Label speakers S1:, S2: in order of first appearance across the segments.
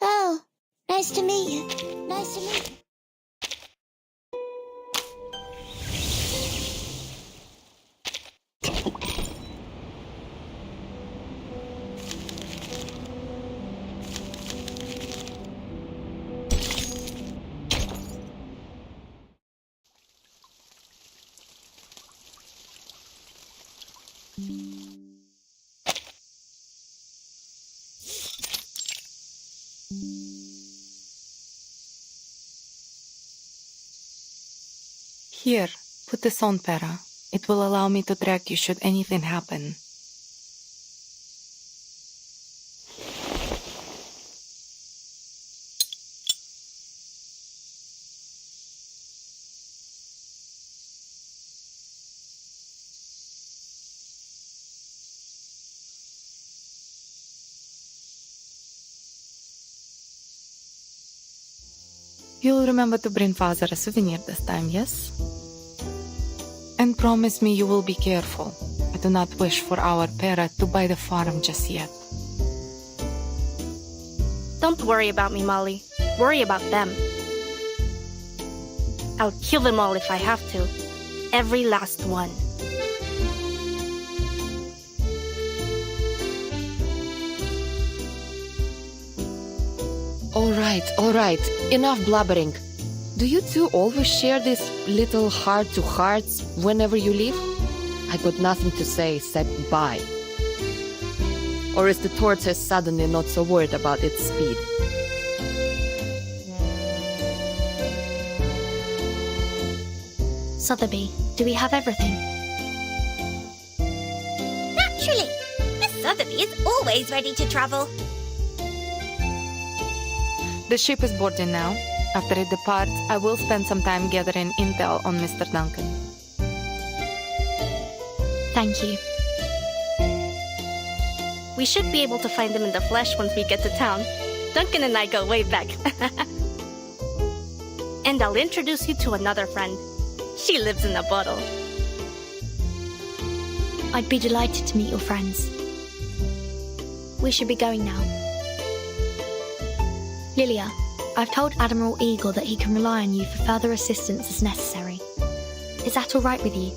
S1: Oh, nice to meet you. Nice to meet you.
S2: Here, put this on, Pera. It will allow me to track you should anything happen. You'll remember to bring father a souvenir this time, yes? And promise me you will be careful. I do not wish for our Pera to buy the farm just yet.
S3: Don't worry about me, Molly. Worry about them. I'll kill them all if I have to. Every last one.
S4: All right. Enough blubbering. Do you two always share this little heart-to-hearts whenever you leave? I got nothing to say except bye. Or is the tortoise suddenly not so worried about its speed?
S3: Sotheby, do we have everything?
S1: Naturally. Miss Sotheby is always ready to travel.
S2: The ship is boarding now. After it departs, I will spend some time gathering intel on Mr. Duncan.
S3: Thank you. We should be able to find him in the flesh once we get to town. Duncan and I go way back. And I'll introduce you to another friend. She lives in a bottle.
S5: I'd be delighted to meet your friends. We should be going now. Lilia, I've told Admiral Eagle that he can rely on you for further assistance as necessary. Is that all right with you?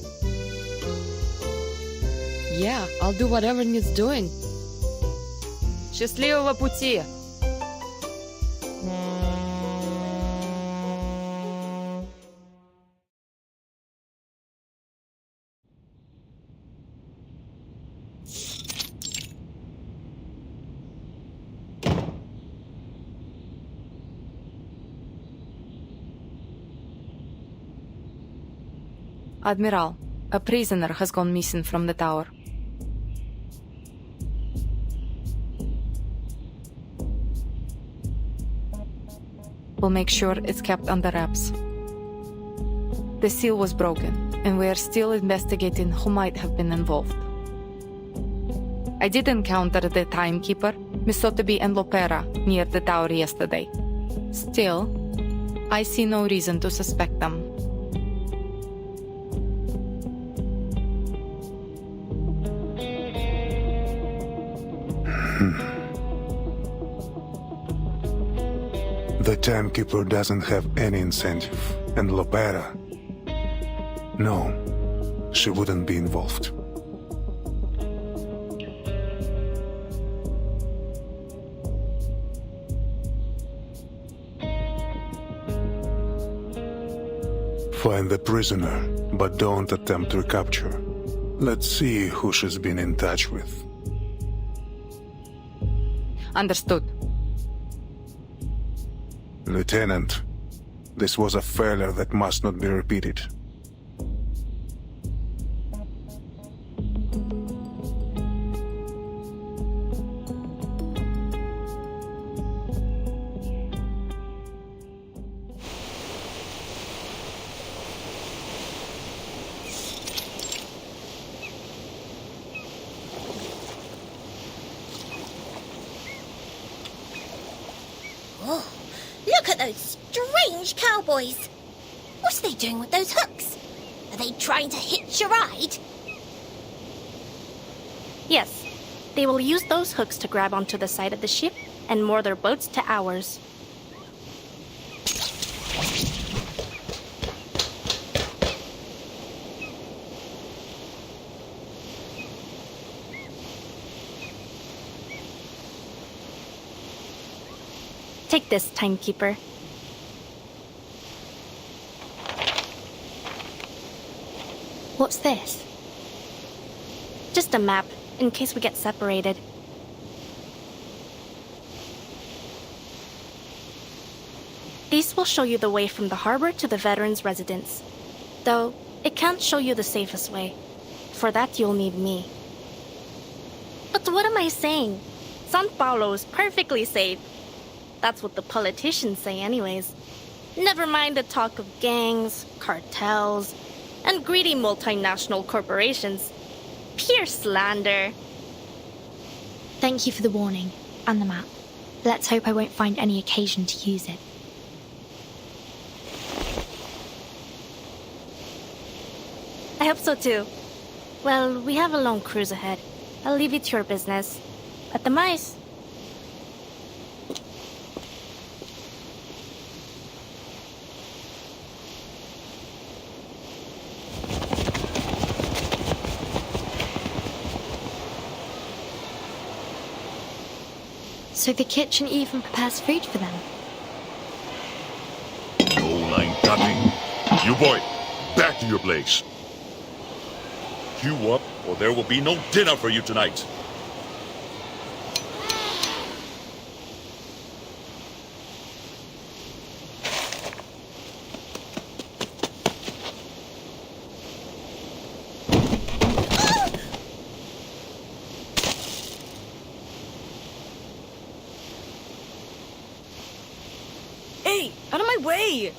S4: Yeah, I'll do whatever needs doing. Счастливого пути!
S2: Admiral, a prisoner has gone missing from the tower. We'll make sure it's kept under wraps. The seal was broken, and we are still investigating who might have been involved. I did encounter the timekeeper, Miss Sotheby and Lopera, near the tower yesterday. Still, I see no reason to suspect them.
S6: The timekeeper doesn't have any incentive, and Lopera... No, she wouldn't be involved. Find the prisoner, but don't attempt recapture. Let's see who she's been in touch with.
S2: Understood.
S6: Lieutenant, this was a failure that must not be repeated.
S1: Oh, look at those strange cowboys. What are they doing with those hooks? Are they trying to hitch a ride?
S3: Yes, they will use those hooks to grab onto the side of the ship and moor their boats to ours. Take this, timekeeper.
S5: What's this?
S3: Just a map, in case we get separated. These will show you the way from the harbor to the veterans' residence. Though, it can't show you the safest way. For that, you'll need me. But what am I saying? San Paulo is perfectly safe. That's what the politicians say anyways. Never mind the talk of gangs, cartels, and greedy multinational corporations. Pure slander.
S5: Thank you for the warning, and the map. Let's hope I won't find any occasion to use it.
S3: I hope so too. Well, we have a long cruise ahead. I'll leave it to your business. At the mice.
S5: So the kitchen even prepares food for them?
S7: No line cutting. You boy, back to your place. Queue up, or there will be no dinner for you tonight.
S8: Hey, out of my way!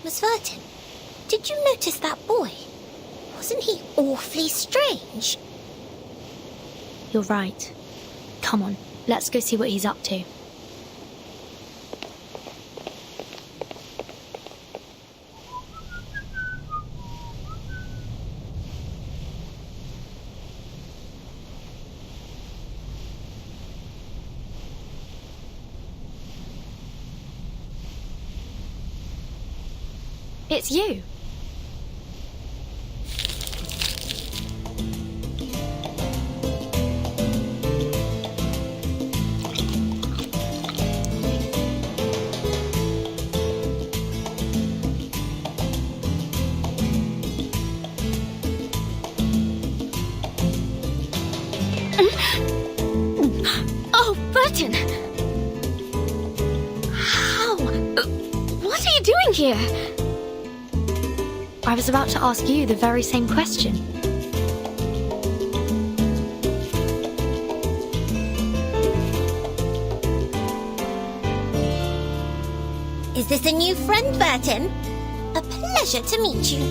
S1: Miss Vertin, did you notice that boy? Wasn't he awfully strange?
S5: You're right. Come on, let's go see what he's up to. It's you.
S1: Oh, Burton! How? What are you doing here?
S5: I was about to ask you the very same question.
S1: Is this a new friend, Burton? A pleasure to meet you.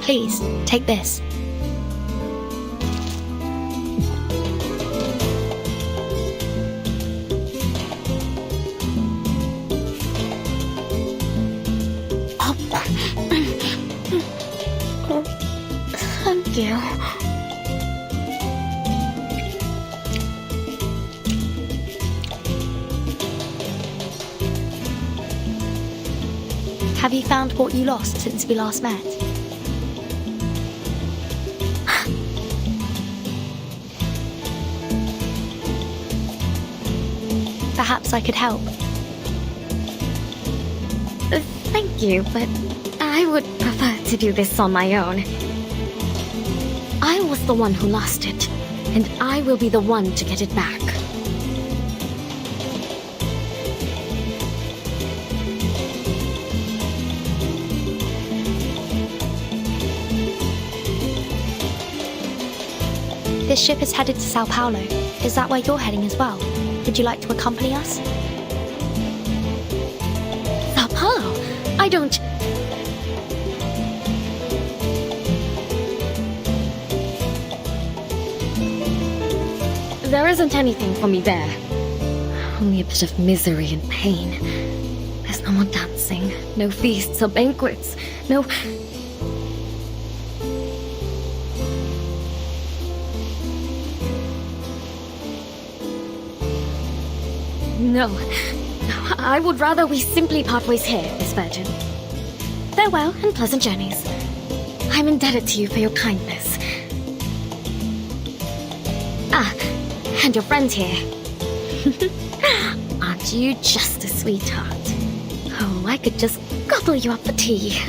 S5: Please, take this.
S1: Thank you.
S5: Have you found what you lost since we last met? Perhaps I could help.
S9: Thank you, but I would prefer to do this on my own. I was the one who lost it, and I will be the one to get it back.
S5: This ship is headed to Sao Paulo. Is that where you're heading as well? Would you like to accompany us?
S9: Sao Paulo? I don't... There isn't anything for me there. Only a bit of misery and pain. There's no more dancing, no feasts or banquets, no... No. I would rather we simply part ways here, Miss Virgin. Farewell and pleasant journeys. I'm indebted to you for your kindness. Ah, and your friend here. Aren't you just a sweetheart? Oh, I could just gobble you up for tea.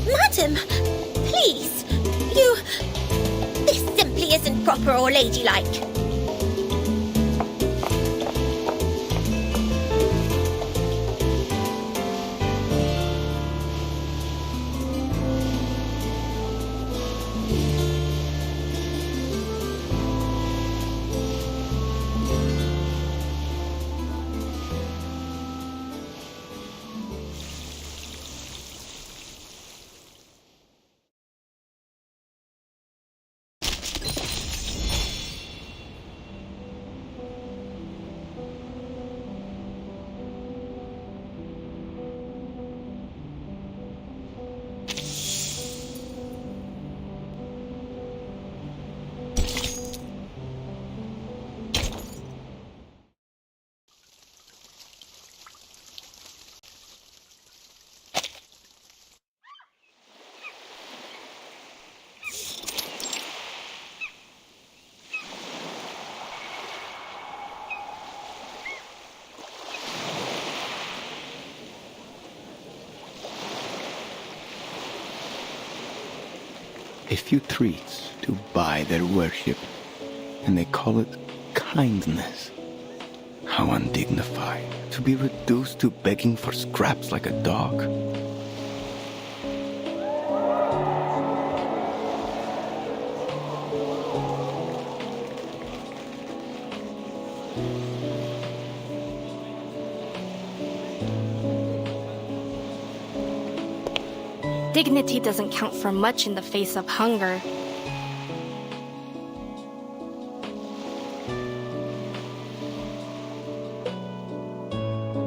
S1: Madam, please, you... This simply isn't proper or ladylike.
S10: A few treats to buy their worship, and they call it kindness. How undignified to be reduced to begging for scraps like a dog.
S3: Dignity doesn't count for much in the face of hunger.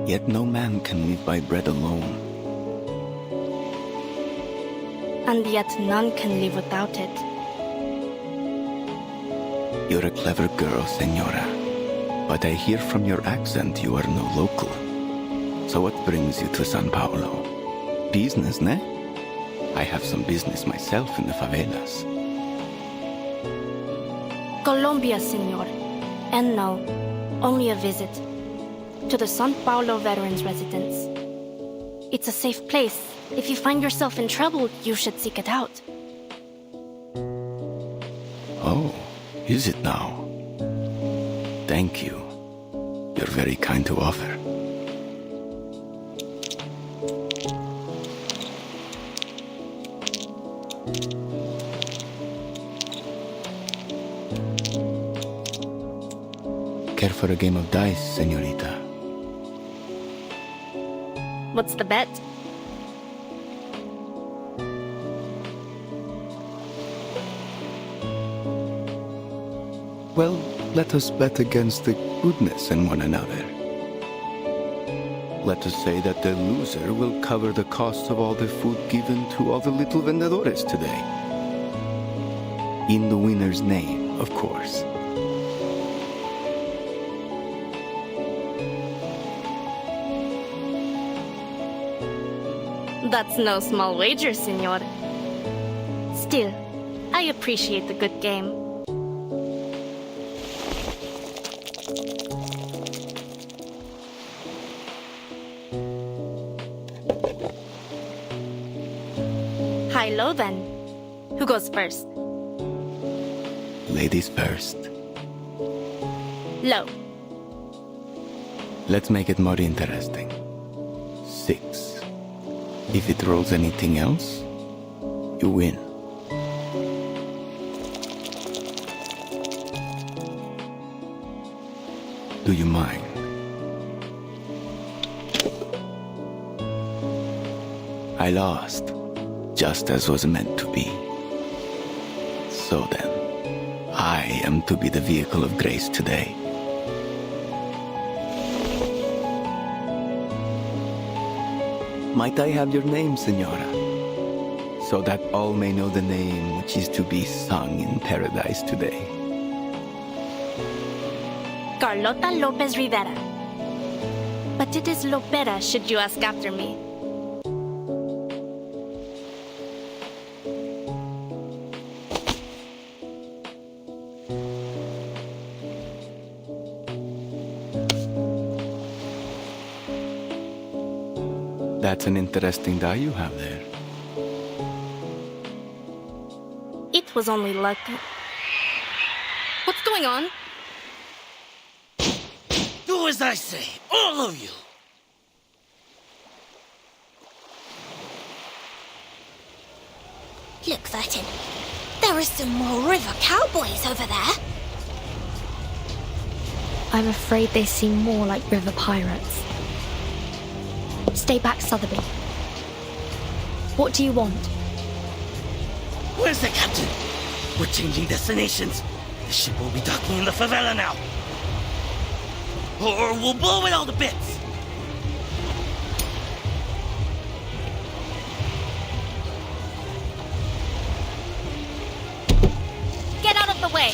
S10: Yet no man can live by bread alone.
S3: And yet none can live without it.
S10: You're a clever girl, Senora. But I hear from your accent you are no local. So what brings you to San Paulo? Business, ne? I have some business myself in the favelas.
S3: Colombia, senor. And no, only a visit. To the San Paulo Veterans Residence. It's a safe place. If you find yourself in trouble, you should seek it out.
S10: Oh, is it now? Thank you. You're very kind to offer. Care for a game of dice, señorita?
S3: What's the bet?
S10: Well, let us bet against the goodness in one another. Let us say that the loser will cover the cost of all the food given to all the little vendedores today. In the winner's name, of course.
S3: That's no small wager, senor. Still, I appreciate the good game. High-low then. Who goes first?
S10: Ladies first.
S3: Low.
S10: Let's make it more interesting. 6. If it rolls anything else, you win. Do you mind? I lost, just as was meant to be. So then, I am to be the vehicle of grace today. Might I have your name, Senora? So that all may know the name which is to be sung in paradise today.
S3: Carlota Lopez Rivera. But it is Lopera, should you ask after me.
S10: That's an interesting die you have there.
S3: It was only luck. What's going on?
S11: Do as I say, all of you!
S1: Look, Vertin. There are some more river cowboys over there.
S5: I'm afraid they seem more like river pirates. Stay back, Sotheby. What do you want?
S11: Where's the captain? We're changing destinations. The ship will be docking in the favela now. Or we'll blow it all to bits.
S3: Get out of the way!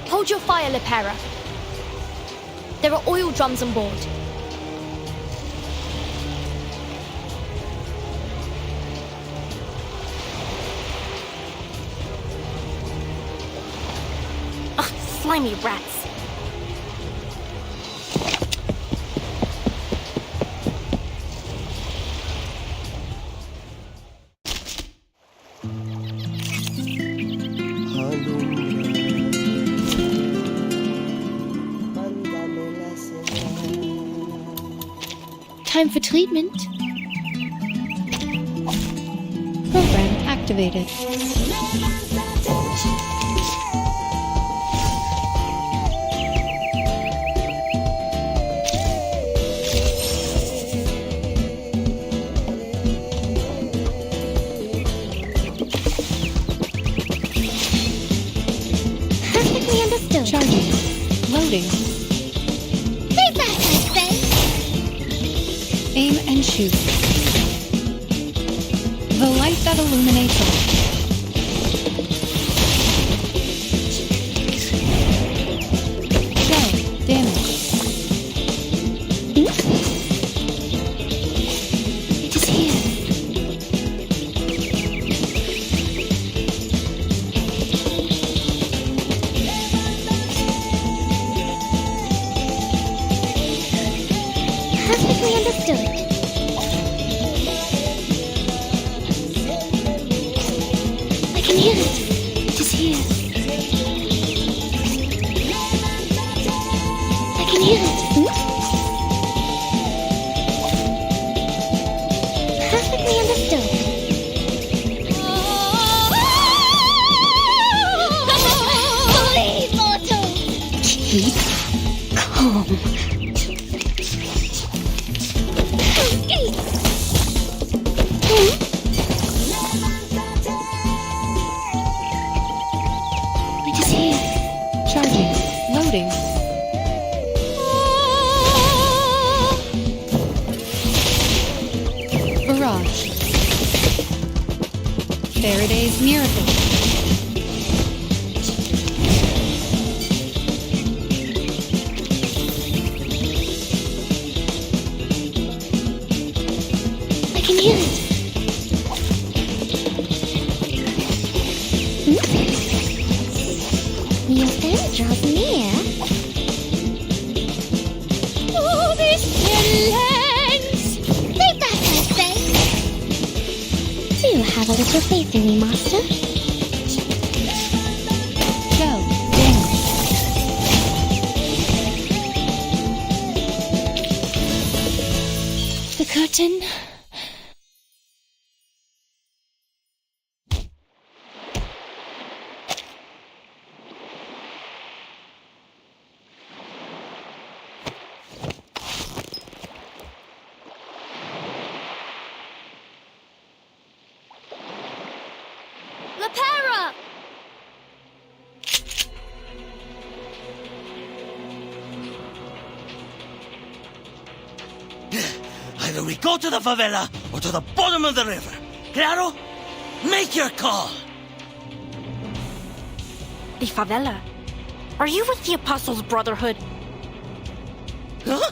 S5: Hold your fire, Lopera. There are oil drums on board.
S3: Ugh, slimy rats.
S12: Time for treatment. Program activated.
S1: Perfectly understood.
S12: Charging. Loading.
S1: Stay back, I say.
S12: Aim and shoot. The light that illuminates all. Shell. Damage.
S1: It is here. Perfectly understood. I can hear it. It is here. I can hear it. Perfectly understood. Please, mortal. Keep calm. It is here.
S12: Charging. Loading. Barrage. Faraday's miracle.
S1: I can hear it. Your friend draws near. Oh, this silence! Stay back, I say. Do have a little faith in me, Master.
S12: curtain.
S3: Lapera!
S11: Either we go to the favela or to the bottom of the river. Claro? Make your call.
S3: The favela? Are you with the Apostles' Brotherhood?
S11: Huh?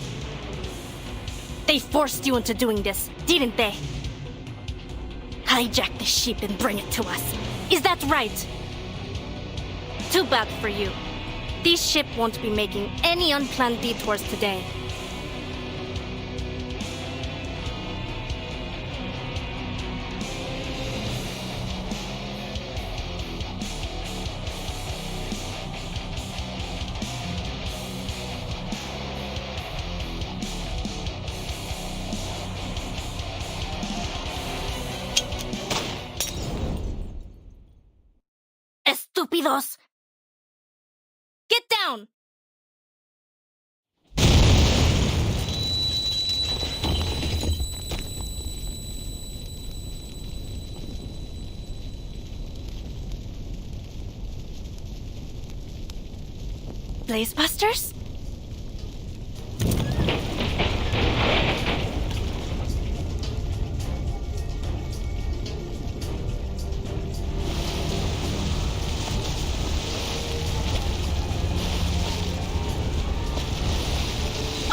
S3: They forced you into doing this, didn't they? Hijack the ship and bring it to us. Is that right? Too bad for you. This ship won't be making any unplanned detours today. Estúpidos! Get down! Blazebusters?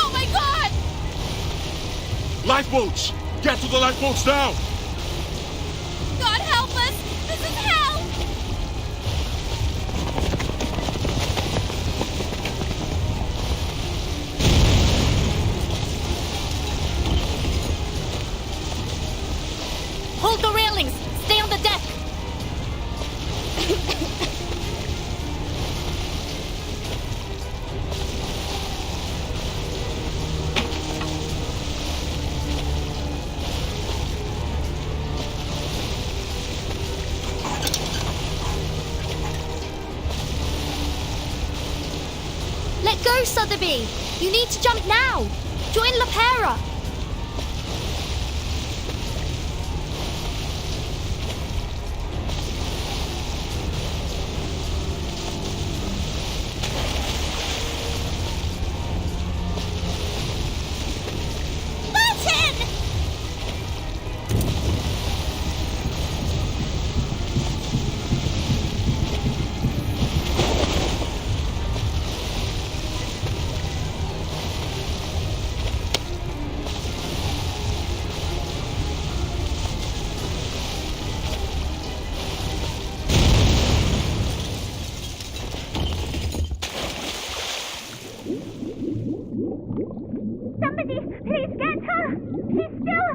S1: Oh my god!
S7: Lifeboats! Get to the lifeboats now!
S1: God help us! This is hell!
S3: Hold the railings! Stay on the deck!
S5: Let go, Sotheby! You need to jump now! Join Lapera!
S1: Martin! Somebody, please get her! She's still...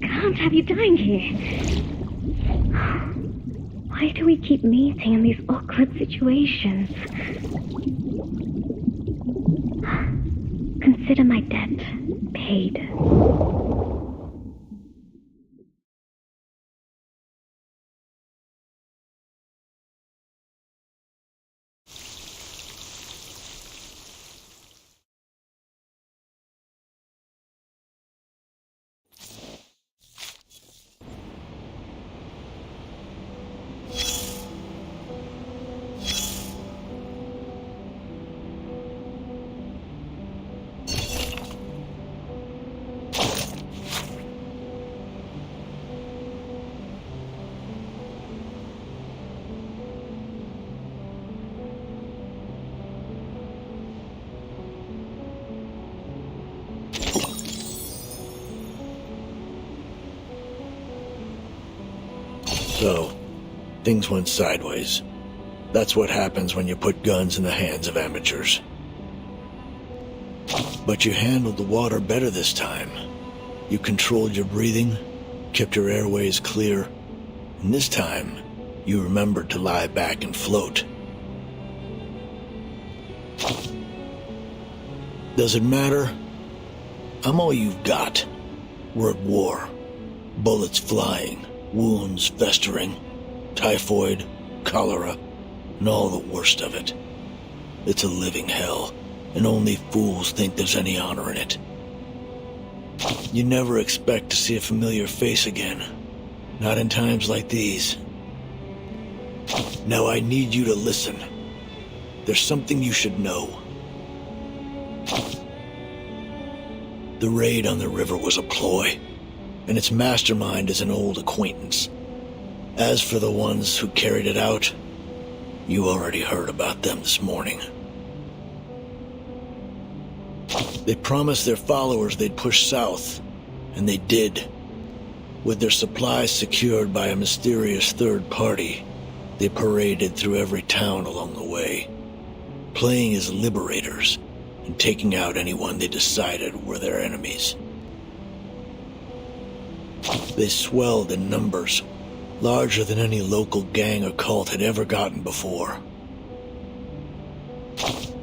S9: Can't have you dying here. Why do we keep meeting in these awkward situations? Consider my debt paid.
S13: So, things went sideways. That's what happens when you put guns in the hands of amateurs. But you handled the water better this time. You controlled your breathing, kept your airways clear, and this time, you remembered to lie back and float. Does it matter? I'm all you've got. We're at war. Bullets flying, wounds festering, typhoid, cholera, and all the worst of it. It's a living hell, and only fools think there's any honor in it. You never expect to see a familiar face again. Not in times like these. Now I need you to listen. There's something you should know. The raid on the river was a ploy, and its mastermind is an old acquaintance. As for the ones who carried it out, you already heard about them this morning. They promised their followers they'd push south, and they did. With their supplies secured by a mysterious third party, they paraded through every town along the way, playing as liberators and taking out anyone they decided were their enemies. They swelled in numbers, larger than any local gang or cult had ever gotten before.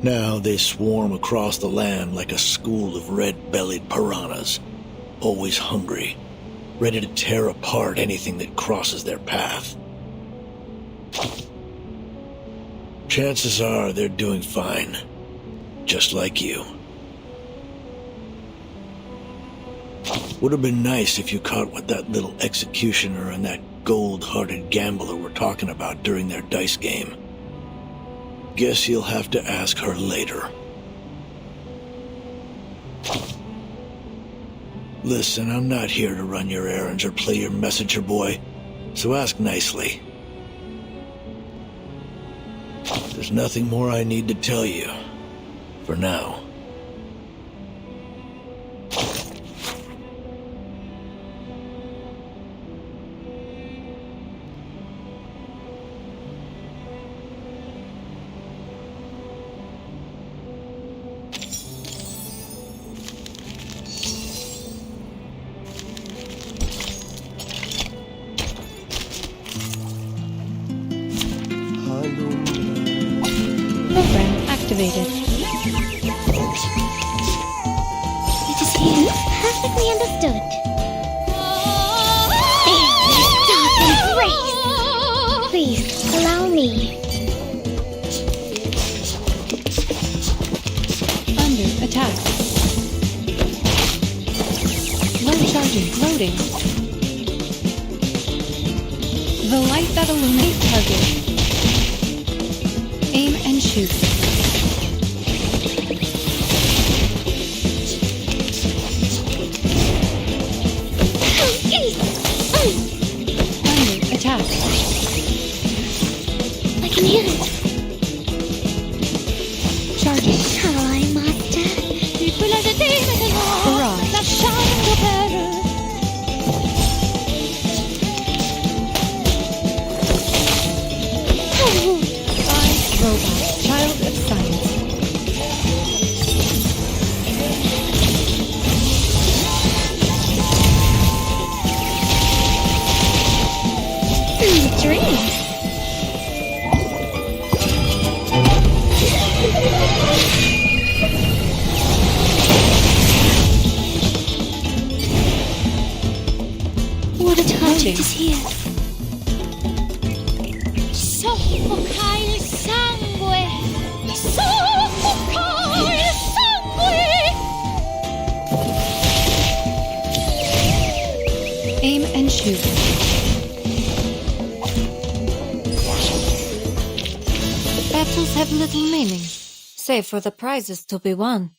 S13: Now they swarm across the land like a school of red-bellied piranhas, always hungry, ready to tear apart anything that crosses their path. Chances are they're doing fine, just like you. Would have been nice if you caught what that little executioner and that gold-hearted gambler were talking about during their dice game. Guess you'll have to ask her later. Listen, I'm not here to run your errands or play your messenger boy, so ask nicely. There's nothing more I need to tell you, for now.
S12: Program activated.
S9: It is here. Perfectly understood. Dark embrace. Please, allow me.
S12: Under attack. Low charging. Loading. The light that illuminates target. Aim and shoot. Under attack.
S9: I can hear it.
S12: Charging.
S9: Hi, Master.
S12: Barrage. Robot. Child of science.
S9: Dream. What a target is here.
S1: Soffoca il sangue! Soffoca il sangue!
S12: Aim and shoot.
S14: Battles have little meaning, save for the prizes to be won.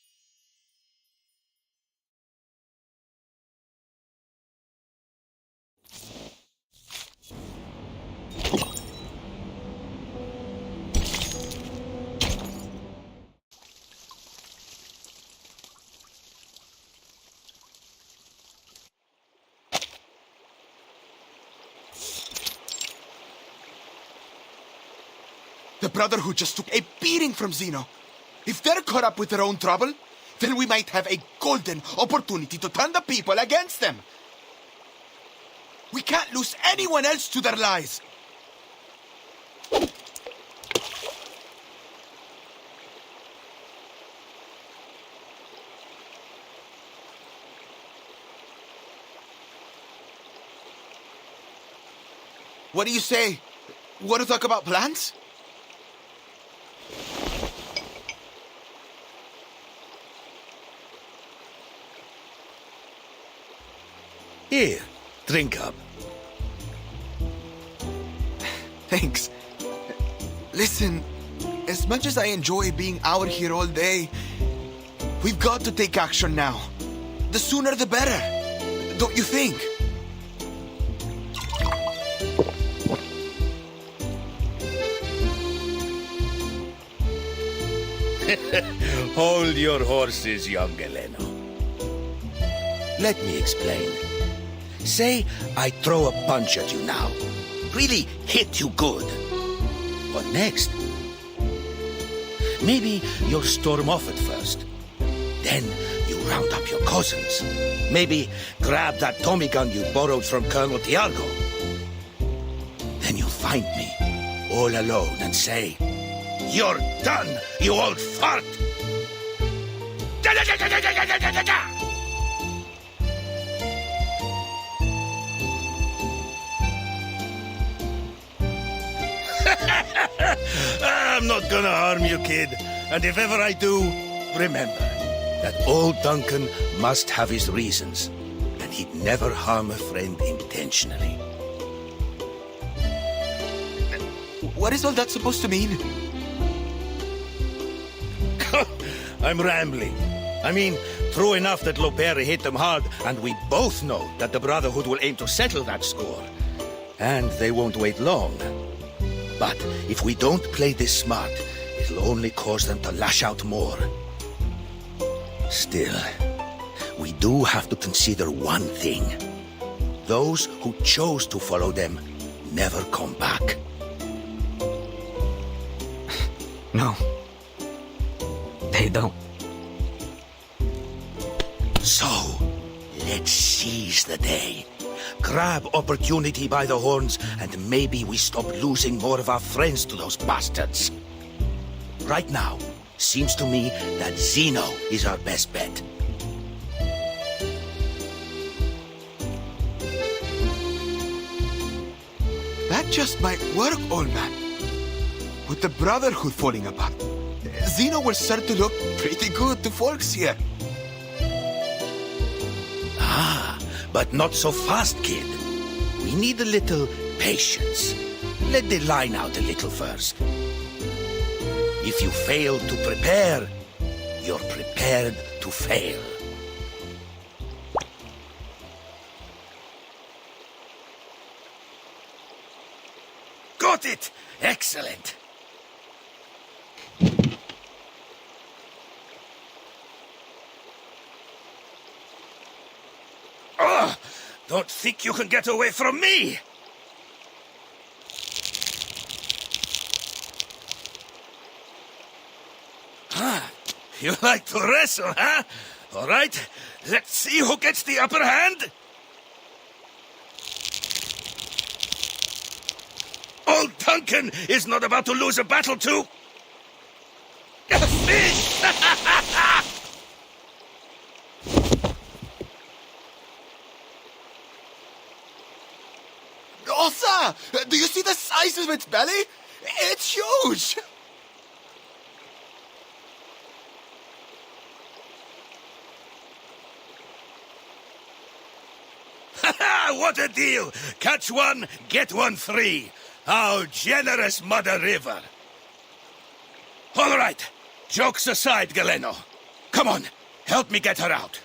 S15: The Brotherhood just took a beating from Zeno. If they're caught up with their own trouble, then we might have a golden opportunity to turn the people against them. We can't lose anyone else to their lies. What do you say? Want to talk about plans?
S11: Here, drink up.
S15: Thanks. Listen, as much as I enjoy being out here all day, we've got to take action now. The sooner the better. Don't you think?
S11: Hold your horses, young Galeno. Let me explain. Say I throw a punch at you now. Really hit you good. What next? Maybe you'll storm off at first. Then you round up your cousins. Maybe grab that Tommy gun you borrowed from Colonel Tiago. Then you'll find me, all alone, and say, "You're done, you old fart!" I'm not gonna harm you, kid. And if ever I do, remember that old Duncan must have his reasons, and he'd never harm a friend intentionally.
S15: What is all that supposed to mean?
S11: I'm rambling. I mean, true enough that Lopere hit them hard, and we both know that the Brotherhood will aim to settle that score. And they won't wait long. But if we don't play this smart, it'll only cause them to lash out more. Still, we do have to consider one thing. Those who chose to follow them never come back.
S16: No. They don't.
S11: So, let's seize the day. Grab opportunity by the horns, and maybe we stop losing more of our friends to those bastards. Right now, seems to me that Zeno is our best bet.
S15: That just might work, old man. With the Brotherhood falling apart, Zeno will start to look pretty good to folks here.
S11: Ah, but not so fast, kid. We need a little patience. Let the line out a little first. If you fail to prepare, you're prepared to fail. Got it! Excellent! Oh, don't think you can get away from me! Ah, you like to wrestle, huh? All right, let's see who gets the upper hand. Old Duncan is not about to lose a battle to a fish!
S15: Osa! Do you see the size of its belly? It's huge!
S11: What a deal! Catch one, get one free. How generous, Mother River. All right, jokes aside, Galeno. Come on, help me get her out.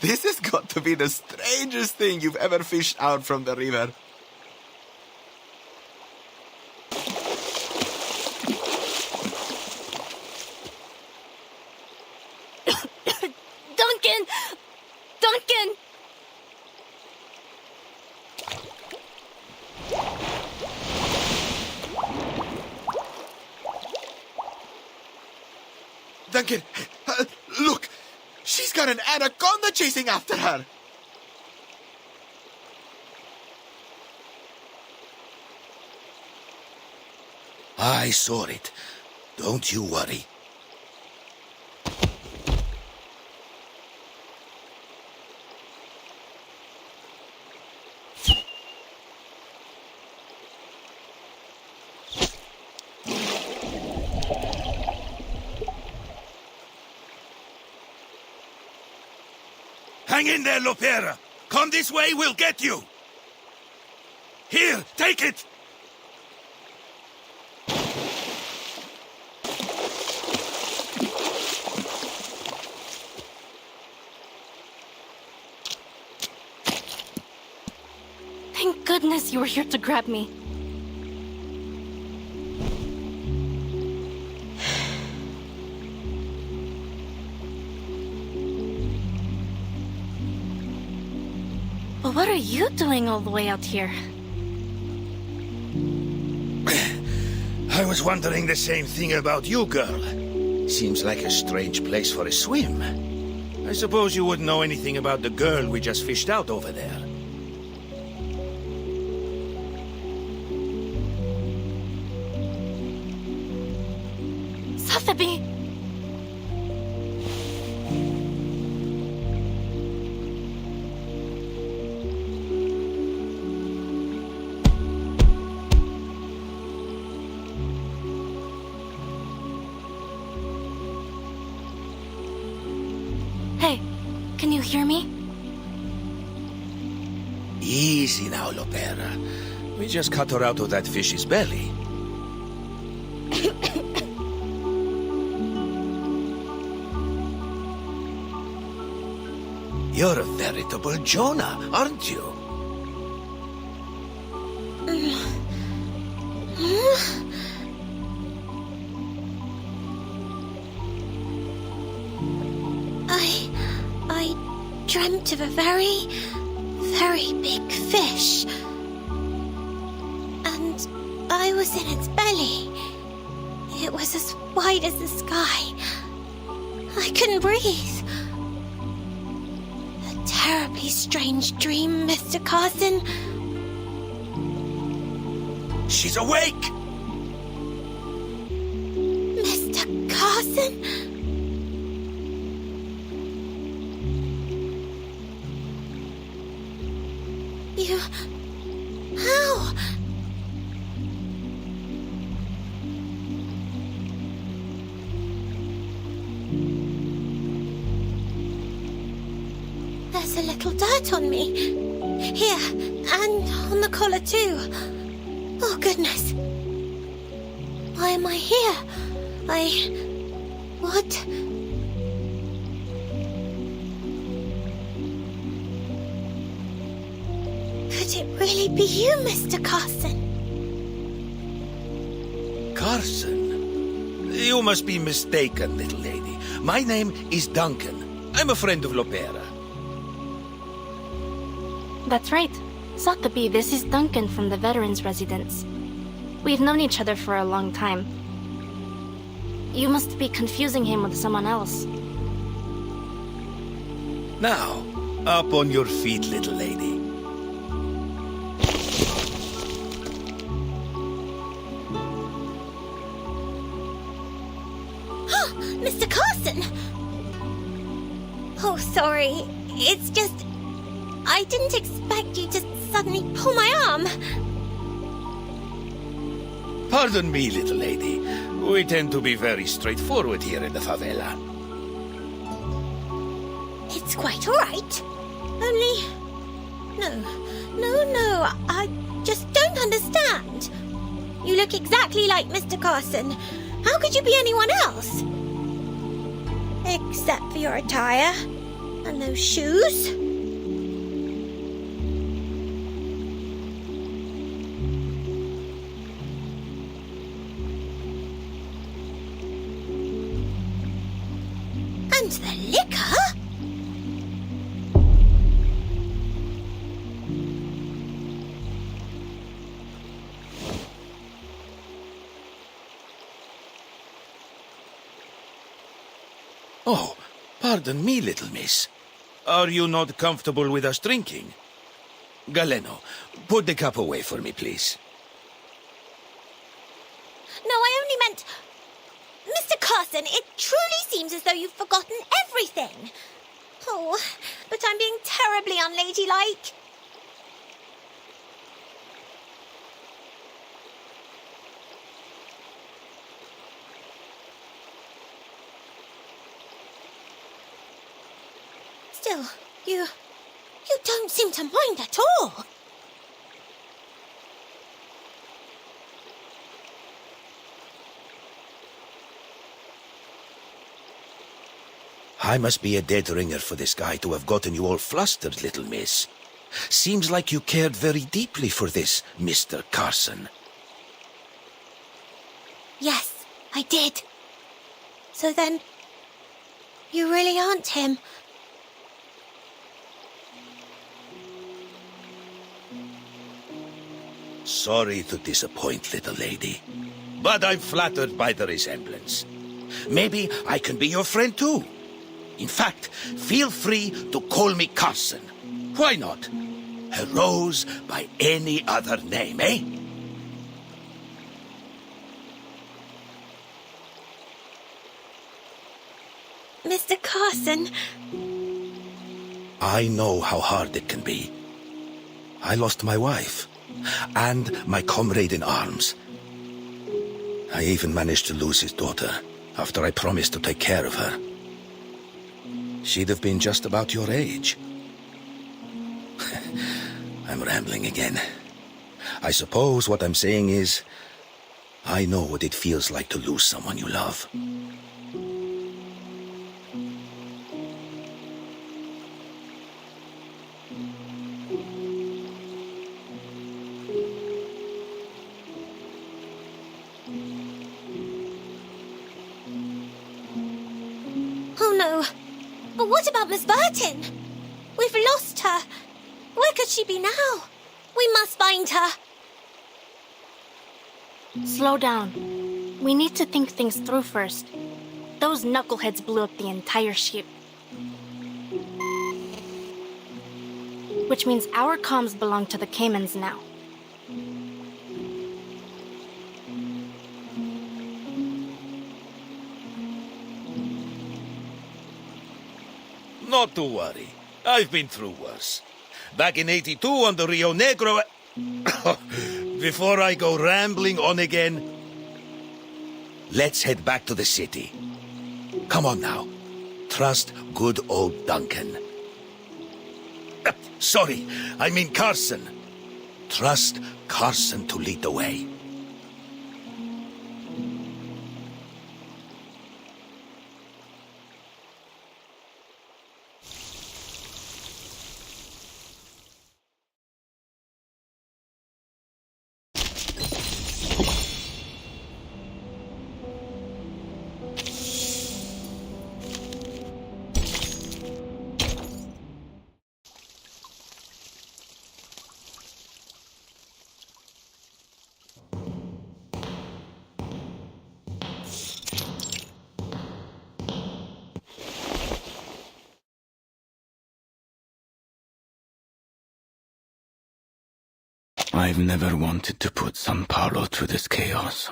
S15: This has got to be the strangest thing you've ever fished out from the river. Duncan, look! She's got an anaconda chasing after her!
S11: I saw it. Don't you worry. Hang in there, Lopera. Come this way, we'll get you. Here, take it.
S3: Thank goodness you were here to grab me. But what are you doing all the way out here?
S11: I was wondering the same thing about you, girl. Seems like a strange place for a swim. I suppose you wouldn't know anything about the girl we just fished out over there.
S3: Sotheby! Hey, can you hear me?
S11: Easy now, Lopera. We just cut her out of that fish's belly. You're a veritable Jonah, aren't you?
S1: I dreamt of a very, very big fish. And I was in its belly. It was as wide as the sky. I couldn't breathe. A terribly strange dream, Mr. Carson.
S11: She's awake!
S1: Mr. Carson? You... How? There's a little dirt on me. Here, and on the collar too. Oh, goodness. Why am I here? What? Could it really be you, Mr. Carson?
S11: Carson? You must be mistaken, little lady. My name is Duncan. I'm a friend of Lopera.
S3: That's right. Sotheby, this is Duncan from the Veterans Residence. We've known each other for a long time. You must be confusing him with someone else.
S11: Now, up on your feet, little lady.
S1: Mr. Carson! Oh, sorry. It's just... I didn't expect you to suddenly pull my arm.
S11: Pardon me, little lady. We tend to be very straightforward here in the favela.
S1: It's quite all right. Only... No, I just don't understand. You look exactly like Mr. Carson. How could you be anyone else? Except for your attire and those shoes. And the liquor?
S11: Oh, pardon me, little miss. Are you not comfortable with us drinking? Galeno, put the cup away for me, please.
S1: No, I only meant... Mr. Carson, it truly seems as though you've forgotten everything. Oh, but I'm being terribly unladylike. Still, you don't seem to mind at all.
S11: I must be a dead ringer for this guy to have gotten you all flustered, little miss. Seems like you cared very deeply for this, Mr. Carson.
S1: Yes, I did. So then, you really aren't him.
S11: Sorry to disappoint, little lady, but I'm flattered by the resemblance. Maybe I can be your friend too. In fact, feel free to call me Carson. Why not? A rose by any other name, eh?
S1: Mr. Carson.
S11: I know how hard it can be. I lost my wife and my comrade in arms. I even managed to lose his daughter after I promised to take care of her. She'd have been just about your age. I'm rambling again. I suppose what I'm saying is, I know what it feels like to lose someone you love.
S1: Oh no. But what about Miss Burton? We've lost her. Where could she be now? We must find her.
S3: Slow down. We need to think things through first. Those knuckleheads blew up the entire ship. Which means our comms belong to the Caymans now.
S11: Not to worry. I've been through worse. Back in '82 on the Rio Negro... Before I go rambling on again, let's head back to the city. Come on now. Trust good old Duncan. Sorry, I mean Carson. Trust Carson to lead the way.
S10: I've never wanted to put San Paulo through this chaos.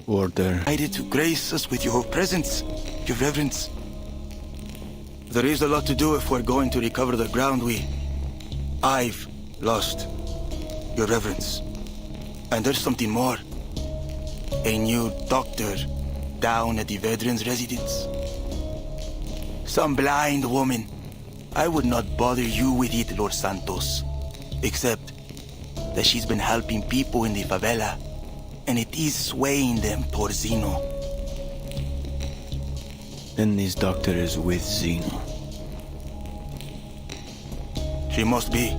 S10: Order.
S15: Decided to grace us with your presence, your reverence. There is a lot to do if we're going to recover the ground I've lost, your reverence. And there's something more. A new doctor down at the veterans' residence. Some blind woman. I would not bother you with it, Lord Santos. Except that she's been helping people in the favela, and it is swaying them towards Zeno.
S10: Then this doctor is with Zeno.
S15: She must be.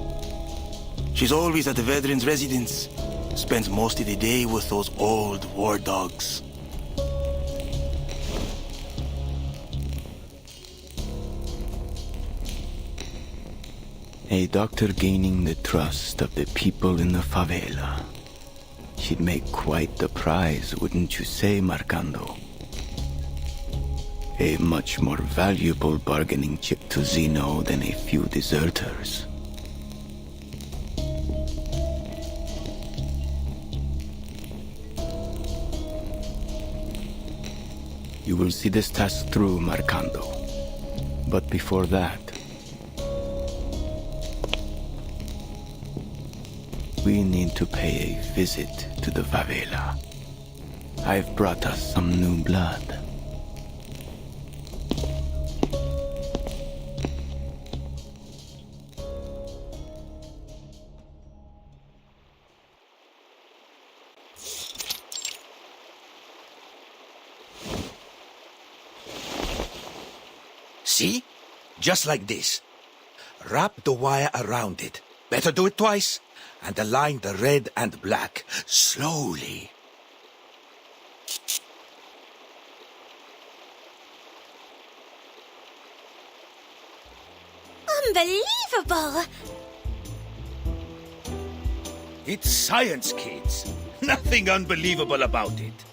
S15: She's always at the veterans' residence. Spends most of the day with those old war dogs.
S10: A doctor gaining the trust of the people in the favela. He'd make quite the prize, wouldn't you say, Marcando? A much more valuable bargaining chip to Zeno than a few deserters. You will see this task through, Marcando. But before that, we need to pay a visit to the favela. I've brought us some new blood.
S11: See? Just like this. Wrap the wire around it. Better do it twice. And align the red and black. Slowly.
S1: Unbelievable!
S11: It's science, kids. Nothing unbelievable about it.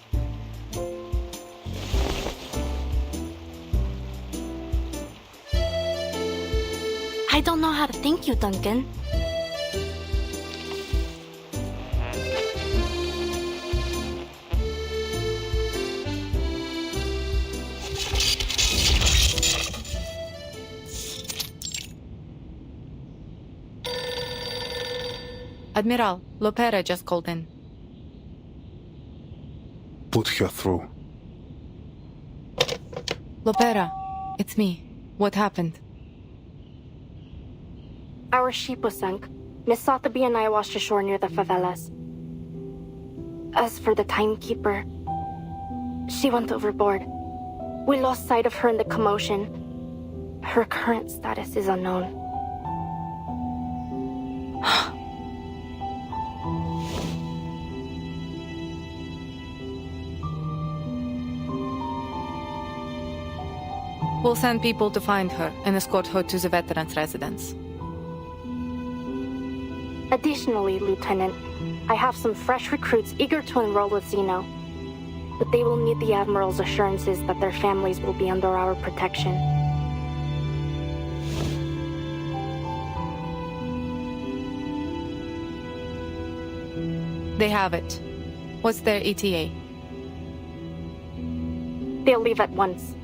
S3: I don't know how to thank you, Duncan.
S2: Admiral, Lopera just called in.
S6: Put her through.
S2: Lopera, it's me. What happened?
S3: Our ship was sunk. Miss Sotheby and I washed ashore near the favelas. As for the timekeeper, she went overboard. We lost sight of her in the commotion. Her current status is unknown.
S2: We'll send people to find her and escort her to the veterans' residence.
S3: Additionally, Lieutenant, I have some fresh recruits eager to enroll with Zeno. But they will need the Admiral's assurances that their families will be under our protection.
S2: They have it. What's their ETA?
S3: They'll leave at once.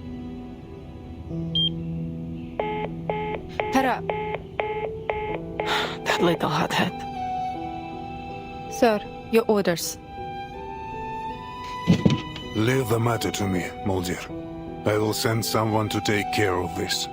S2: Hera!
S17: That little hothead.
S2: Sir, your orders.
S6: Leave the matter to me, Muldir. I will send someone to take care of this.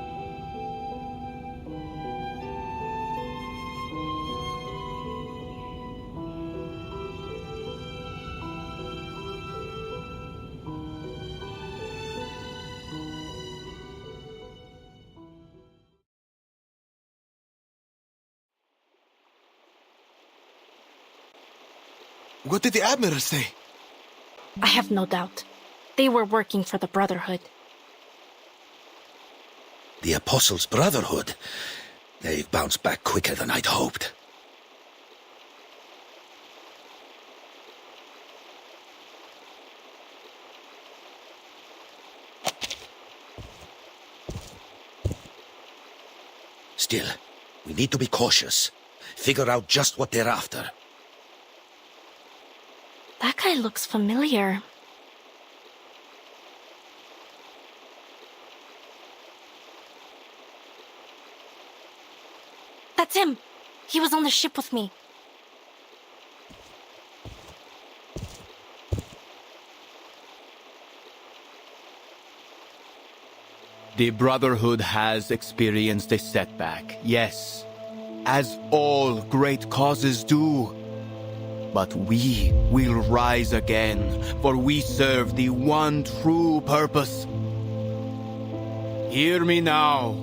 S15: What did the Admiral say?
S3: I have no doubt. They were working for the Brotherhood.
S11: The Apostles' Brotherhood? They've bounced back quicker than I'd hoped. Still, we need to be cautious. Figure out just what they're after.
S3: That guy looks familiar. That's him! He was on the ship with me.
S10: The Brotherhood has experienced a setback, yes, as all great causes do. But we will rise again, for we serve the one true purpose. Hear me now,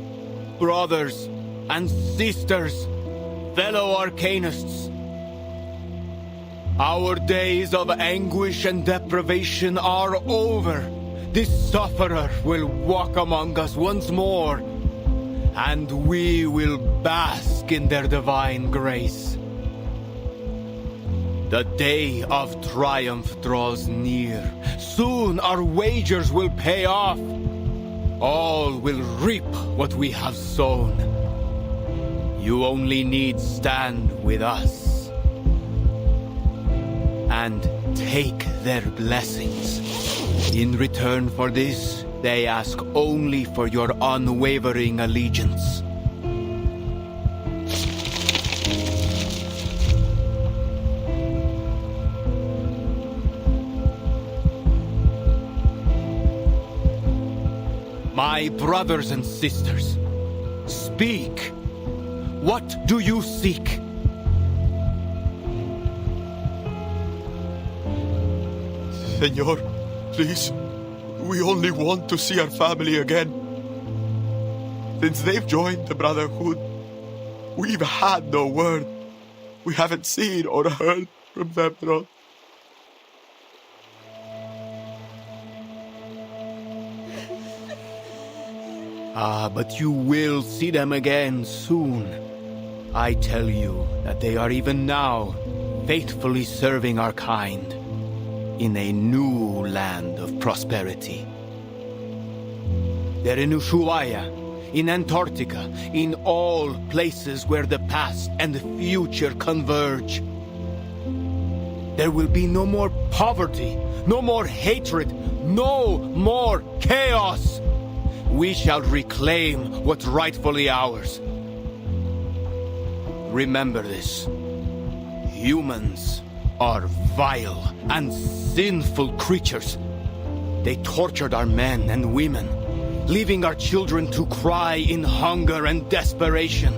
S10: brothers and sisters, fellow Arcanists. Our days of anguish and deprivation are over. The sufferer will walk among us once more, and we will bask in their divine grace. The day of triumph draws near. Soon our wagers will pay off. All will reap what we have sown. You only need stand with us and take their blessings. In return for this, they ask only for your unwavering allegiance. My brothers and sisters, speak. What do you seek?
S15: Senor, please. We only want to see our family again. Since they've joined the Brotherhood, we've had no word. We haven't seen or heard from them at all.
S10: But you will see them again soon. I tell you that they are even now faithfully serving our kind in a new land of prosperity. They're in Ushuaia, in Antarctica, in all places where the past and the future converge. There will be no more poverty, no more hatred, no more chaos. We shall reclaim what's rightfully ours. Remember this. Humans are vile and sinful creatures. They tortured our men and women, leaving our children to cry in hunger and desperation.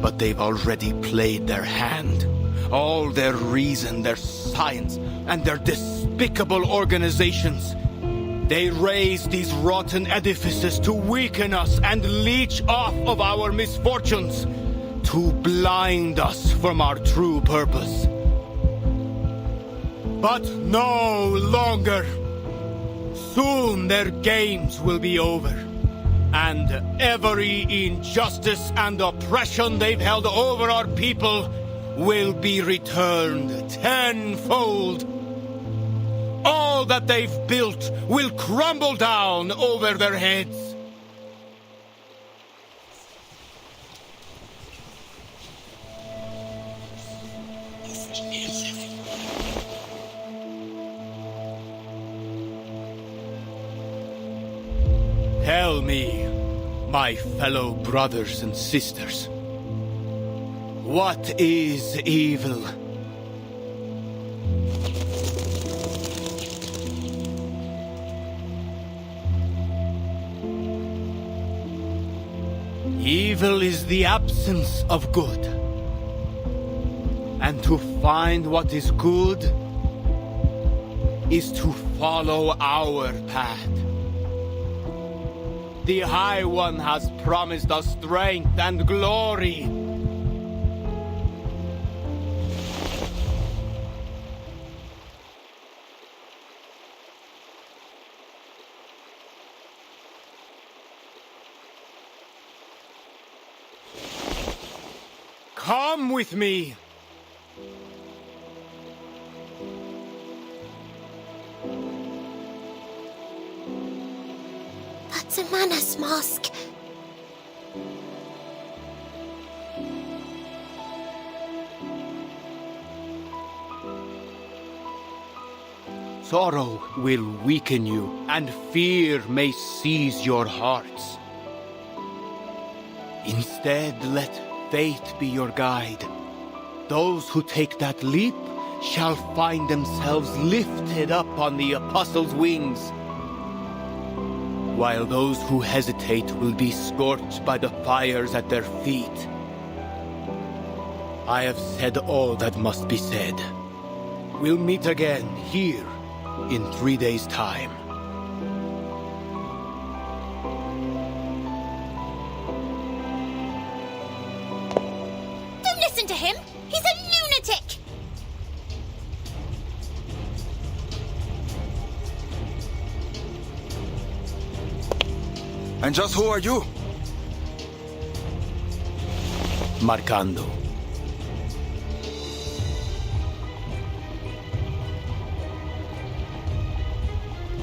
S10: But they've already played their hand. All their reason, their science, and their despicable organizations. They raise these rotten edifices to weaken us and leech off of our misfortunes, to blind us from our true purpose. But no longer. Soon their games will be over, and every injustice and oppression they've held over our people will be returned tenfold. All that they've built will crumble down over their heads. Tell me, my fellow brothers and sisters, what is evil? Evil is the absence of good. And to find what is good is to follow our path. The High One has promised us strength and glory. Come with me.
S1: That's a Manus mask.
S10: Sorrow will weaken you, and fear may seize your hearts. Instead, let faith be your guide. Those who take that leap shall find themselves lifted up on the Apostles' wings, while those who hesitate will be scorched by the fires at their feet. I have said all that must be said. We'll meet again here in 3 days' time.
S1: Don't listen to him! He's a lunatic!
S15: And just who are you?
S10: Marcando.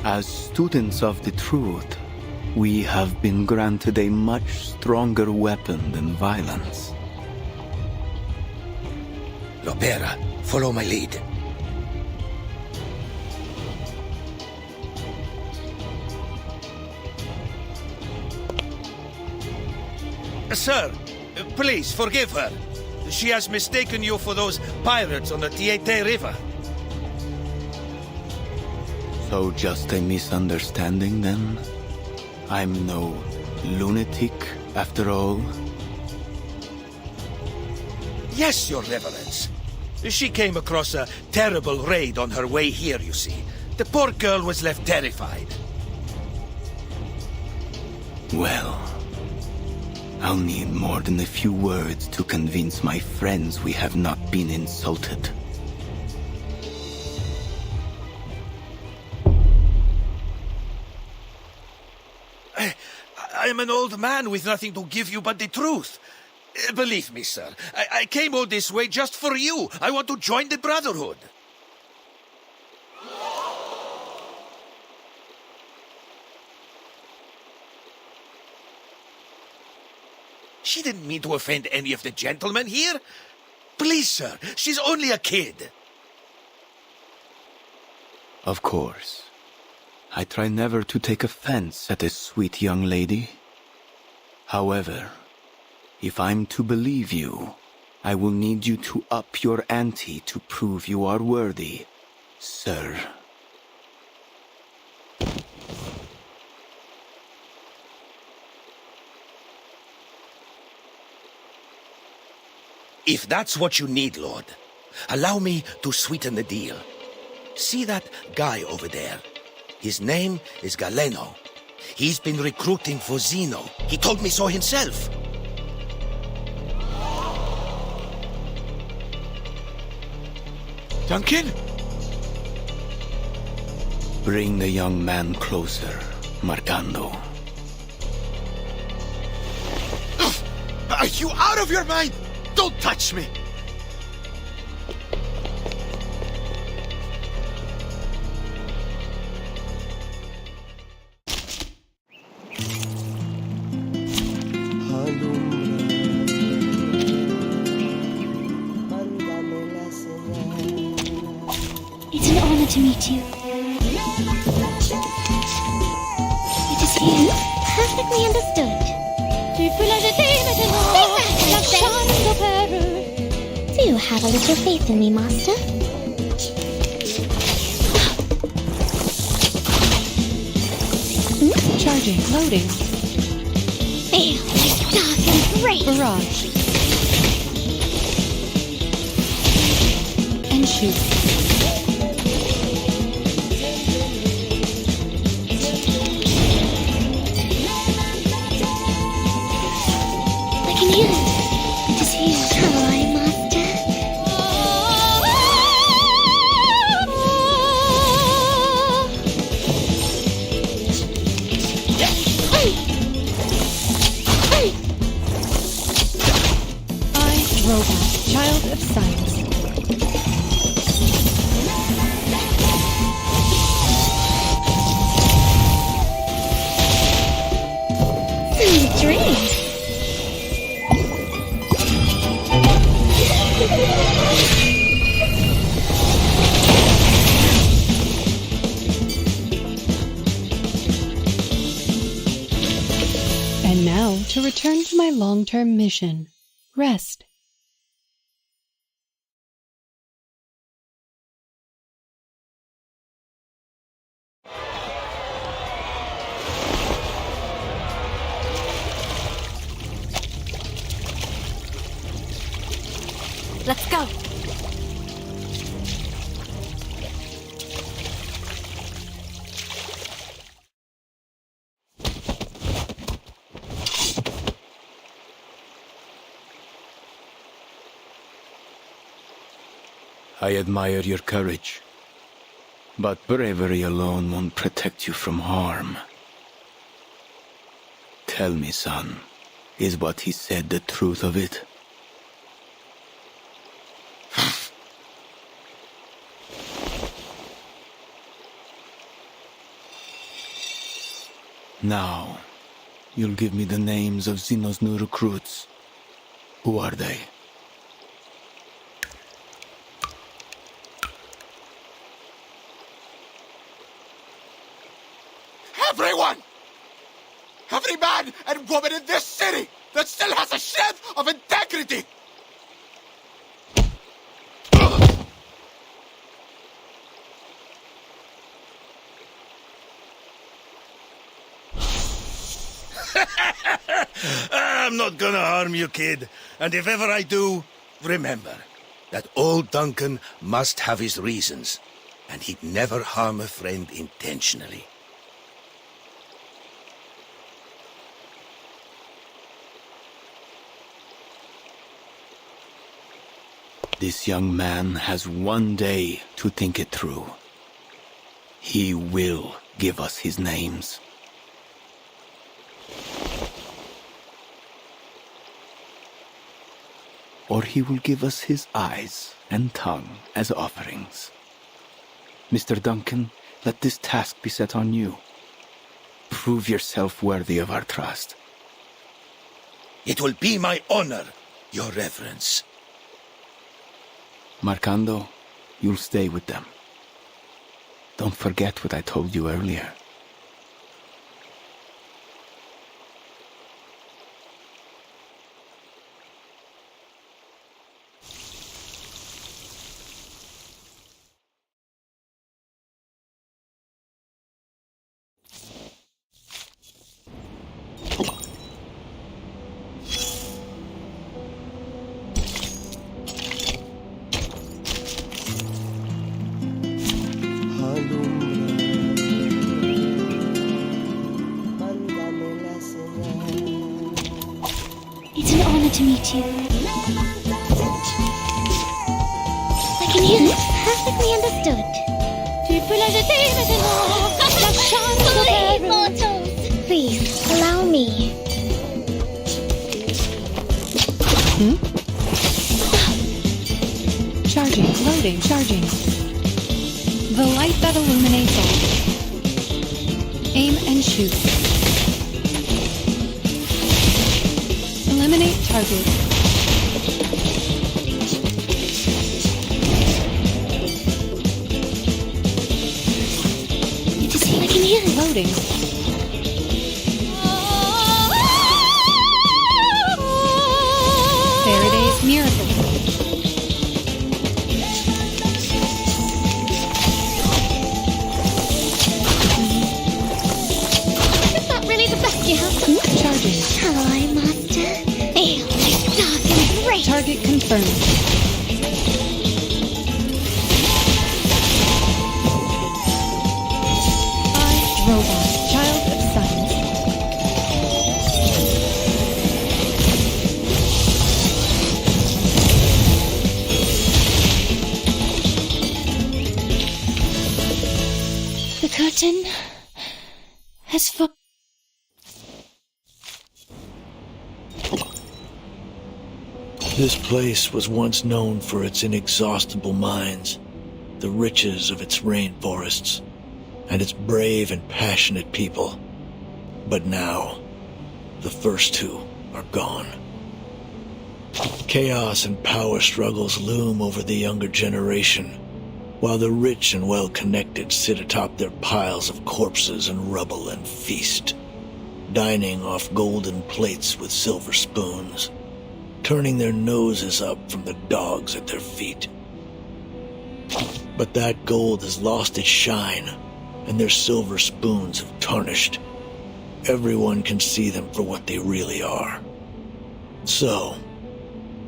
S10: As students of the truth, we have been granted a much stronger weapon than violence.
S11: Lopera, follow my lead. Sir, please forgive her. She has mistaken you for those pirates on the Tiete River.
S10: So just a misunderstanding then? I'm no lunatic after all?
S11: Yes, Your Reverence. She came across a terrible raid on her way here, you see. The poor girl was left terrified.
S10: Well, I'll need more than a few words to convince my friends we have not been insulted.
S11: I am an old man with nothing to give you but the truth. Believe me, sir, I came all this way just for you. I want to join the Brotherhood. She didn't mean to offend any of the gentlemen here. Please, sir, she's only a kid.
S10: Of course. I try never to take offense at a sweet young lady. However, if I'm to believe you, I will need you to up your ante to prove you are worthy, sir.
S11: If that's what you need, Lord, allow me to sweeten the deal. See that guy over there? His name is Galeno. He's been recruiting for Zeno. He told me so himself.
S15: Duncan?
S10: Bring the young man closer, Marcando.
S15: Are you out of your mind? Don't touch me!
S5: It's an honor to meet you. It is here.
S9: Perfectly understood. Do you have a little faith in me, Master?
S12: Charging. Loading.
S9: Feel like dark embrace.
S12: Barrage. And shoot.
S9: I can hear it. It is here. Shall I, Master?
S12: I, Robot, Child of Science.
S9: Sweet dreams.
S12: And now to return to my long-term mission. Rest.
S3: Let's go.
S10: I admire your courage. But bravery alone won't protect you from harm. Tell me, son, is what he said the truth of it? Now, you'll give me the names of Xeno's new recruits. Who are they?
S15: Everyone! Every man and woman in this city that still has a shred of integrity!
S11: I'm not gonna harm you, kid. And if ever I do, remember that old Duncan must have his reasons, and he'd never harm a friend intentionally.
S10: This young man has one day to think it through. He will give us his names. Or he will give us his eyes and tongue as offerings. Mr. Duncan, let this task be set on you. Prove yourself worthy of our trust.
S11: It will be my honor, Your Reverence.
S10: Marcando, you'll stay with them. Don't forget what I told you earlier.
S5: It's an honor to meet you. I can hear it. Perfectly understood. Please, mortals! Please, allow me.
S12: Charging, loading, charging. The light that illuminates all. Aim and shoot. Eliminate target.
S5: I can hear it.
S12: Loading. Faraday's miracle.
S5: Is that really the best you have?
S12: Charging.
S5: Ally, master. Hail my dark embrace.
S12: Target confirmed. Robot, child of science.
S5: The curtain has fallen.
S13: This place was once known for its inexhaustible mines, the riches of its rainforests, and its brave and passionate people. But now, the first two are gone. Chaos and power struggles loom over the younger generation, while the rich and well-connected sit atop their piles of corpses and rubble and feast, dining off golden plates with silver spoons, turning their noses up from the dogs at their feet. But that gold has lost its shine, and their silver spoons have tarnished. Everyone can see them for what they really are. So,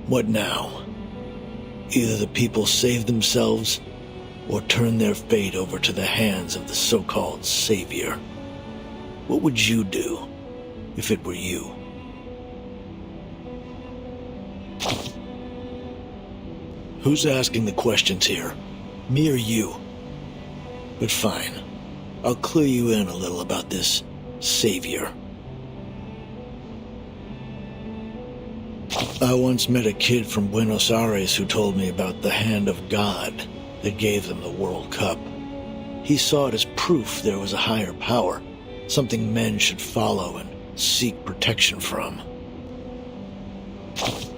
S13: what now? Either the people save themselves, or turn their fate over to the hands of the so-called savior. What would you do if it were you? Who's asking the questions here? Me or you? But fine. I'll clue you in a little about this savior. I once met a kid from Buenos Aires who told me about the hand of God that gave them the World Cup. He saw it as proof there was a higher power, Something men should follow and seek protection from.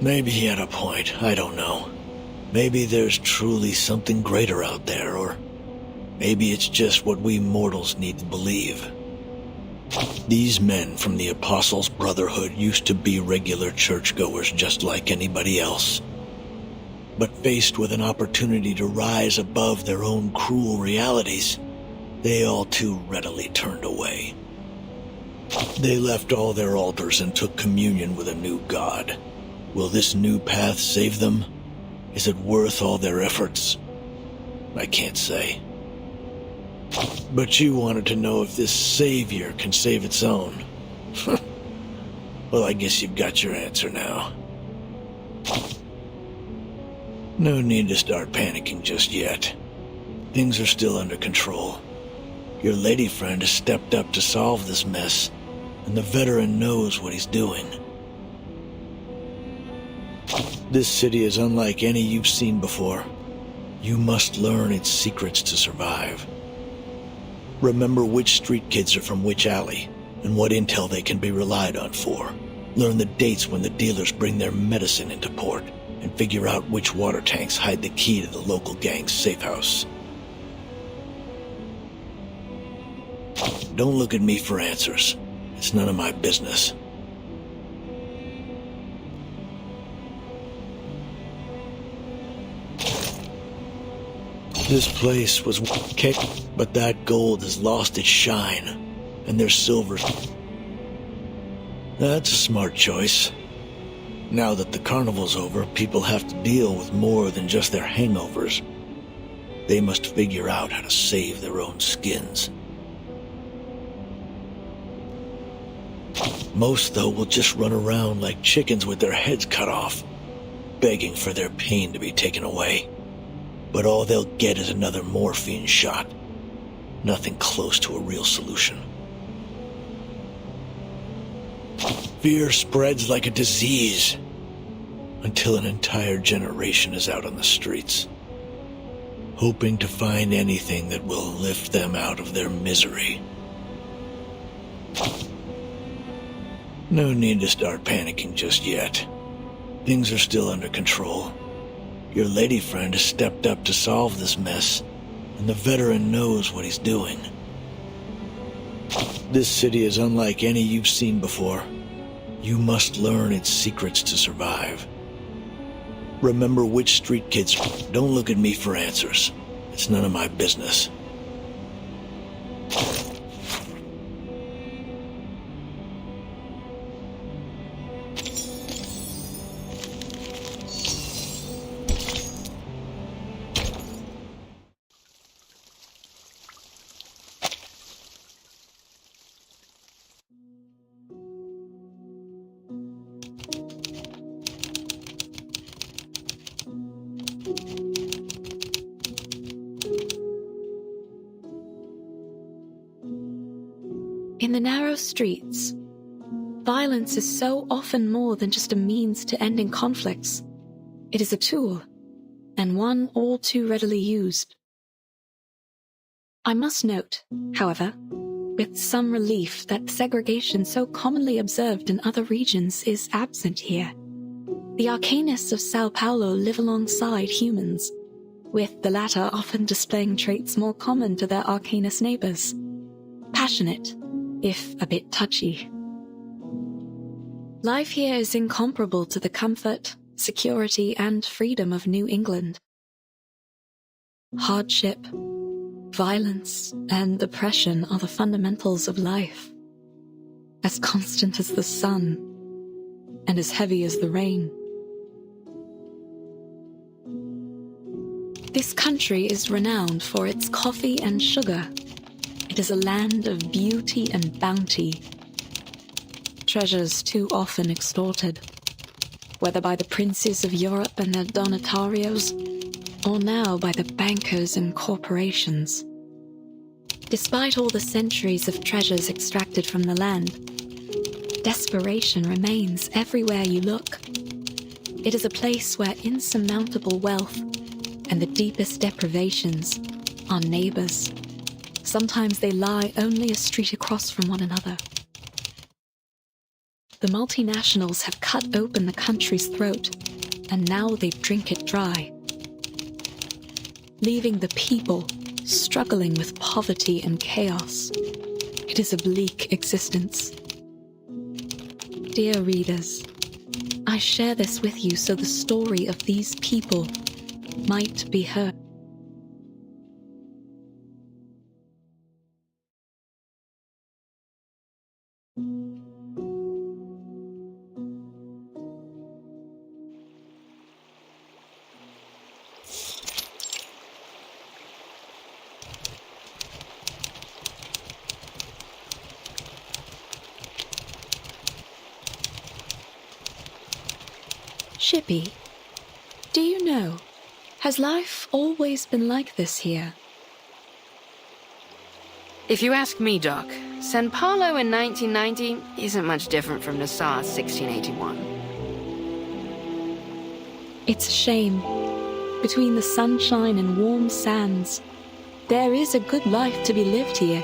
S13: Maybe he had a point, I don't know. Maybe there's truly something greater out there, or maybe it's just what we mortals need to believe. These men from the Apostles' Brotherhood used to be regular churchgoers just like anybody else. But faced with an opportunity to rise above their own cruel realities, they all too readily turned away. They left all their altars and took communion with a new god. Will this new path save them? Is it worth all their efforts? I can't say. But you wanted to know if this savior can save its own. Well, I guess you've got your answer now. No need to start panicking just yet. Things are still under control. Your lady friend has stepped up to solve this mess, and the veteran knows what he's doing. This city is unlike any you've seen before. You must learn its secrets to survive. Remember which street kids are from which alley, and what intel they can be relied on for. Learn the dates when the dealers bring their medicine into port, and figure out which water tanks hide the key to the local gang's safe house. Don't look at me for answers. It's none of my business. This place was but that gold has lost its shine, and there's silver. That's a smart choice. Now that the carnival's over, people have to deal with more than just their hangovers. They must figure out how to save their own skins. Most, though, will just run around like chickens with their heads cut off, begging for their pain to be taken away. But all they'll get is another morphine shot. Nothing close to a real solution. Fear spreads like a disease until an entire generation is out on the streets, hoping to find anything that will lift them out of their misery. No need to start panicking just yet. Things are still under control. Your lady friend has stepped up to solve this mess, and the veteran knows what he's doing. This city is unlike any you've seen before. You must learn its secrets to survive. Remember which street kids. Don't look at me for answers. It's none of my business.
S2: In the narrow streets, violence is so often more than just a means to ending conflicts. It is a tool, and one all too readily used. I must note, however, with some relief that segregation so commonly observed in other regions is absent here. The Arcanists of Sao Paulo live alongside humans, with the latter often displaying traits more common to their Arcanist neighbors. Passionate, if a bit touchy. Life here is incomparable to the comfort, security, and freedom of New England. Hardship, violence, and oppression are the fundamentals of life, as constant as the sun, and as heavy as the rain. This country is renowned for its coffee and sugar. It is a land of beauty and bounty. Treasures too often extorted, whether by the princes of Europe and their donatarios, or now by the bankers and corporations. Despite all the centuries of treasures extracted from the land, desperation remains everywhere you look. It is a place where insurmountable wealth and the deepest deprivations are neighbors.
S17: Sometimes they lie only a street across from one another. The multinationals have cut open the country's throat, and now they drink it dry, leaving the people struggling with poverty and chaos. It is a bleak existence. Dear readers, I share this with you so the story of these people might be heard. Shippy, do you know, has life always been like this here?
S18: If you ask me, Doc, San Paulo in 1990 isn't much different from Nassau 1681.
S17: It's a shame. Between the sunshine and warm sands, there is a good life to be lived here,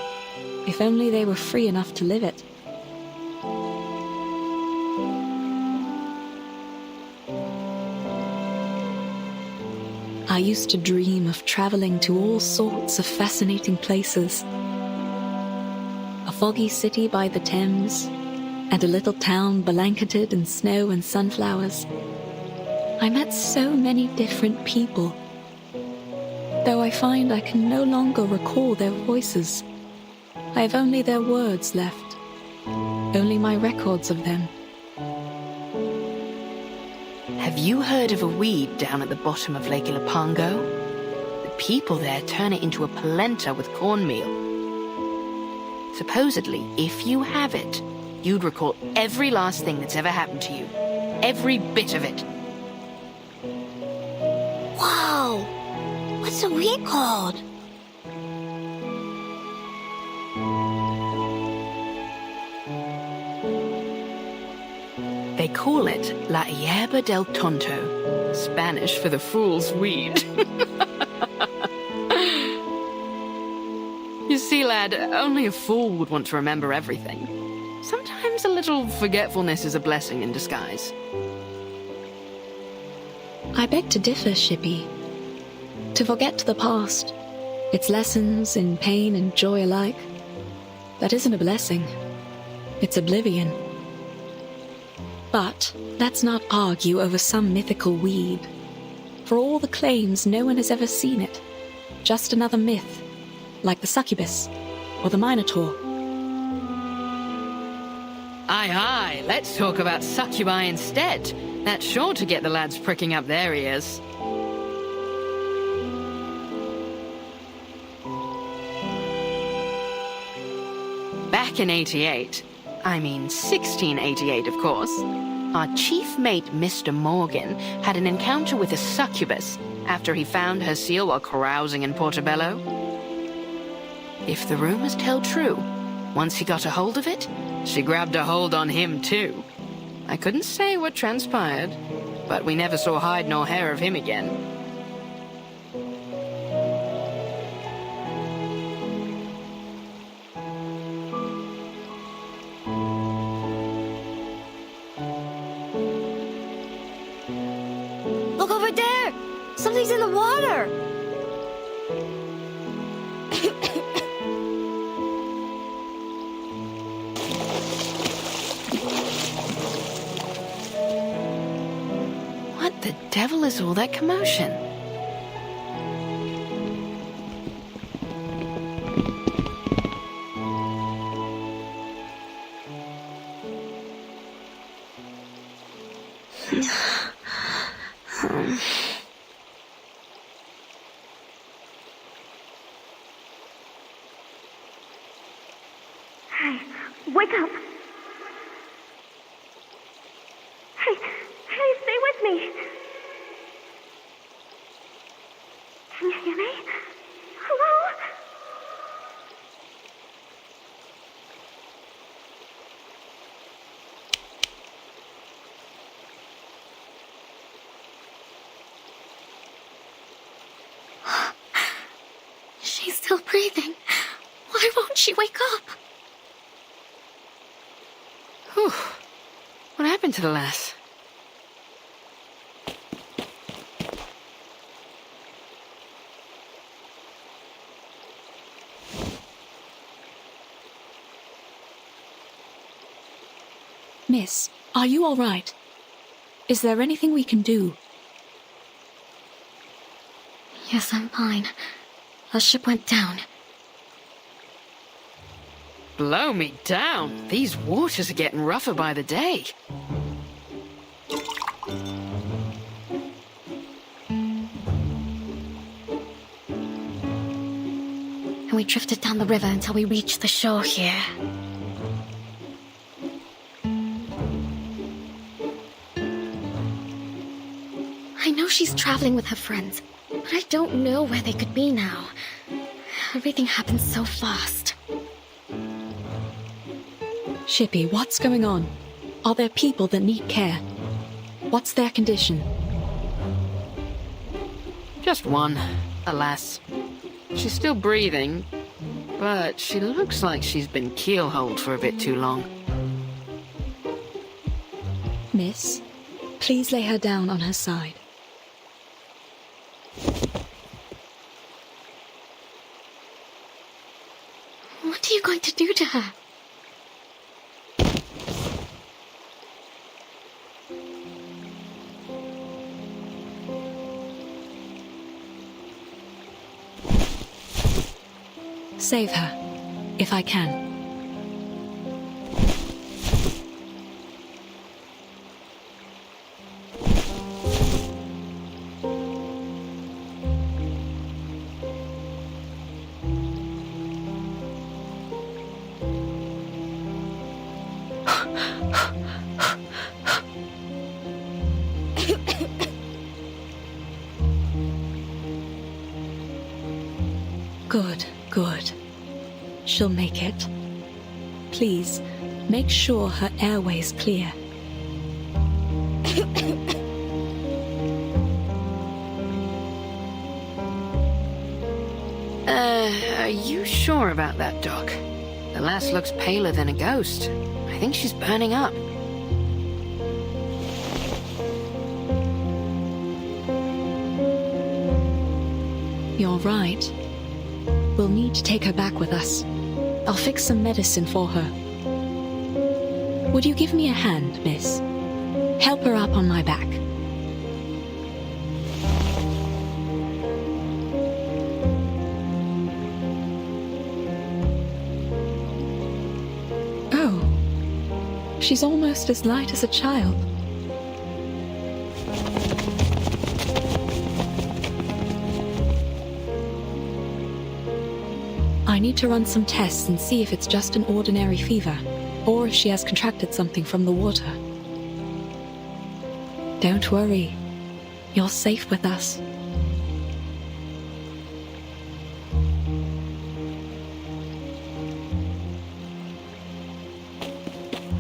S17: if only they were free enough to live it. I used to dream of traveling to all sorts of fascinating places. A foggy city by the Thames, and a little town blanketed in snow and sunflowers. I met so many different people, though I find I can no longer recall their voices. I have only their words left, only my records of them.
S18: Have you heard of a weed down at the bottom of Lake Ilopango? The people there turn it into a polenta with cornmeal. Supposedly, if you have it, you'd recall every last thing that's ever happened to you. Every bit of it.
S1: Wow! What's the weed called?
S18: They call it La Hierba del Tonto, Spanish for the fool's weed. You see, lad, only a fool would want to remember everything. Sometimes a little forgetfulness is a blessing in disguise.
S17: I beg to differ, Shippy. To forget the past, its lessons in pain and joy alike, that isn't a blessing. It's oblivion. But let's not argue over some mythical weed. For all the claims, no one has ever seen it. Just another myth, like the succubus or the minotaur.
S18: Aye, aye, let's talk about succubi instead. That's sure to get the lads pricking up their ears. Back in 1688, of course, our chief mate, Mr. Morgan, had an encounter with a succubus after he found her seal while carousing in Portobello. If the rumors tell true, once he got a hold of it, she grabbed a hold on him too. I couldn't say what transpired, but we never saw hide nor hair of him again.
S1: Look over there! Something's in the water!
S18: What the devil is all that commotion?
S19: Hey, wake up! Hey, stay with me! Can you hear me? Hello?
S1: She's still breathing.
S9: she wake up?
S18: Whew. What happened to the lass?
S17: Miss, are you all right? Is there anything we can do?
S9: Yes, I'm fine. The ship went down.
S18: Blow me down. These waters are getting rougher by the day.
S9: And we drifted down the river until we reached the shore here. I know she's traveling with her friends, but I don't know where they could be now. Everything happened so fast.
S17: Shippy, what's going on? Are there people that need care? What's their condition?
S18: Just one, alas. She's still breathing, but she looks like she's been keelholed for a bit too long.
S17: Miss, please lay her down on her side.
S9: What are you going to do to her?
S17: Save her, if I can. Good, good. She'll make it. Please, make sure her airway's clear.
S18: Are you sure about that, Doc? The lass looks paler than a ghost. I think she's burning up.
S17: You're right. We'll need to take her back with us. I'll fix some medicine for her. Would you give me a hand, miss? Help her up on my back. Oh, she's almost as light as a child. I need to run some tests and see if it's just an ordinary fever, or if she has contracted something from the water. Don't worry. You're safe with us.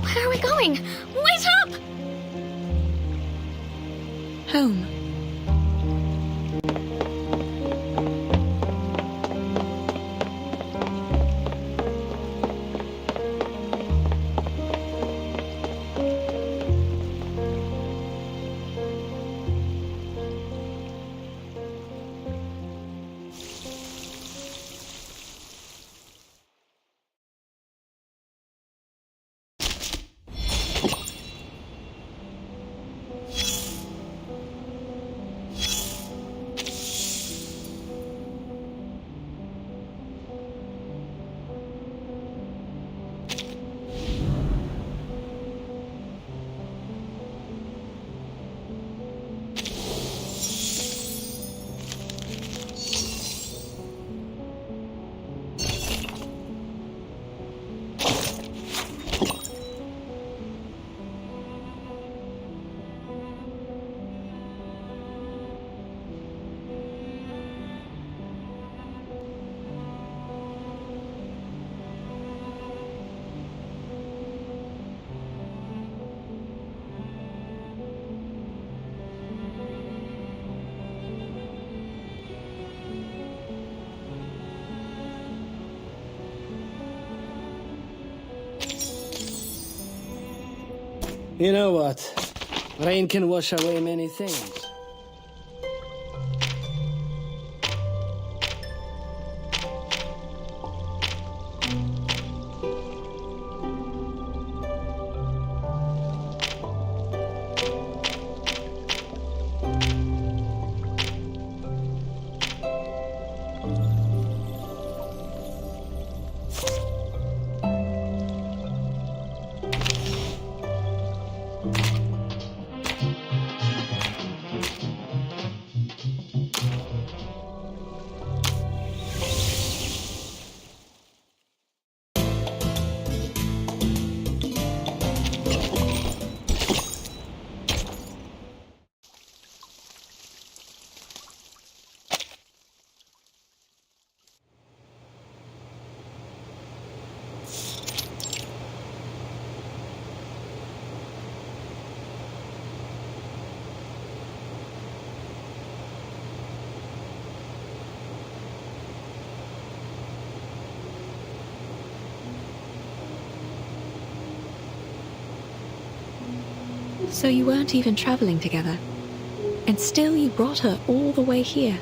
S9: Where are we going? Wait up!
S17: Home.
S20: You know what? Rain can wash away many things.
S17: So you weren't even traveling together, and still you brought her all the way here.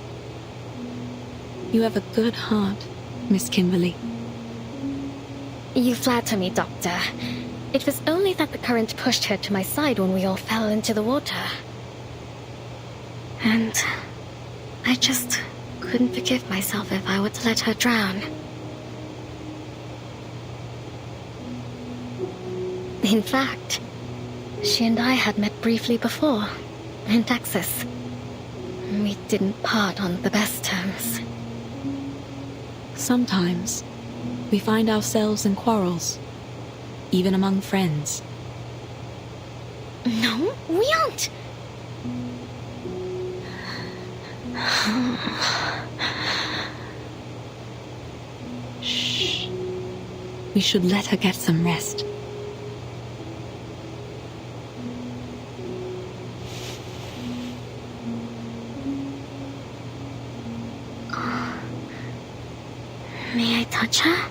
S17: You have a good heart, Miss Kimberly.
S9: You flatter me, Doctor. It was only that the current pushed her to my side when we all fell into the water. And I just couldn't forgive myself if I were to let her drown. In fact, she and I had met briefly before, in Texas. We didn't part on the best terms.
S17: Sometimes we find ourselves in quarrels, even among friends.
S9: No, we aren't.
S17: Shh. We should let her get some rest.
S9: May I touch her?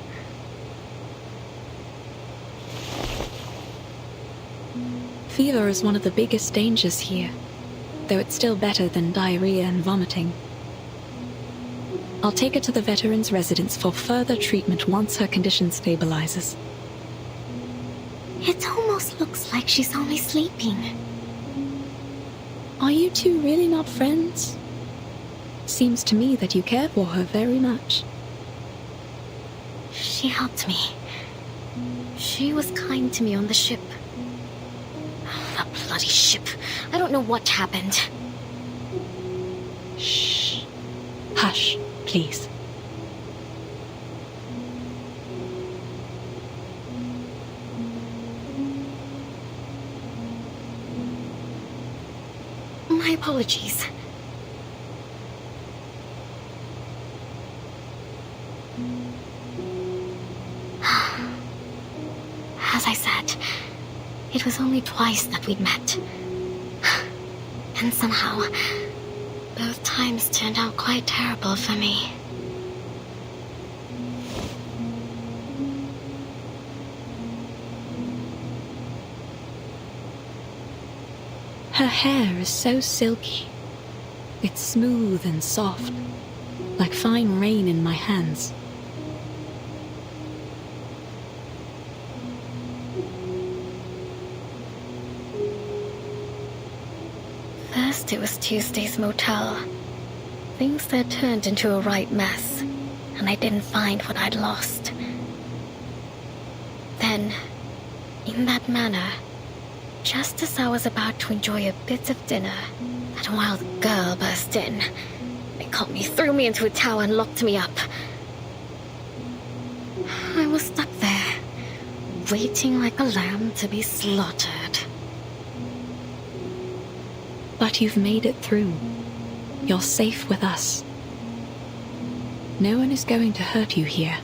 S17: Fever is one of the biggest dangers here, though it's still better than diarrhea and vomiting. I'll take her to the veterans' residence for further treatment once her condition stabilizes.
S9: It almost looks like she's only sleeping.
S17: Are you two really not friends? Seems to me that you care for her very much.
S9: She helped me. She was kind to me on the ship. The bloody ship. I don't know what happened.
S17: Shh. Hush, please.
S9: My apologies. As I said, it was only twice that we'd met. And somehow, both times turned out quite terrible for me.
S17: Her hair is so silky. It's smooth and soft, like fine rain in my hands.
S9: First it was Tuesday's motel. Things there turned into a right mess, and I didn't find what I'd lost. Then, in that manner, just as I was about to enjoy a bit of dinner, that wild girl burst in. They caught me, threw me into a tower, and locked me up. I was stuck there, waiting like a lamb to be slaughtered.
S17: But you've made it through. You're safe with us. No one is going to hurt you here.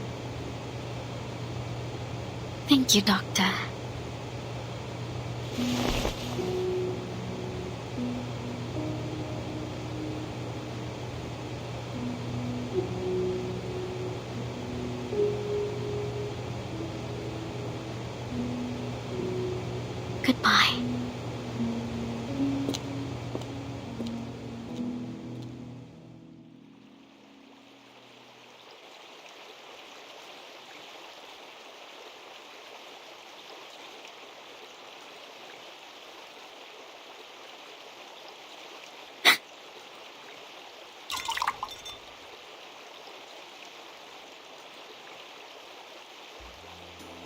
S9: Thank you, Doctor. Goodbye.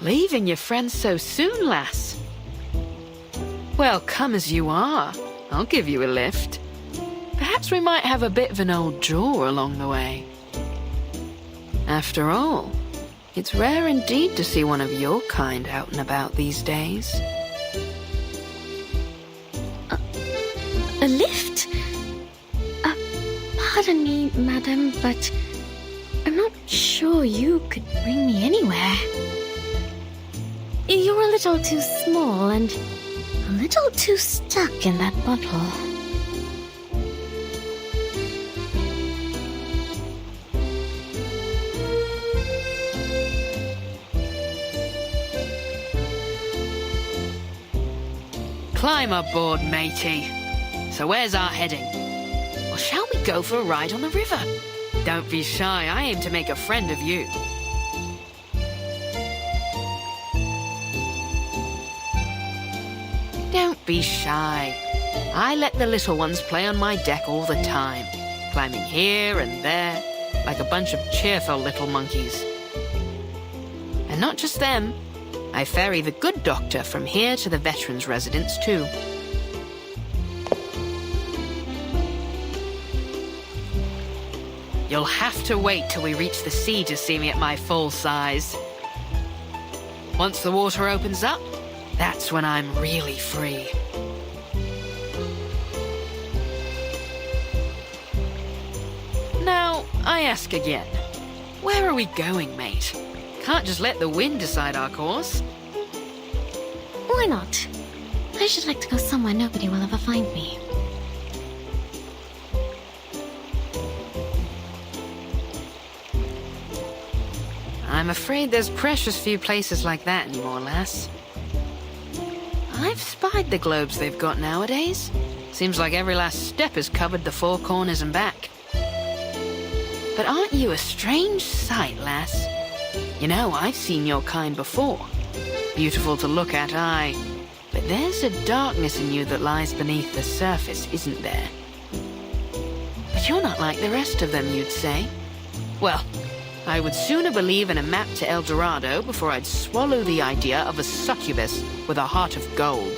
S18: Leaving your friends so soon, lass? Well, come as you are. I'll give you a lift. Perhaps we might have a bit of an old jaw along the way. After all, it's rare indeed to see one of your kind out and about these days.
S9: A lift? Pardon me, madam, but I'm not sure you could bring me anywhere. You're a little too small and a little too stuck in that bottle.
S18: Climb aboard, matey. So where's our heading? Or shall we go for a ride on the river? Don't be shy, I aim to make a friend of you. Don't be shy. I let the little ones play on my deck all the time, climbing here and there, like a bunch of cheerful little monkeys. And not just them. I ferry the good doctor from here to the veterans' residence, too. You'll have to wait till we reach the sea to see me at my full size. Once the water opens up, that's when I'm really free. Now, I ask again, where are we going, mate? Can't just let the wind decide our course.
S9: Why not? I should like to go somewhere nobody will ever find me.
S18: I'm afraid there's precious few places like that anymore, lass. I've spied the globes they've got nowadays. Seems like every last step has covered the four corners and back. But aren't you a strange sight, lass? You know, I've seen your kind before. Beautiful to look at, aye. But there's a darkness in you that lies beneath the surface, isn't there? But you're not like the rest of them, you'd say. Well, I would sooner believe in a map to El Dorado before I'd swallow the idea of a succubus with a heart of gold.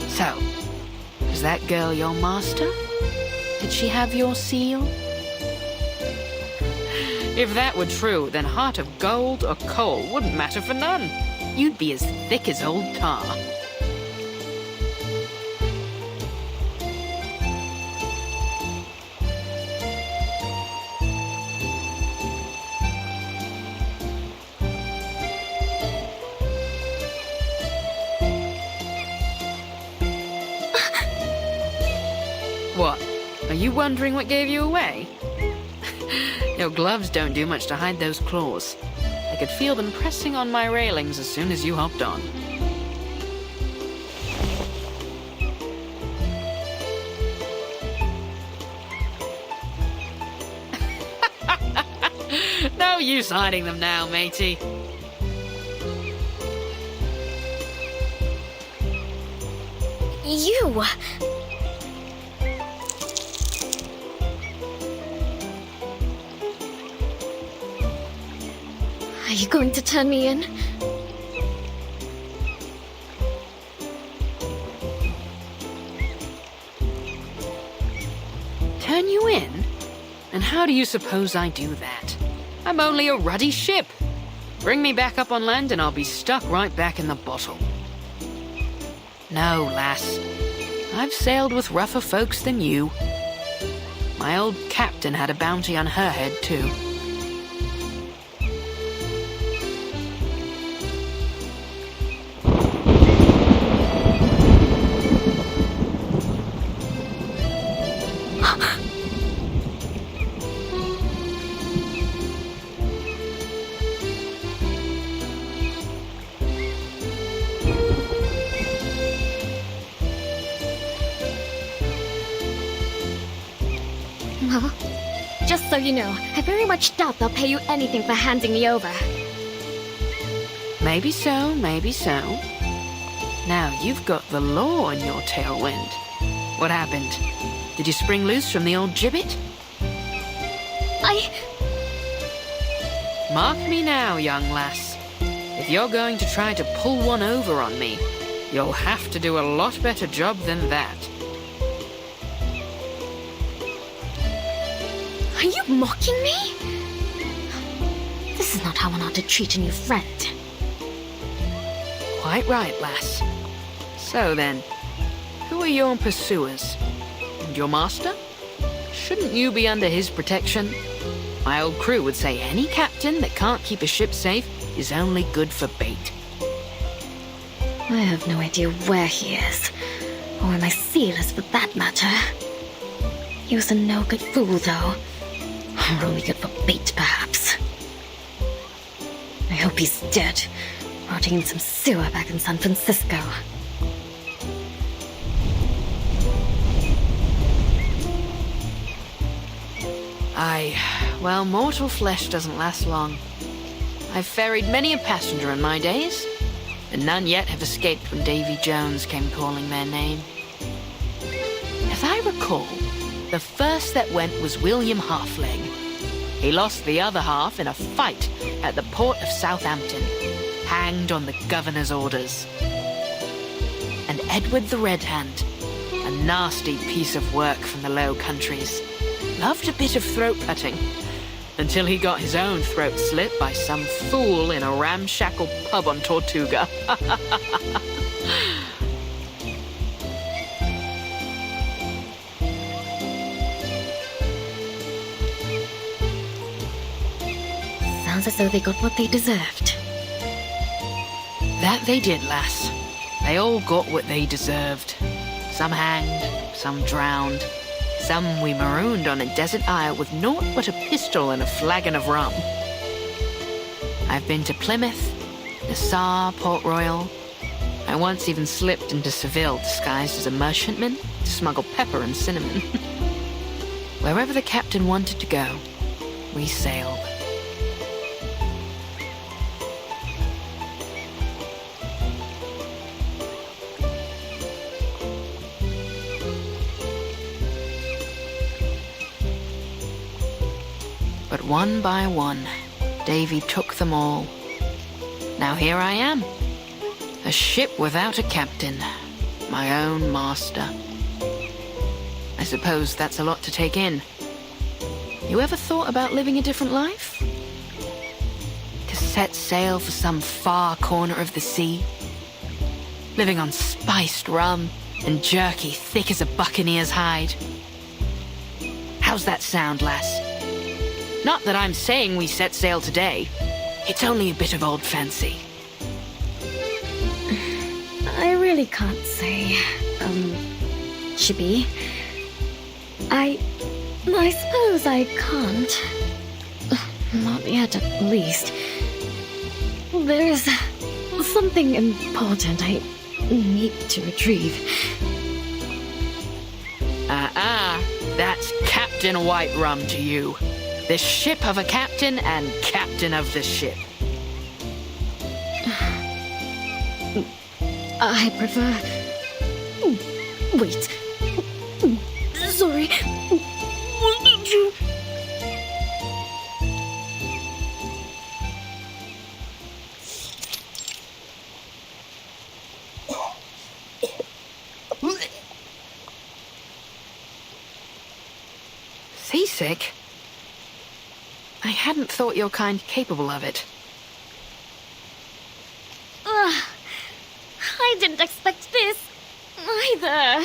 S18: So, is that girl your master? Did she have your seal? If that were true, then heart of gold or coal wouldn't matter for none. You'd be as thick as old tar. What? Are you wondering what gave you away? Your gloves don't do much to hide those claws. I could feel them pressing on my railings as soon as you hopped on. No use hiding them now, matey.
S9: You! Are you going to turn me in?
S18: Turn you in? And how do you suppose I do that? I'm only a ruddy ship. Bring me back up on land and I'll be stuck right back in the bottle. No, lass. I've sailed with rougher folks than you. My old captain had a bounty on her head, too.
S9: Well, just so you know, I very much doubt they'll pay you anything for handing me over.
S18: Maybe so, maybe so. Now you've got the law in your tailwind. What happened? Did you spring loose from the old gibbet?
S9: I...
S18: Mark me now, young lass. if you're going to try to pull one over on me, you'll have to do a lot better job than that.
S9: Are you mocking me? This is not how one ought to treat a new friend.
S18: Quite right, lass. So then, who are your pursuers? And your master? Shouldn't you be under his protection? My old crew would say any captain that can't keep a ship safe is only good for bait.
S9: I have no idea where he is, or where my seal is for that matter. He was a no-good fool, though. Or only good for bait, perhaps. I hope he's dead, rotting in some sewer back in San Francisco.
S18: Well, mortal flesh doesn't last long. I've ferried many a passenger in my days, and none yet have escaped when Davy Jones came calling their name. As I recall, the first that went was William Halfleg. He lost the other half in a fight at the port of Southampton, hanged on the governor's orders. And Edward the Red Hand, a nasty piece of work from the Low Countries, loved a bit of throat-cutting, until he got his own throat slit by some fool in a ramshackle pub on Tortuga.
S9: Sounds as though they got what they deserved.
S18: That they did, lass. They all got what they deserved. Some hanged, some drowned. Some we marooned on a desert isle with naught but a pistol and a flagon of rum. I've been to Plymouth, Nassau, Port Royal. I once even slipped into Seville disguised as a merchantman to smuggle pepper and cinnamon. Wherever the captain wanted to go, we sailed. But one by one, Davy took them all. Now here I am, a ship without a captain, my own master. I suppose that's a lot to take in. You ever thought about living a different life? To set sail for some far corner of the sea? Living on spiced rum and jerky thick as a buccaneer's hide? How's that sound, lass? Not that I'm saying we set sail today. It's only a bit of old fancy.
S9: I really can't say, Chippy. I suppose I can't. Not yet, at least. There is something important I need to retrieve.
S18: That's Captain White Rum to you. The ship of a captain and captain of the ship.
S9: I prefer... Wait. Sorry. What did you...
S18: Seasick? I hadn't thought your kind capable of it.
S9: I didn't expect this, either.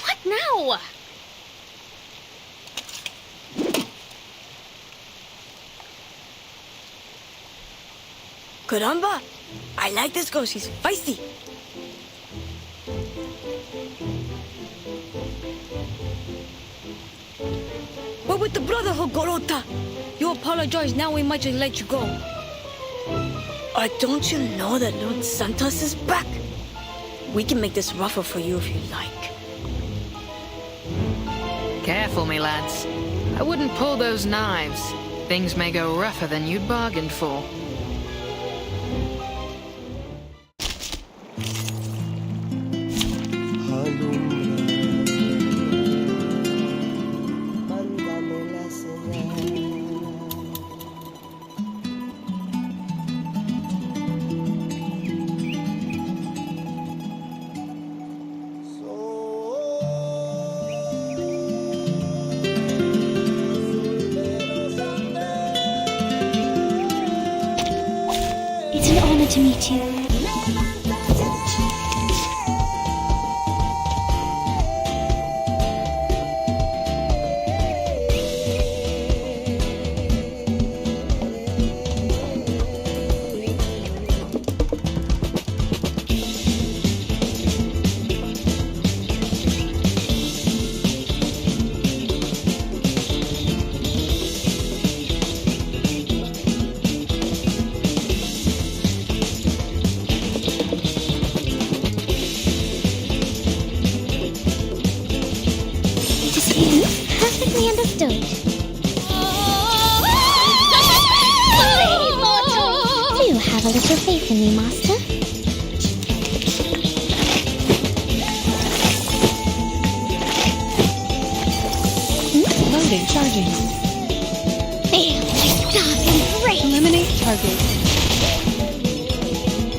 S9: What now?
S8: Caramba! I like this girl, she's feisty. But with the Brotherhood, Gorota, you apologize, now we might just let you go. Don't you know that Lord Santos is back? We can make this rougher for you if you like.
S18: Careful, me lads. I wouldn't pull those knives. Things may go rougher than you'd bargained for.
S5: It's an honor to meet you. Perfectly understood. Do have a little faith in me, Master.
S12: Loading, charging.
S5: Feel my dark embrace.
S12: Eliminate target.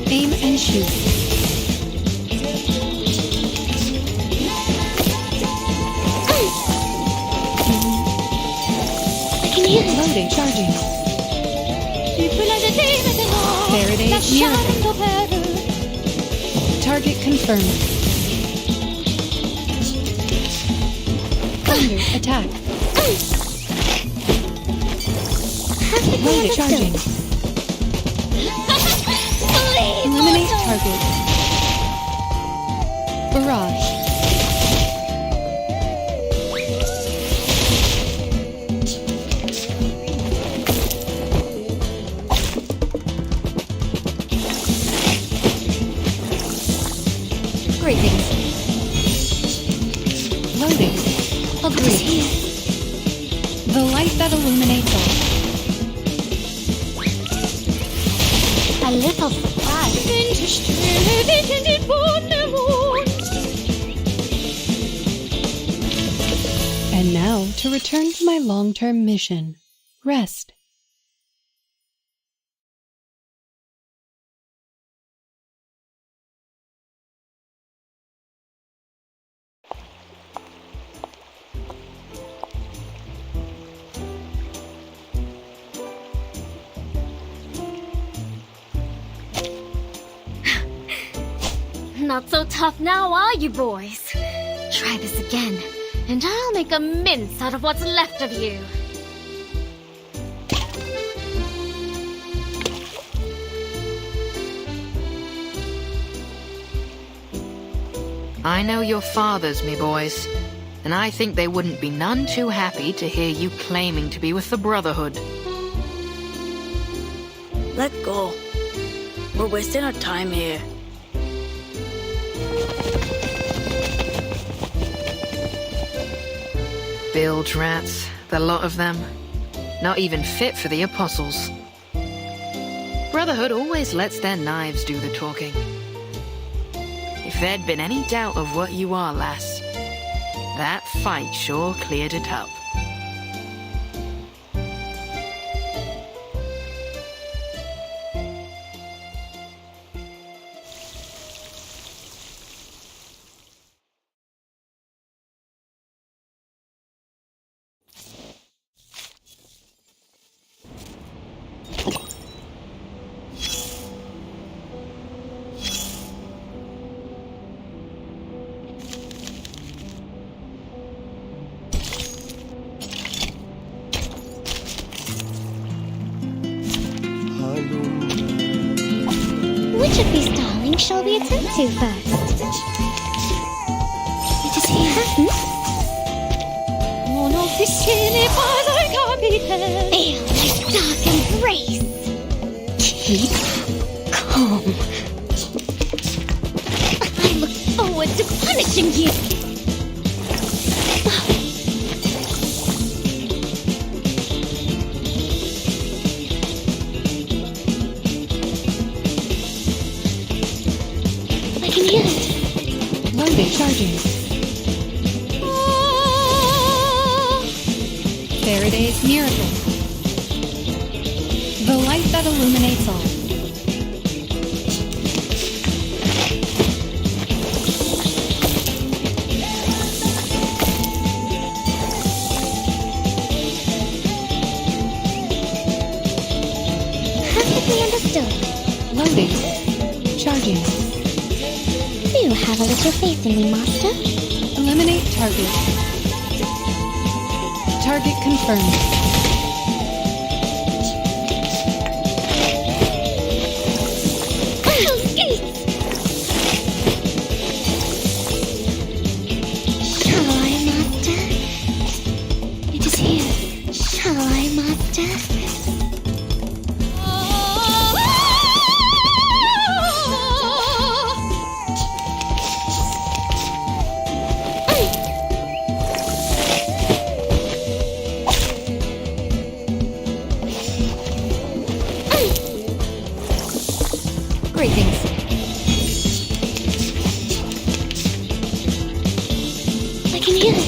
S12: Aim and shoot. Loading, charging. Faraday near. Target confirmed. Thunder, attack. Loading, charging. Eliminate target. Barrage. Greetings. Loading. Agreed. The light that illuminates all.
S5: A little surprise.
S12: And now to return to my long-term mission. Rest.
S9: Not so tough now, are you, boys? Try this again, and I'll make a mince out of what's left of you.
S18: I know your fathers, me boys, and I think they wouldn't be none too happy to hear you claiming to be with the Brotherhood.
S8: Let go. We're wasting our time here.
S18: Bilge rats, the lot of them. Not even fit for the apostles. Brotherhood always lets their knives do the talking. If there'd been any doubt of what you are, lass, that fight sure cleared it up.
S5: Which of these darlings shall we attend to first? It is here. Feel my dark embrace. Keep calm. I look forward to punishing you. can hear it.
S12: Loading. Charging. Faraday's Miracle. The light that illuminates all.
S5: Perfectly understood.
S12: Loading. Charging.
S5: Do have a little faith in me, Master.
S12: Eliminate target. Target confirmed.
S5: Shall I, Master? It is here. Shall I, Master?
S12: Greetings.
S5: I can hear it.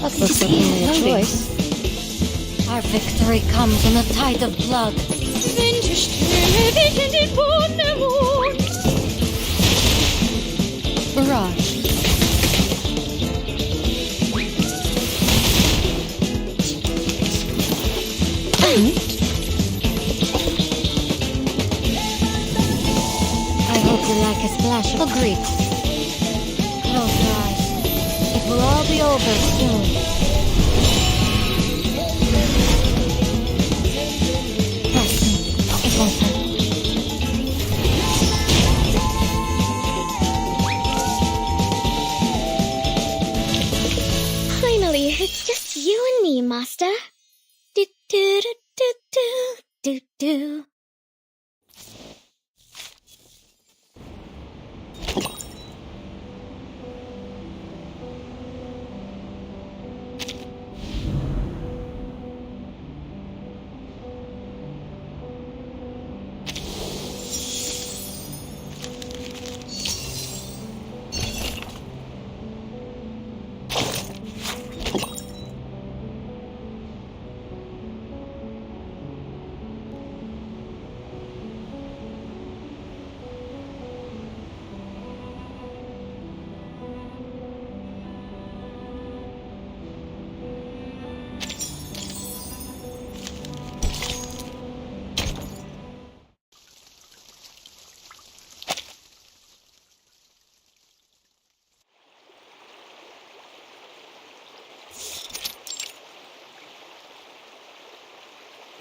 S14: That was certainly a choice. Our victory comes in a tide of blood.
S12: Barrage.
S14: I hope you like a splash of Agreed. Close your eyes. It will all be over soon. Trust me, it won't hurt.
S5: Finally, it's just you and me, Master. Do do do do do do do.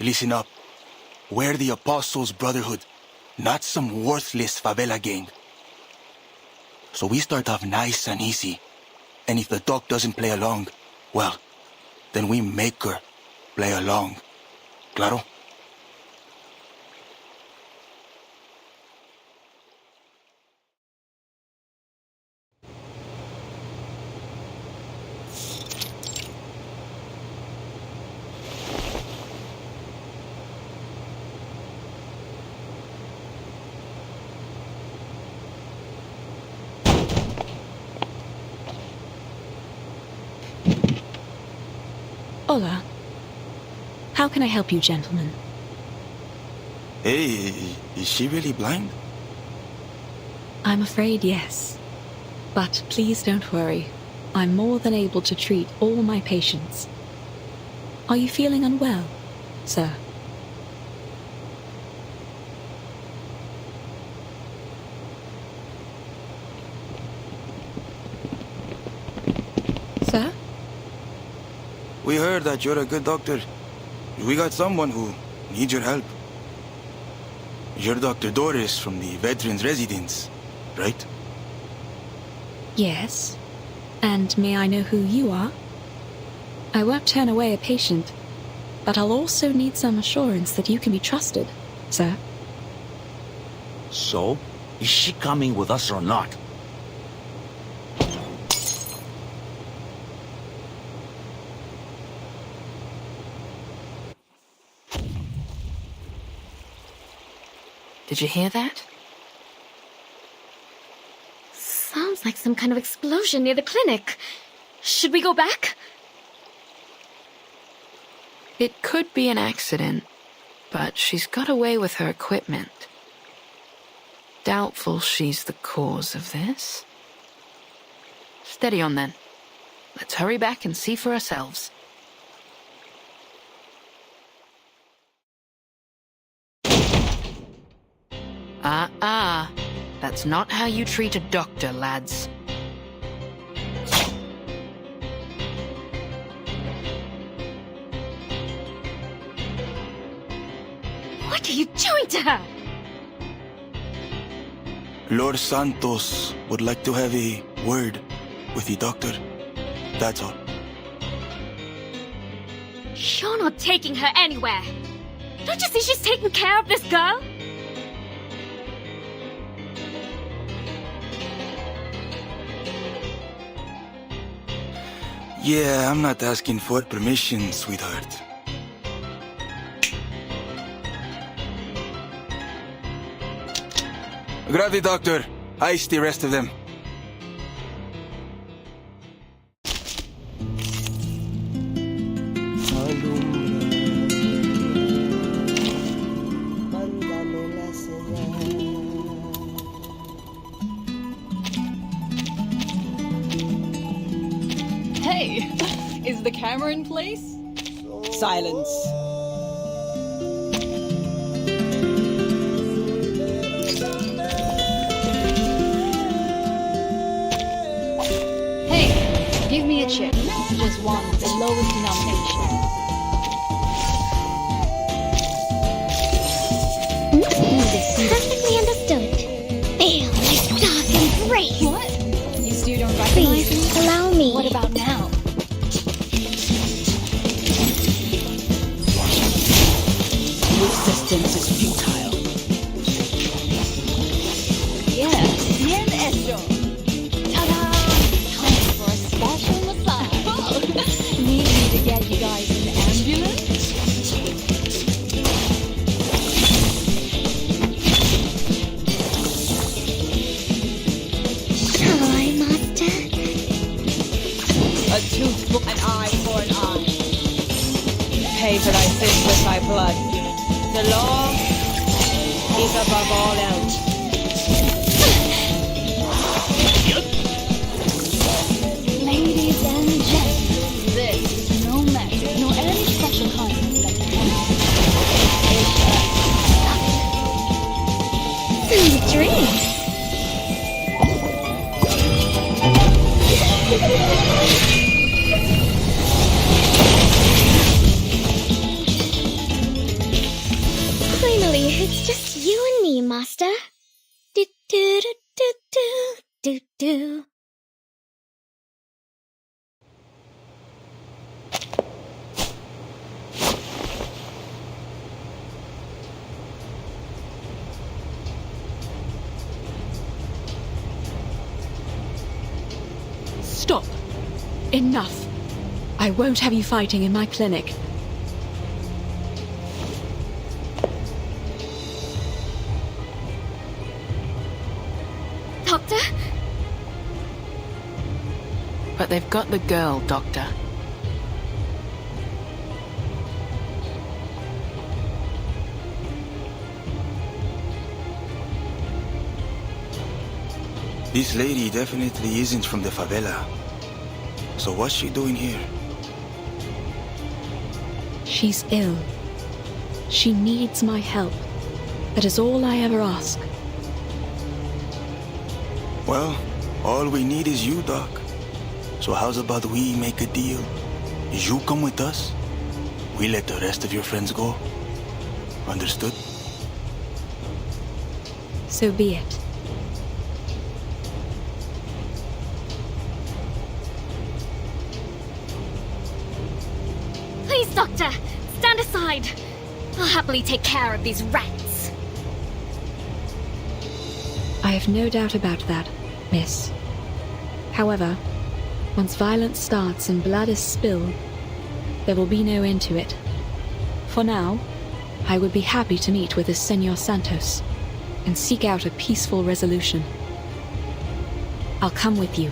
S15: Listen up. We're the Apostles' Brotherhood, not some worthless favela gang. So we start off nice and easy. And if the doc doesn't play along, well, then we make her play along. Claro?
S17: Hola. How can I help you, gentlemen?
S15: Hey, is she really blind?
S17: I'm afraid yes. But please don't worry. I'm more than able to treat all my patients. Are you feeling unwell, sir? Sir?
S15: We heard that you're a good doctor. We got someone who needs your help. You're Dr. Doris from the Veterans Residence, right?
S17: Yes. And may I know who you are? I won't turn away a patient, but I'll also need some assurance that you can be trusted, sir.
S21: So, is she coming with us or not?
S18: Did you hear that?
S9: Sounds like some kind of explosion near the clinic. Should we go back?
S18: It could be an accident, but she's got away with her equipment. Doubtful she's the cause of this. Steady on then. Let's hurry back and see for ourselves. That's not how you treat a doctor, lads.
S9: What are you doing to her?
S4: Lord Santos would like to have a word with the doctor. That's all.
S9: You're not taking her anywhere. Don't you see she's taking care of this girl?
S4: Yeah, I'm not asking for permission, sweetheart. Grab the doctor. Ice the rest of them.
S12: Hey, is the camera in place?
S22: Silence.
S12: Hey, give me a chip. Just one, the lowest denomination.
S1: Perfectly understood. Feel my dark embrace.
S12: What? You still don't recognize me?
S1: Please, allow me.
S12: What about now?
S22: Resistance is futile.
S12: Yeah, bien hecho. Ta-da! Time for a special massage. Need me to get you guys in the ambulance?
S1: Shall I, Master?
S22: A tooth for an eye for an eye. Pay for thy sins with thy blood. The law is above all else.
S12: Ladies and gentlemen, this is no magic, nor any special kind of
S1: Sweet dreams. Finally, it's just you and me, Master. Do do do do do do do.
S17: Stop. Enough. I won't have you fighting in my clinic.
S9: Doctor?
S18: But they've got the girl, Doctor.
S4: This lady definitely isn't from the favela. So what's she doing here?
S17: She's ill. She needs my help. That is all I ever ask.
S4: Well, all we need is you, Doc. So how's about we make a deal? You come with us, we let the rest of your friends go. Understood?
S17: So be it.
S9: Please, Doctor, stand aside. I'll happily take care of these rats.
S17: I have no doubt about that, miss. However, once violence starts and blood is spilled, there will be no end to it. For now, I would be happy to meet with this Senor Santos. and seek out a peaceful resolution. I'll come with you.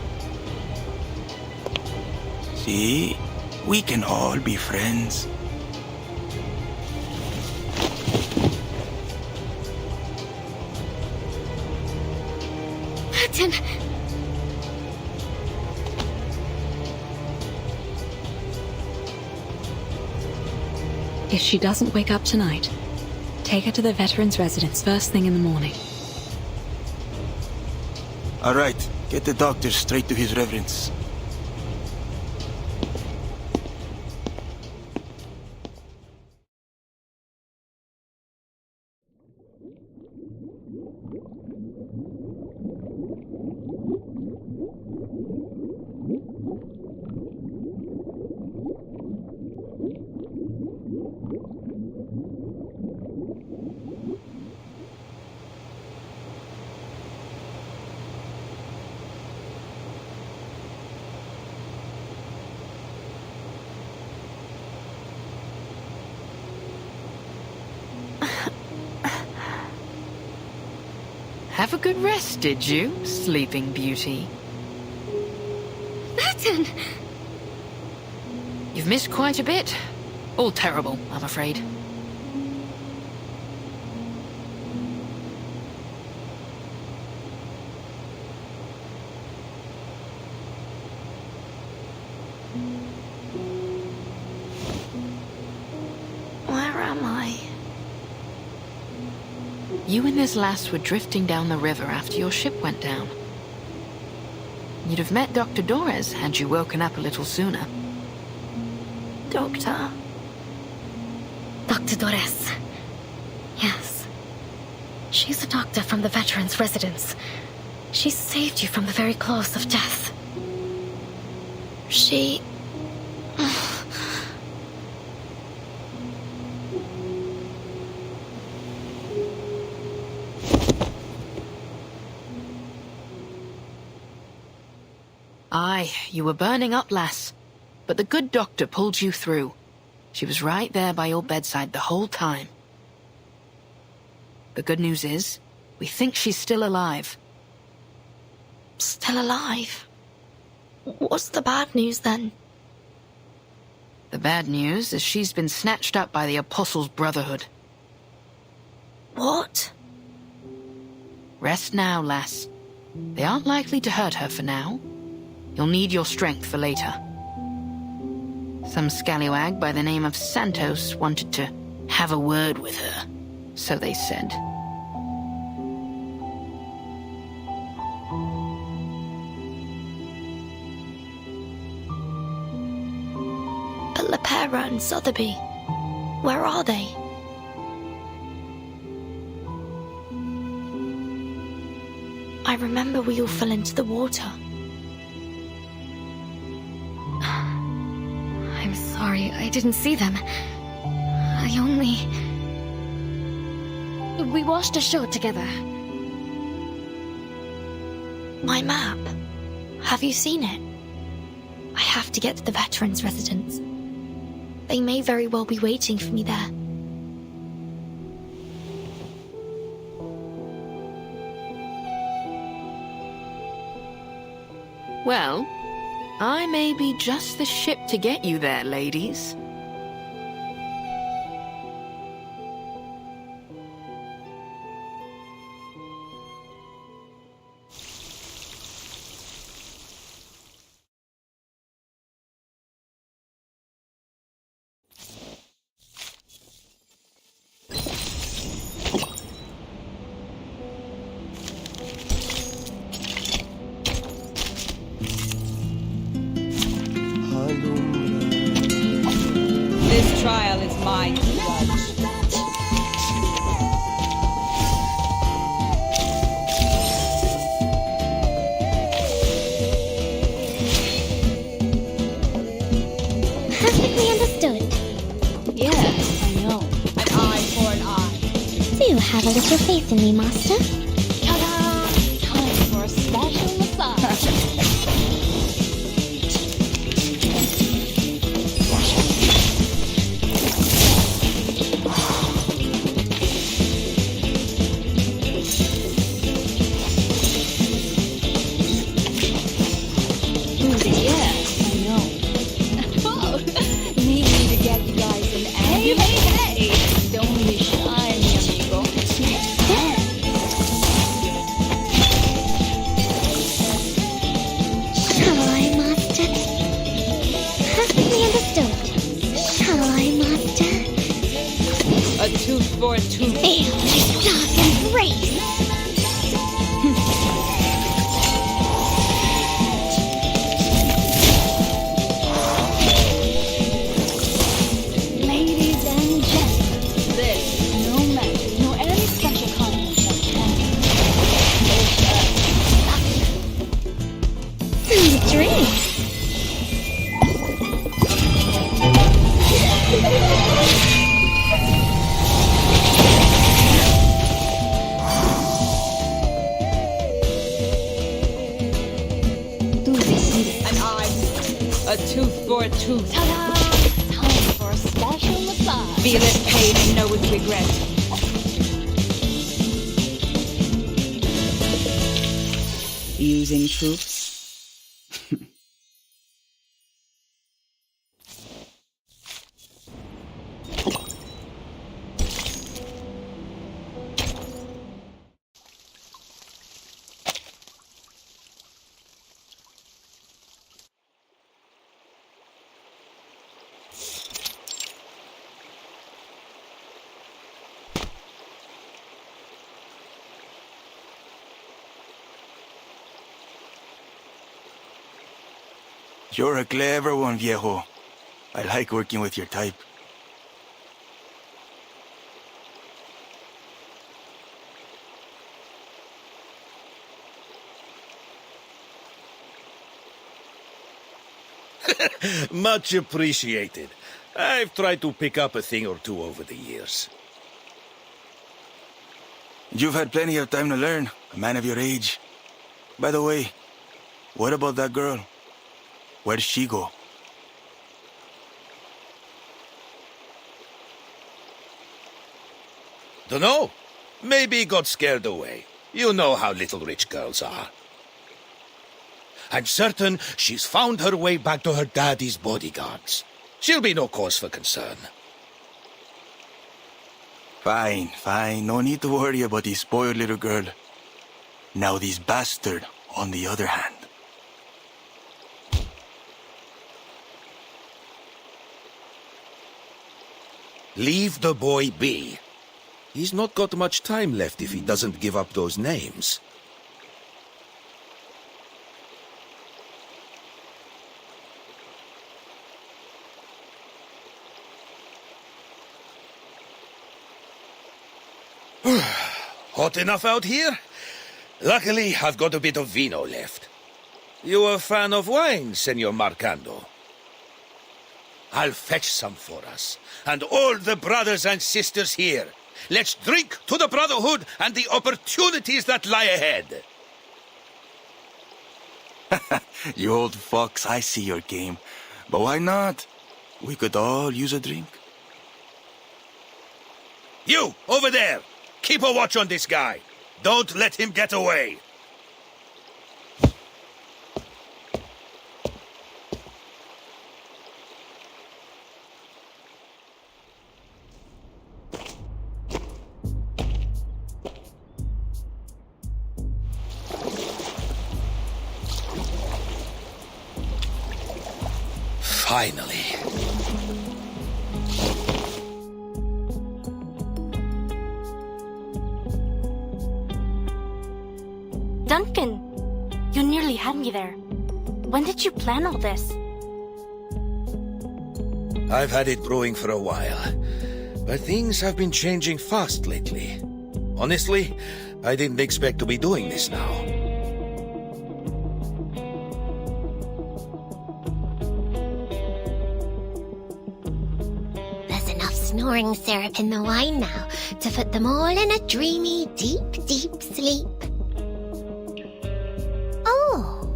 S4: See? We can all be friends.
S5: Patton!
S17: If she doesn't wake up tonight, take her to the veterans' residence first thing in the morning.
S4: All right, get the doctor straight to his reverence.
S18: Have a good rest, did you, Sleeping Beauty?
S5: Patton!
S18: You've missed quite a bit. All terrible, I'm afraid.
S3: Where am I?
S18: You and this lass were drifting down the river after your ship went down. You'd have met Dr. Dorez had you woken up a little sooner.
S3: Doctor?
S5: Dr. Dorez. Yes. She's a doctor from the veterans' residence. She saved you from the very claws of death.
S3: She...
S18: Aye, you were burning up, lass. But the good doctor pulled you through. She was right there by your bedside the whole time. The good news is, we think she's still alive.
S3: Still alive? What's the bad news then?
S18: The bad news is she's been snatched up by the Apostles' Brotherhood.
S3: What?
S18: Rest now, lass. They aren't likely to hurt her for now. You'll need your strength for later. Some scallywag by the name of Santos wanted to have a word with her, so they said.
S3: But Lepera and Sotheby, where are they? I remember we all fell into the water.
S5: I'm sorry, I didn't see them. I only... We washed ashore together.
S3: My map. Have you seen it? I have to get to the veterans' residence. They may very well be waiting for me there.
S18: Well, I may be just the ship to get you there, ladies.
S22: This trial is mine to judge.
S14: Perfectly understood.
S12: Yeah, I know.
S22: An eye for an eye.
S14: Do have a little faith in me, Master.
S12: Ta-da! Time for a special massage.
S22: A tooth for a tooth.
S5: Feel my dark embrace.
S12: Ladies and gentlemen, this no magic nor any special combination
S5: Sweet dreams.
S22: An eye. A tooth for a tooth.
S12: Ta-da! Time for a special massage.
S22: Feel it pain and know its regret.
S7: Using troops?
S4: You're a clever one, viejo. I like working with your type.
S11: Much appreciated. I've tried to pick up a thing or two over the years.
S4: You've had plenty of time to learn, a man of your age. By the way, what about that girl? Where'd she go?
S11: Dunno. Maybe got scared away. You know how little rich girls are. I'm certain she's found her way back to her daddy's bodyguards. She'll be no cause for concern.
S4: Fine, fine. No need to worry about this spoiled little girl. Now this bastard, on the other hand.
S11: Leave the boy be. He's not got much time left if he doesn't give up those names. Hot enough out here? Luckily, I've got a bit of vino left. You a fan of wine, Senor Marcando? I'll fetch some for us, and all the brothers and sisters here. Let's drink to the Brotherhood and the opportunities that lie ahead.
S4: You old fox, I see your game. But why not? We could all use a drink.
S11: You, over there! Keep a watch on this guy. Don't let him get away. Finally.
S3: Duncan, you nearly had me there. When did you plan all this?
S11: I've had it brewing for a while, but things have been changing fast lately. Honestly, I didn't expect to be doing this now.
S1: There's enough snoring syrup in the wine now to put them all in a dreamy, deep, deep sleep. Oh,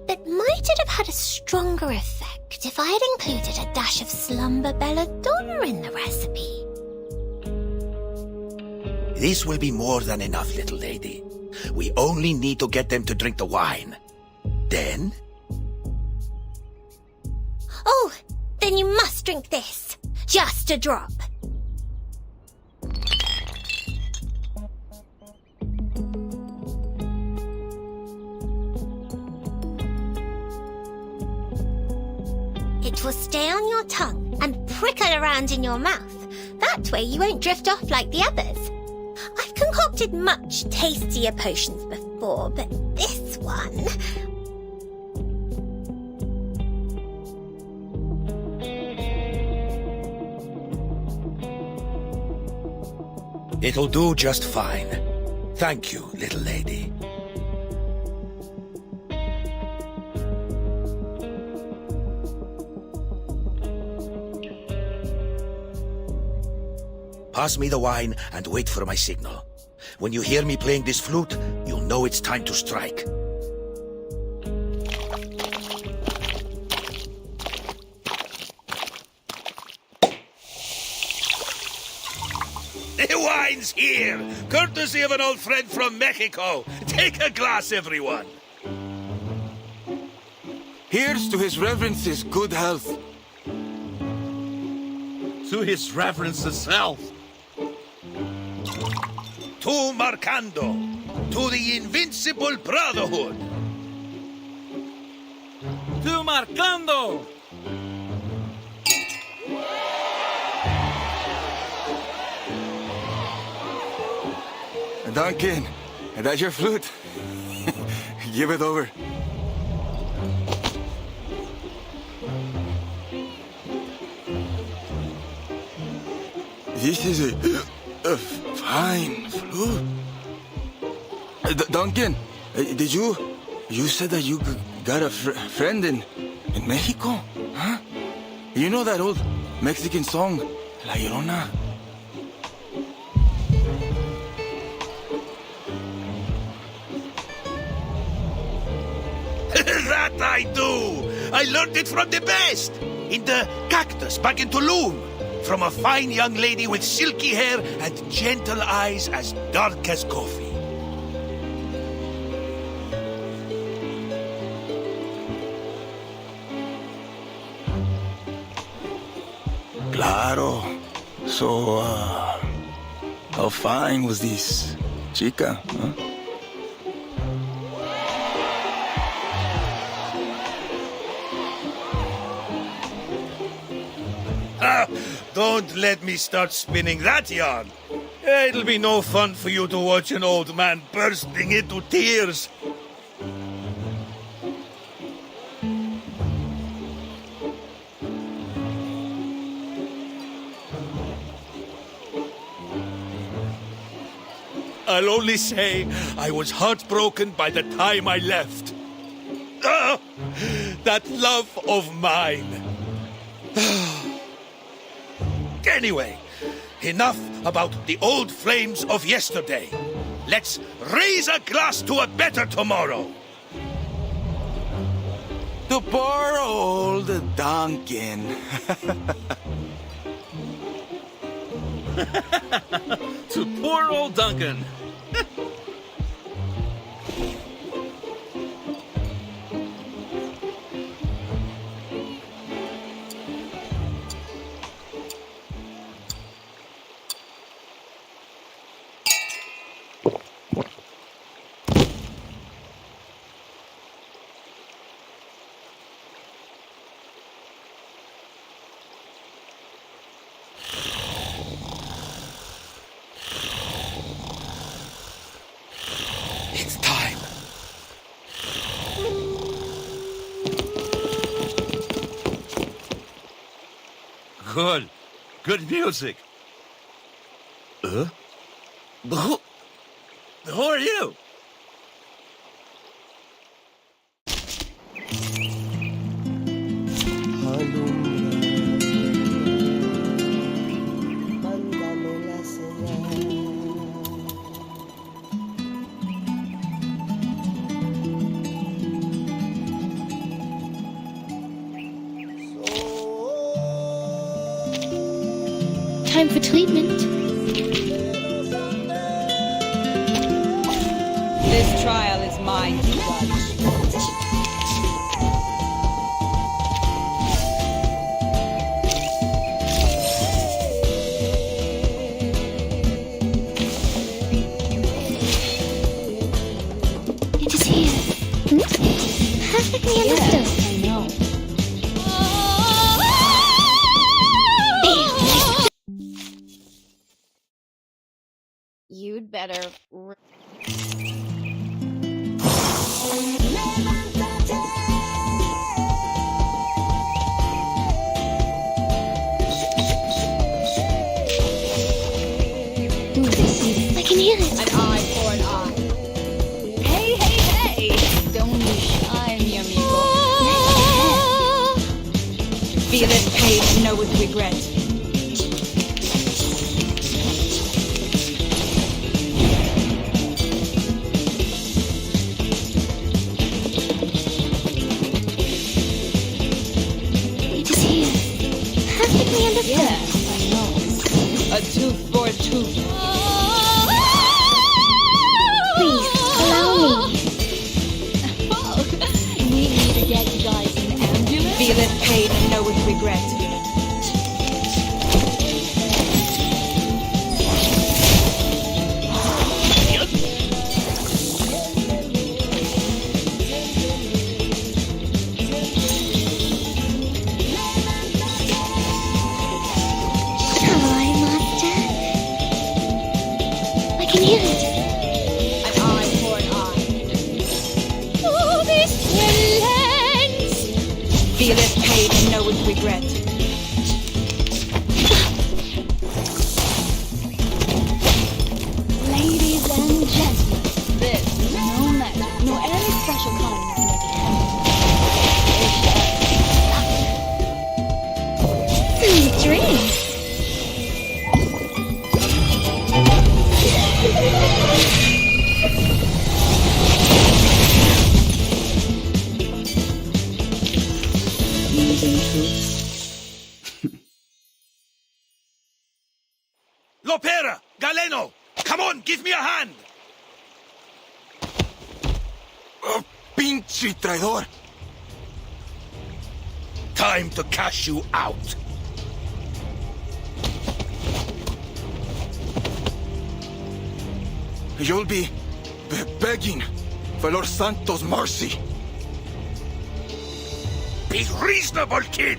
S1: but might it have had a stronger effect if I had included a dash of slumber belladonna in the recipe?
S11: This will be more than enough, little lady. We only need to get them to drink the wine. Then...
S1: Oh, then you must drink this. Just a drop. It will stay on your tongue and prickle around in your mouth. That That way you won't drift off like the others. I've concocted much tastier potions before, but this one...
S11: It'll do just fine. Thank you, little lady. Pass me the wine and wait for my signal. When you hear me playing this flute, you'll know it's time to strike. The wine's here, courtesy of an old friend from Mexico. Take a glass, everyone.
S4: Here's to His Reverence's good health.
S11: To His Reverence's health. To Marcando. To the Invincible Brotherhood.
S21: To Marcando!
S4: Duncan, that's your flute. Give it over. This is a fine flute. Duncan, did you said that you got a friend in Mexico? Huh? You know that old Mexican song, La Llorona?
S11: That I do! I learned it from the best! In the cactus back in Tulum. From a fine young lady with silky hair and gentle eyes as dark as coffee.
S4: Claro. So, how fine was this chica, huh?
S11: Don't let me start spinning that yarn. It'll be no fun for you to watch an old man bursting into tears. I'll only say I was heartbroken by the time I left. Ah, that love of mine. Anyway, enough about the old flames of yesterday. Let's raise a glass to a better tomorrow.
S4: To poor old Duncan.
S21: To poor old Duncan.
S11: It's time.
S21: Good. Good music. Who are you?
S5: Time for treatment.
S22: This trial is mine to judge.
S5: It is here. Perfectly understood.
S22: I know.
S12: You'd better.
S5: I can hear it.
S12: An eye for an eye. Hey, hey, hey! Don't you shy, mi amigo. Feel it, pain, and know its regret.
S5: It is here. Perfectly understood.
S12: Yes, I know. A tooth for a tooth.
S5: Please, allow me.
S12: Need me to get you guys an ambulance? Feel it, pain, and know its regret.
S5: Hi, Master. I can hear it.
S12: An eye for an eye.
S1: Oh, this relents!
S12: Feel it, pain, and know its regret. Ladies and gentlemen, this is no magic, nor any special kind of
S5: Sweet dreams.
S7: Using troops.
S11: Lopera! Galeno! Come on, give me a hand!
S15: Oh, pinche traidor!
S11: Time to cash you out.
S15: You'll be begging for Lord Santos' mercy.
S11: Be reasonable, kid!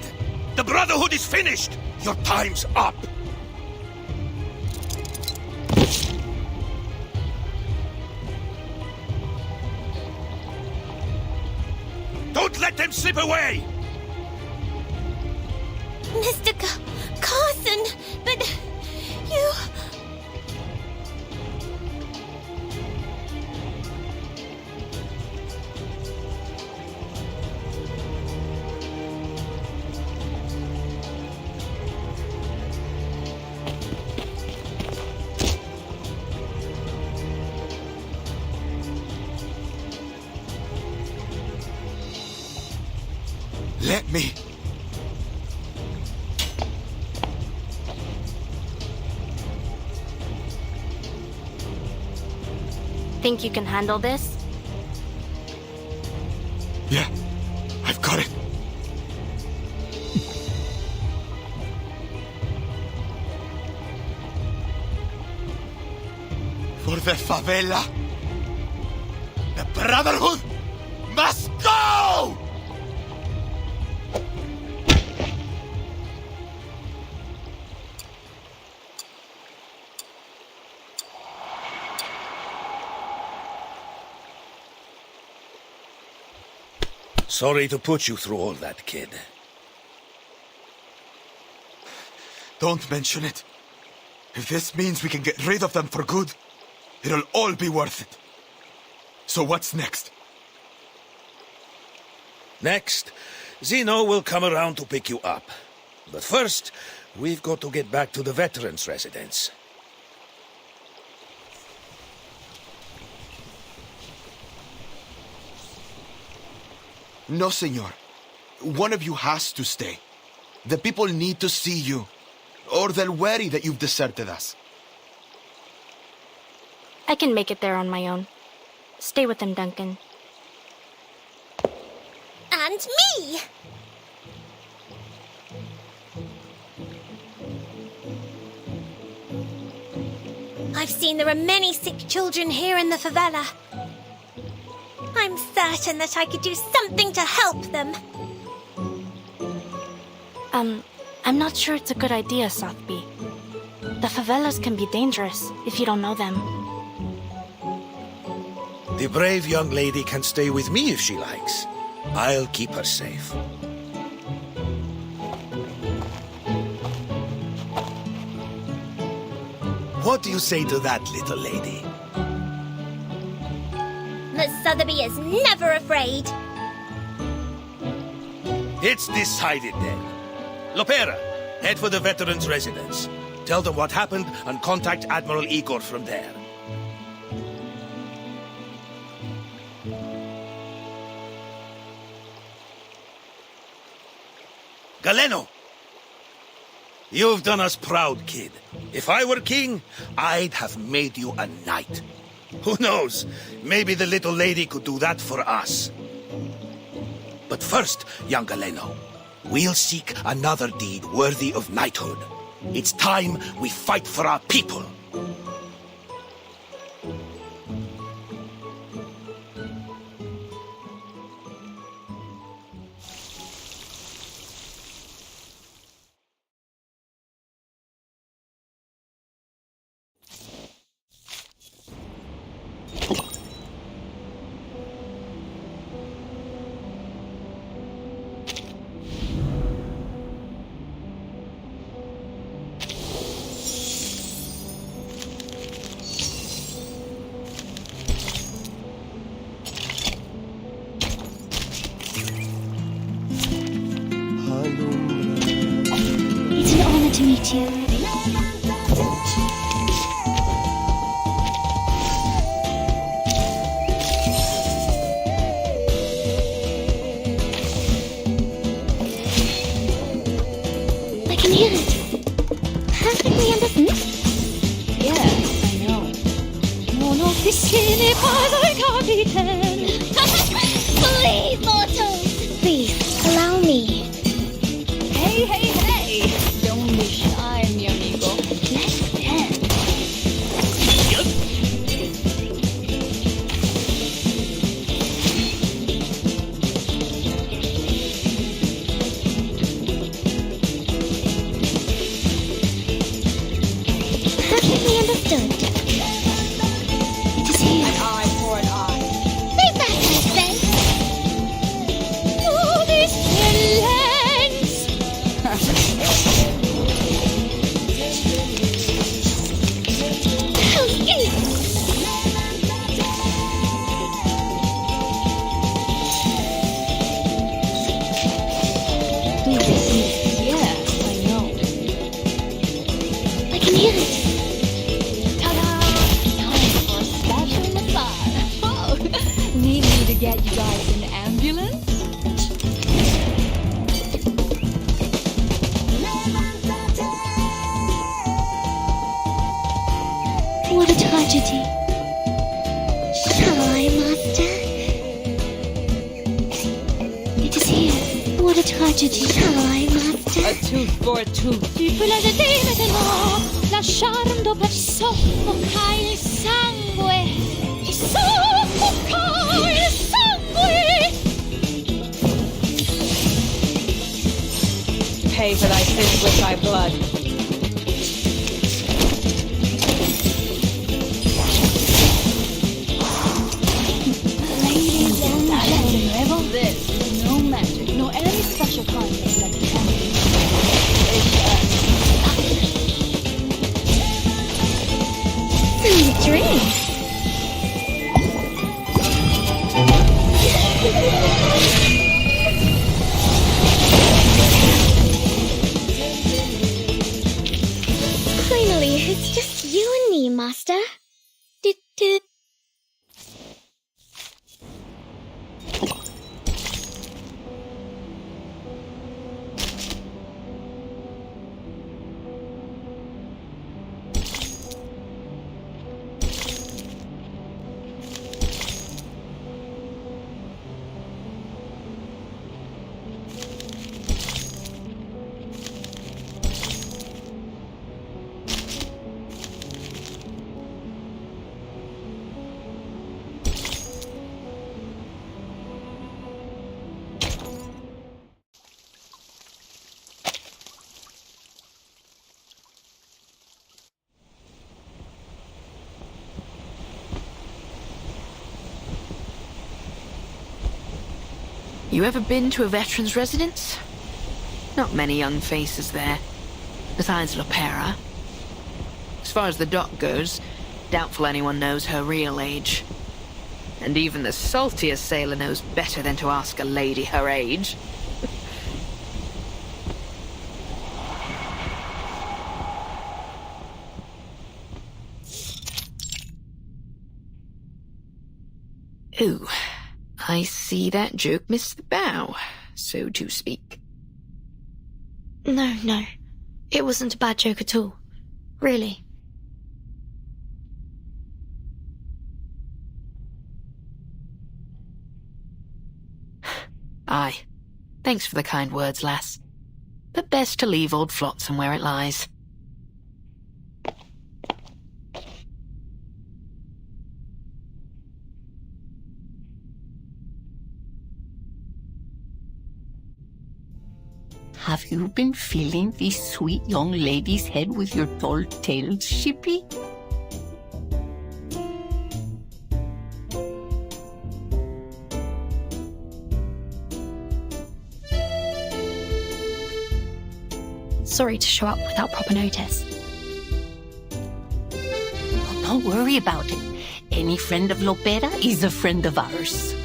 S11: The Brotherhood is finished! Your time's up! Don't let them slip away!
S1: Mr. Carson, but you...
S15: Let me.
S3: Think you can handle this?
S15: Yeah, I've got it. For the favela, the Brotherhood must go!
S11: Sorry to put you through all that, kid.
S15: Don't mention it. If this means we can get rid of them for good, it'll all be worth it. So what's next?
S11: Next, Zeno will come around to pick you up. But first, we've got to get back to the veterans' residence.
S15: No, senor. One of you has to stay. The people need to see you, or they'll worry that you've deserted us.
S3: I can make it there on my own. Stay with them, Duncan.
S1: And me! I've seen there are many sick children here in the favela. I'm certain that I could do something to help them.
S3: I'm not sure it's a good idea, Sotheby. The favelas can be dangerous if you don't know them.
S11: The brave young lady can stay with me if she likes. I'll keep her safe. What do you say to that, little lady?
S1: Miss Sotheby is never afraid.
S11: It's decided then. Lopera, head for the veterans' residence. Tell them what happened and contact Admiral Igor from there. Galeno! You've done us proud, kid. If I were king, I'd have made you a knight. Who knows? Maybe the little lady could do that for us. But first, young Galeno, we'll seek another deed worthy of knighthood. It's time we fight for our people.
S19: It's an honor to meet you. I can hear it. Perfectly understood.
S12: Yeah, I know.
S19: Monofficine padre capitaine. Please, mortals. Please, allow me.
S12: Hey, hey, hey! Don't be shy, mi amigo. Let's dance.
S19: Perfectly understood. It is here.
S12: An eye for an eye.
S19: Stay back, I say. Oh, this
S12: Yeah, I know.
S19: I can hear it.
S12: Ta-da! Time for a special massage. Oh, need me to get you guys an ambulance?
S19: What a tragedy. Shall I, Master? It is here. What a tragedy. Shall I, Master?
S12: A tooth for a tooth.
S19: Tu peux la jeter maintenant, lasciando per soffocare il sangue. Soffocare il sangue.
S22: Pay for thy sins with thy blood.
S12: Ladies and gentlemen, this is no magic, no any special content that can be.
S19: Sweet dreams. Finally, it's just you and me, Master. Do.
S18: You ever been to a veteran's residence? Not many young faces there, besides Lopera. As far as the doc goes, doubtful anyone knows her real age. And even the saltiest sailor knows better than to ask a lady her age. Ooh, I see that joke missed the bow, so to speak.
S5: No. It wasn't a bad joke at all. Really.
S18: Aye. Thanks for the kind words, lass. But best to leave old Flotsam where it lies.
S6: Have you been feeling this sweet young lady's head with your dull tails, Shippy?
S5: Sorry to show up without proper notice.
S6: Oh, don't worry about it. Any friend of Lopera is a friend of ours.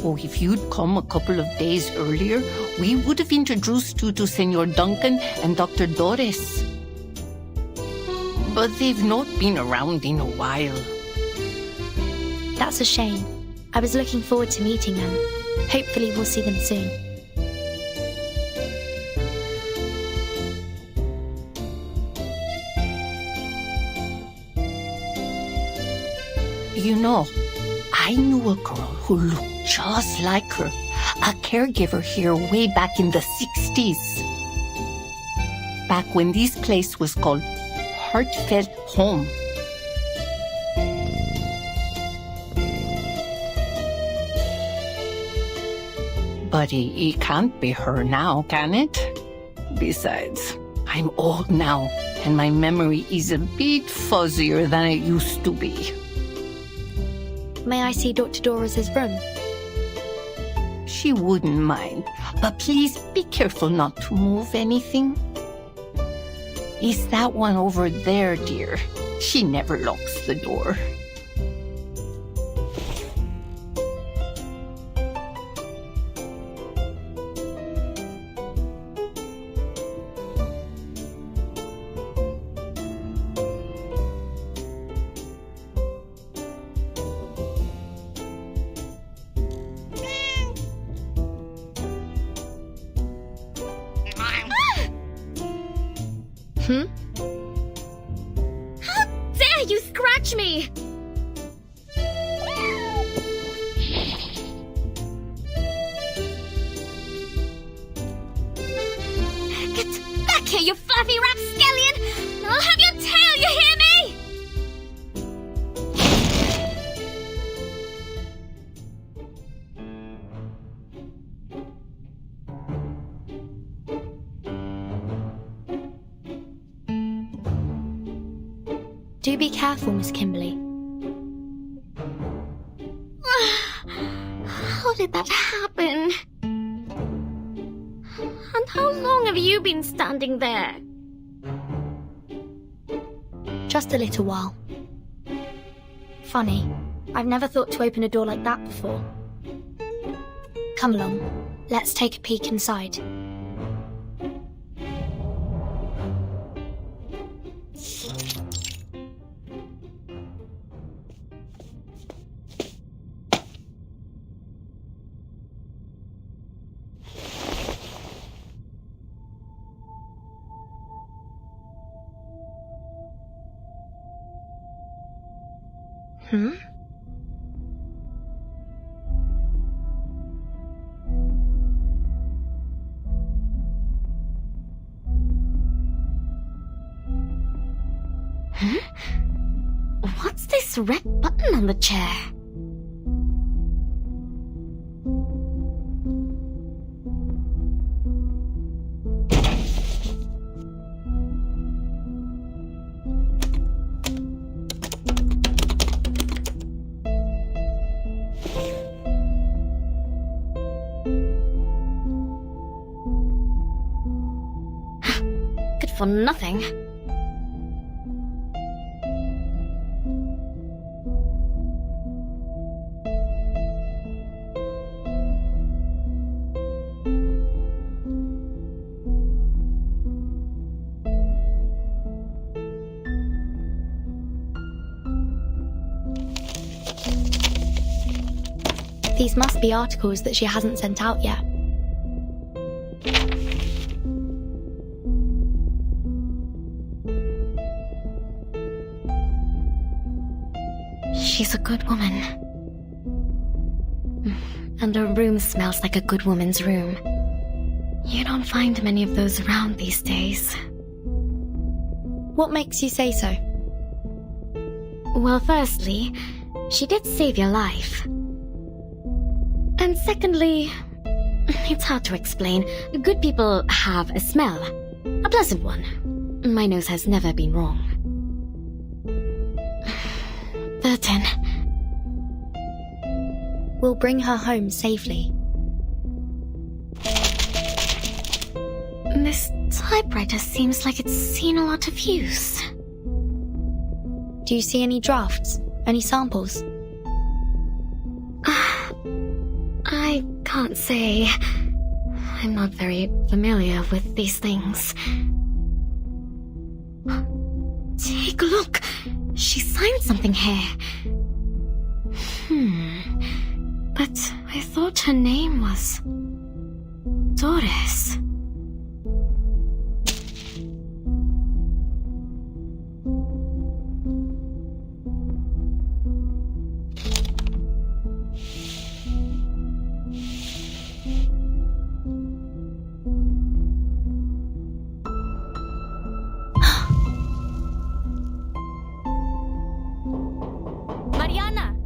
S6: Oh, if you'd come a couple of days earlier, we would have introduced you to Senor Duncan and Dr. Doris. But they've not been around in a while.
S5: That's a shame. I was looking forward to meeting them. Hopefully we'll see them soon.
S6: You know, I knew a girl who looked just like her, a caregiver here way back in the 60s. Back when this place was called Heartfelt Home. But it can't be her now, can it? Besides, I'm old now, and my memory is a bit fuzzier than it used to be.
S5: May I see Dr. Doris's room?
S6: She wouldn't mind, but please be careful not to move anything. It's that one over there, dear. She never locks the door.
S9: How dare you scratch me! Get back here, you fluffy rapscallion! I'll have your tail, you hear me?
S5: Do be careful, Miss Kimberly.
S9: How did that happen? And how long have you been standing there?
S5: Just a little while. Funny, I've never thought to open a door like that before. Come along, let's take a peek inside. Hmm?
S9: Huh? What's this red button on the chair? for nothing.
S3: These must be articles that she hasn't sent out yet.
S9: She's a good woman. And her room smells like a good woman's room. You don't find many of those around these days.
S3: What makes you say so?
S9: Well, firstly, she did save your life. And secondly, it's hard to explain. Good people have a smell. A pleasant one. My nose has never been wrong. Burton.
S3: We'll bring her home safely.
S9: This typewriter seems like it's seen a lot of use.
S3: Do you see any drafts? Any samples?
S9: I can't say. I'm not very familiar with these things. Take a look. She signed something here. But I thought her name was Doris.
S3: Mariana!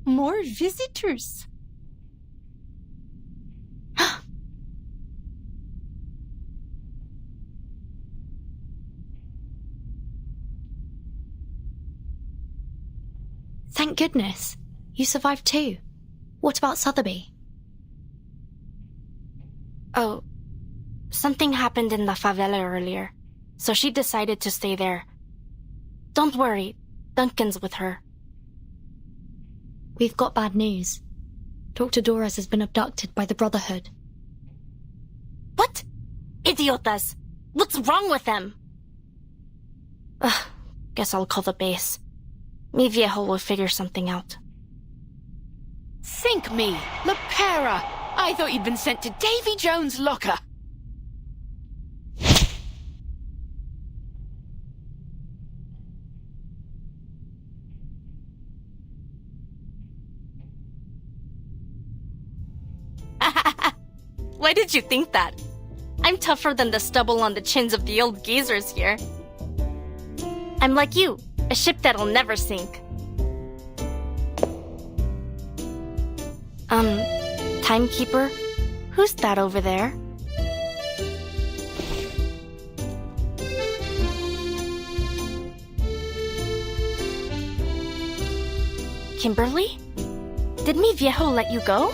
S2: More visitors.
S3: Thank goodness. You survived too. What about Sotheby?
S10: Oh, something happened in the favela earlier, so she decided to stay there. Don't worry, Duncan's with her.
S3: We've got bad news. Dr. Doris has been abducted by the Brotherhood.
S10: What? Idiotas! What's wrong with them? Ugh, guess I'll call the base. Mi viejo will figure something out.
S18: Sink me! Lepera! I thought you'd been sent to Davy Jones' locker.
S10: Why did you think that? I'm tougher than the stubble on the chins of the old geezers here. I'm like you, a ship that'll never sink. Timekeeper? Who's that over there? Kimberly? Did mi viejo let you go?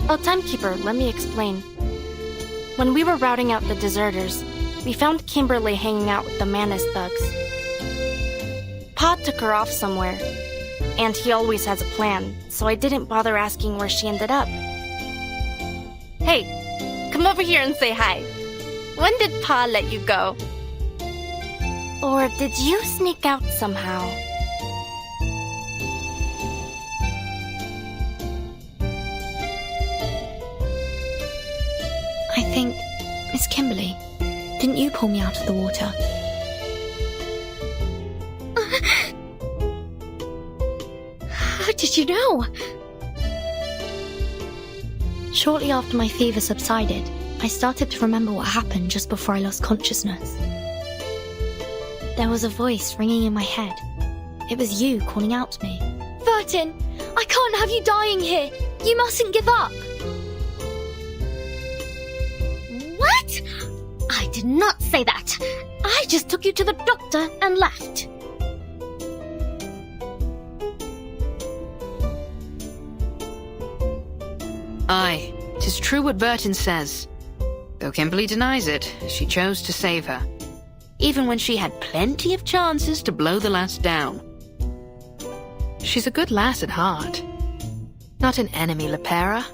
S10: Oh, Timekeeper, let me explain. When we were routing out the deserters,
S3: we found Kimberly hanging out with the Manus thugs. Pa took her off somewhere, and he always has a plan, so I didn't bother asking where she ended up. Hey, come over here and say hi. When did Pa let you go? Or did you sneak out somehow?
S5: I think, Miss Kimberly, didn't you pull me out of the water? How did you know? Shortly after my fever subsided, I started to remember what happened just before I lost consciousness. There was a voice ringing in my head. It was you calling out to me.
S19: Vertin, I can't have you dying here. You mustn't give up.
S9: What? I did not say that. I just took you to the doctor and left.
S18: Aye, 'tis true what Burton says. Though Kimberly denies it, she chose to save her, even when she had plenty of chances to blow the lass down. She's a good lass at heart. Not an enemy, Lepera.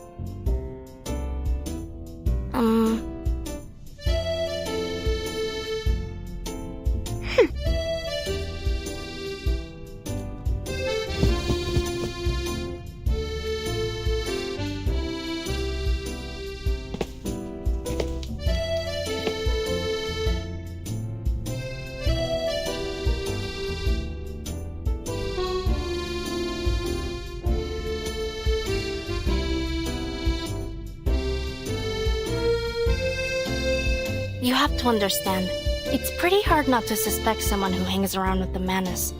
S3: You have to understand, it's pretty hard not to suspect someone who hangs around with the Manus.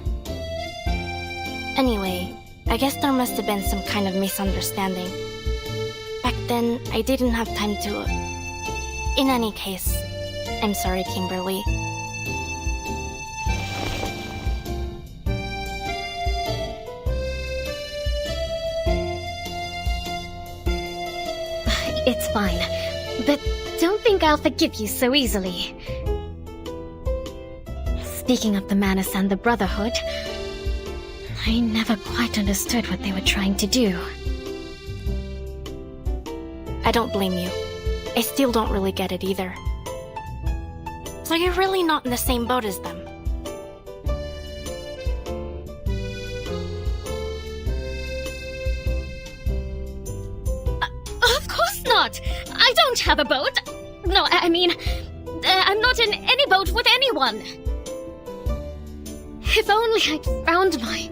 S3: Anyway, I guess there must have been some kind of misunderstanding. Back then, I didn't have time to... In any case, I'm sorry, Kimberly.
S9: It's fine, but don't think I'll forgive you so easily. Speaking of the Manus and the Brotherhood, I never quite understood what they were trying to do.
S3: I don't blame you. I still don't really get it either. So you're really not in the same boat as them?
S9: Of course not! I don't have a boat! No, I mean, I'm not in any boat with anyone! If only I'd found my...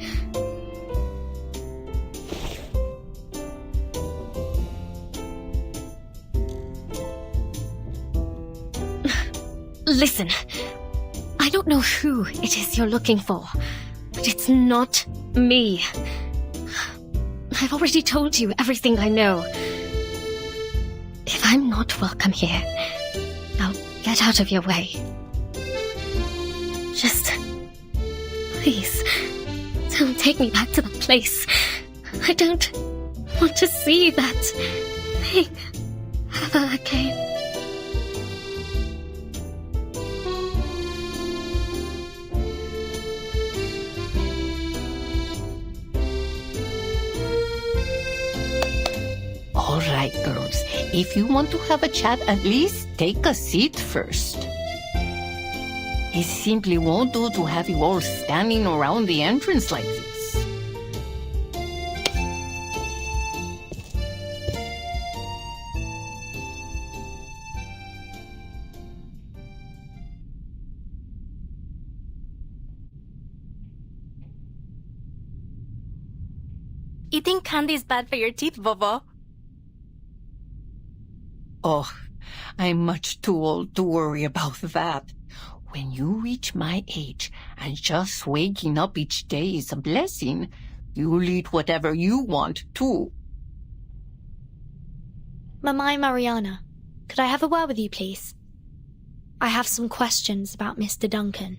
S9: Listen, I don't know who it is you're looking for, but it's not me. I've already told you everything I know. If I'm not welcome here, I'll get out of your way. Just... please, don't take me back to that place. I don't want to see that thing ever again.
S6: All right, girls. If you want to have a chat, at least take a seat first. It simply won't do to have you all standing around the entrance like this.
S3: Eating candy's bad for your teeth, Bobo.
S6: Oh, I'm much too old to worry about that. When you reach my age and just waking up each day is a blessing, you'll eat whatever you want, too.
S5: Mamai Mariana, could I have a word with you, please? I have some questions about Mr. Duncan.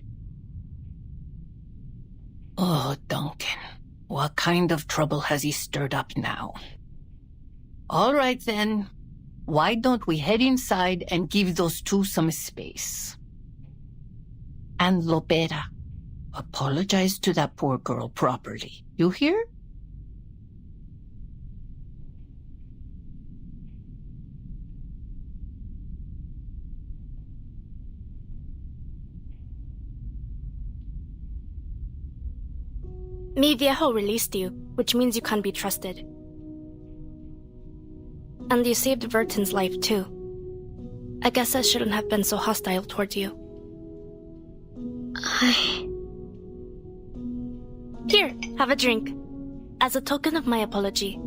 S6: Oh, Duncan. What kind of trouble has he stirred up now? All right, then. Why don't we head inside and give those two some space? And Lopera, apologize to that poor girl properly. You hear?
S3: Mi Viejo released you, which means you can't be trusted. And you saved Verton's life too. I guess I shouldn't have been so hostile toward you. Here, have a drink. As a token of my apology.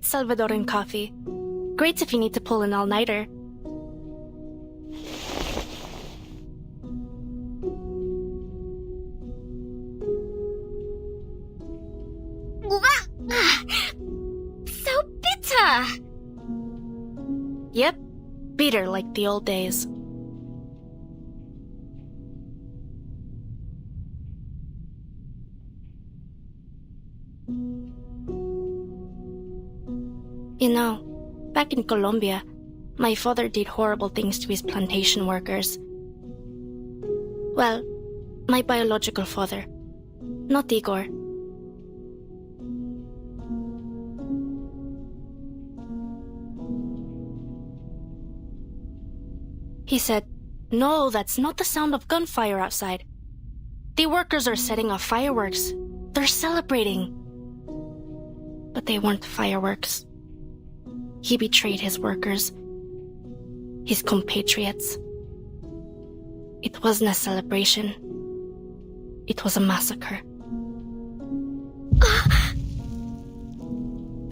S3: Salvadoran coffee. Great if you need to pull an all-nighter.
S9: So bitter!
S3: Yep, bitter like the old days. You know, back in Colombia, my father did horrible things to his plantation workers. Well, my biological father, not Igor. He said, "No, that's not the sound of gunfire outside. The workers are setting off fireworks. They're celebrating." But they weren't fireworks. He betrayed his workers, his compatriots. It wasn't a celebration. It was a massacre.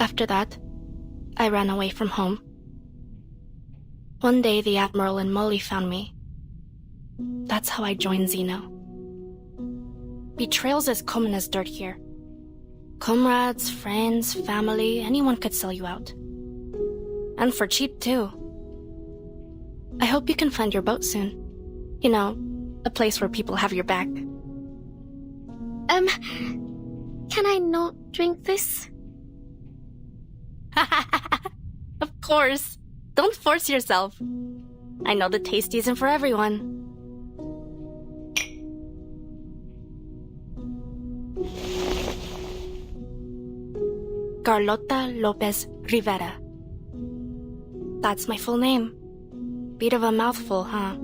S3: After that, I ran away from home. One day, the Admiral and Molly found me. That's how I joined Xeno. Betrayal's as common as dirt here. Comrades, friends, family, anyone could sell you out. And for cheap, too. I hope you can find your boat soon. You know, a place where people have your back.
S9: Can I not drink this?
S3: Of course. Don't force yourself. I know the taste isn't for everyone. Carlota Lopez Rivera. That's my full name. Bit of a mouthful, huh?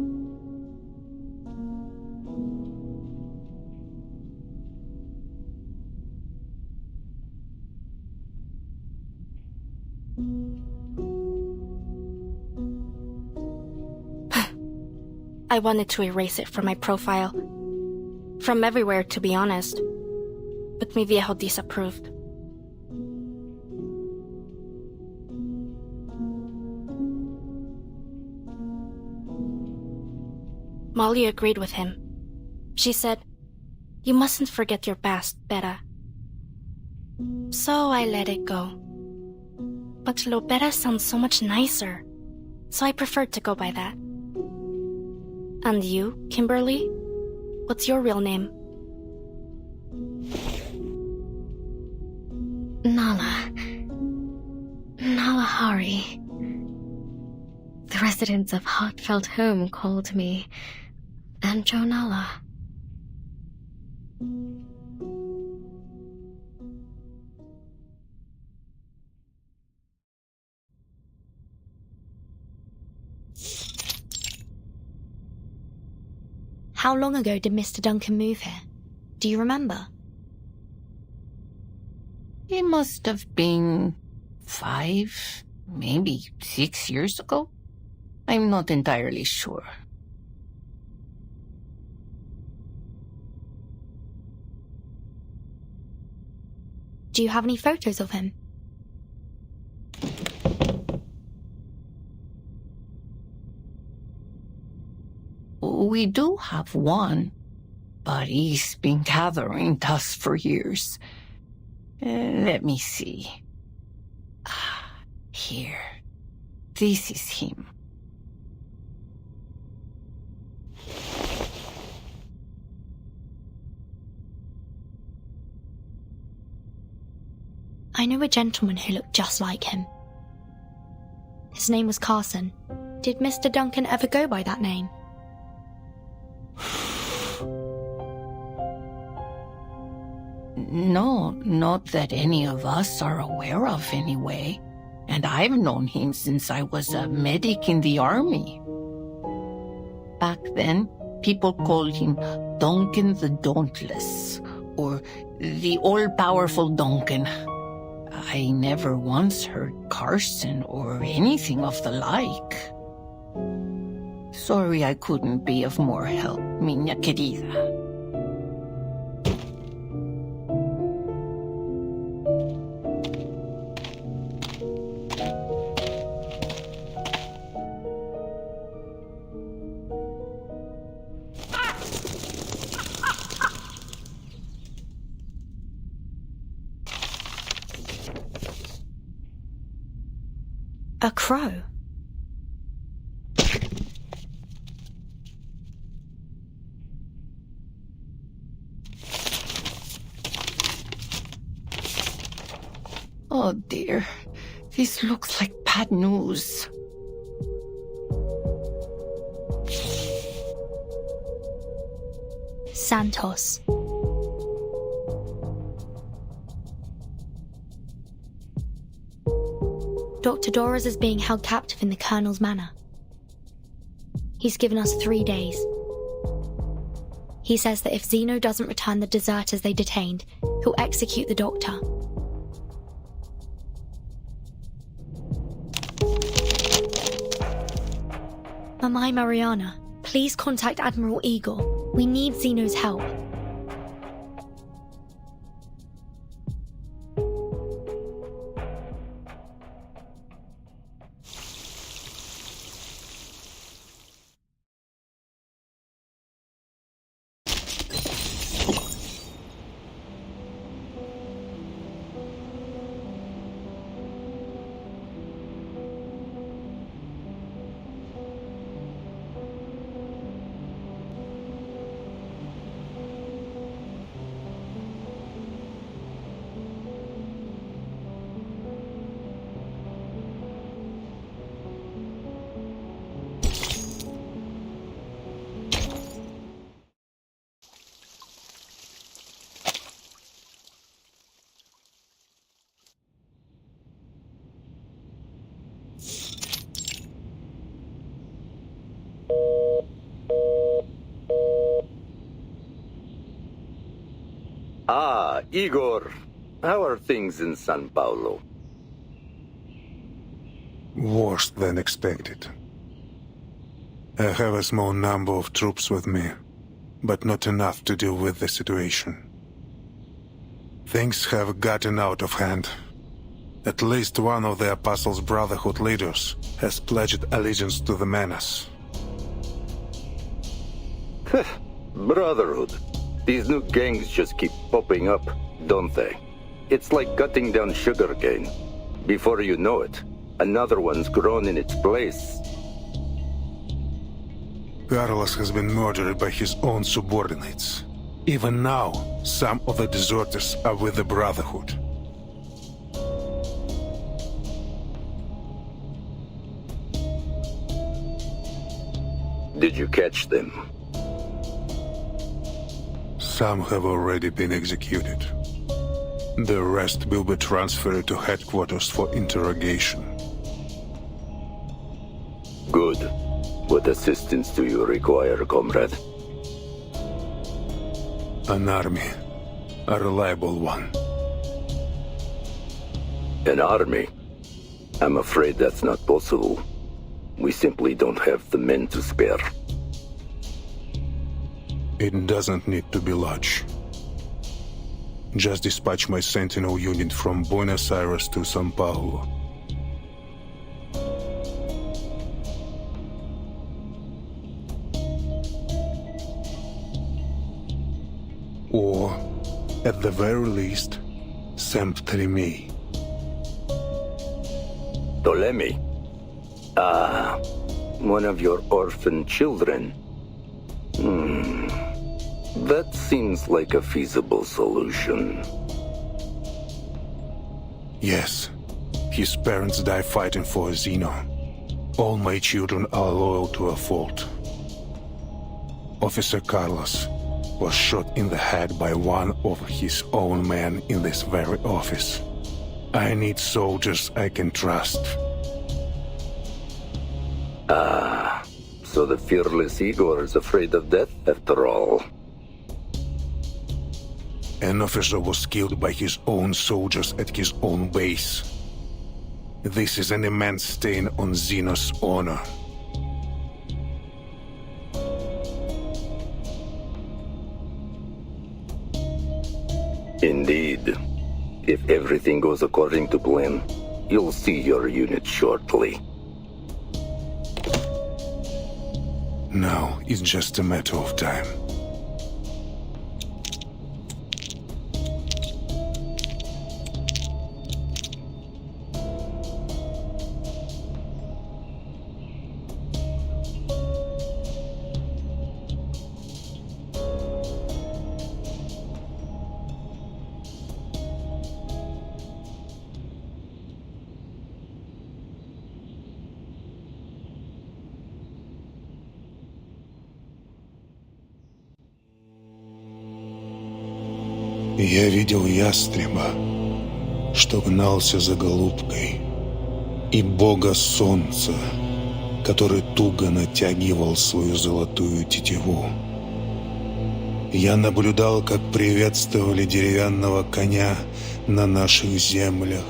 S3: I wanted to erase it from my profile. From everywhere, to be honest. But mi viejo disapproved. Molly agreed with him. She said, "You mustn't forget your past, Beta." So I let it go. But Lopera sounds so much nicer, so I preferred to go by that. And you, Kimberly? What's your real name?
S5: Nala. Nala Hari. The residents of Heartfelt Home called me Anjo Nala.
S10: How long ago did Mr. Duncan move here? Do you remember?
S6: It must have been 5, maybe 6 years ago. I'm not entirely sure.
S10: Do you have any photos of him?
S6: We do have one, but he's been gathering dust for years. Let me see. Here. This is him.
S10: I know a gentleman who looked just like him.
S5: His name was Carson. Did Mr. Duncan ever go by that name?
S6: No, not that any of us are aware of anyway. And I've known him since I was a medic in the army. Back then, people called him Duncan the Dauntless, or the all-powerful Duncan. I never once heard Carson or anything of the like. Sorry I couldn't be of more help, Miña querida.
S5: A crow?
S6: Oh dear, this looks like bad news.
S5: Santos. Dr. Doras is being held captive in the Colonel's manor. He's given us 3 days. He says that if Zeno doesn't return the deserters they detained, he'll execute the doctor. Mamai Mariana, please contact Admiral Eagle. We need Zeno's help.
S13: Ah, Igor. How are things in San Paulo?
S16: Worse than expected. I have a small number of troops with me, but not enough to deal with the situation. Things have gotten out of hand. At least one of the Apostles' Brotherhood leaders has pledged allegiance to the menace.
S13: Brotherhood. These new gangs just keep popping up, don't they? It's like cutting down sugarcane. Before you know it, another one's grown in its place.
S16: Carlos has been murdered by his own subordinates. Even now, some of the deserters are with the Brotherhood.
S13: Did you catch them?
S16: Some have already been executed. The rest will be transferred to headquarters for interrogation.
S13: Good. What assistance do you require, comrade?
S16: An army. A reliable one.
S13: An army? I'm afraid that's not possible. We simply don't have the men to spare.
S16: It doesn't need to be large. Just dispatch my Sentinel unit from Buenos Aires to São Paulo. Or, at the very least, Saint-Remy.
S13: Ptolemy? Ah, one of your orphan children. That seems like a feasible solution.
S16: Yes. His parents died fighting for Zeno. All my children are loyal to a fault. Officer Carlos was shot in the head by one of his own men in this very office. I need soldiers I can trust.
S13: Ah, so the fearless Igor is afraid of death after all.
S16: An officer was killed by his own soldiers at his own base. This is an immense stain on Xenos' honor.
S13: Indeed. If everything goes according to plan, you'll see your unit shortly.
S16: Now it's just a matter of time. Я видел ястреба, что гнался за голубкой, и бога солнца, который туго натягивал свою золотую тетиву. Я наблюдал, как приветствовали деревянного коня на наших землях,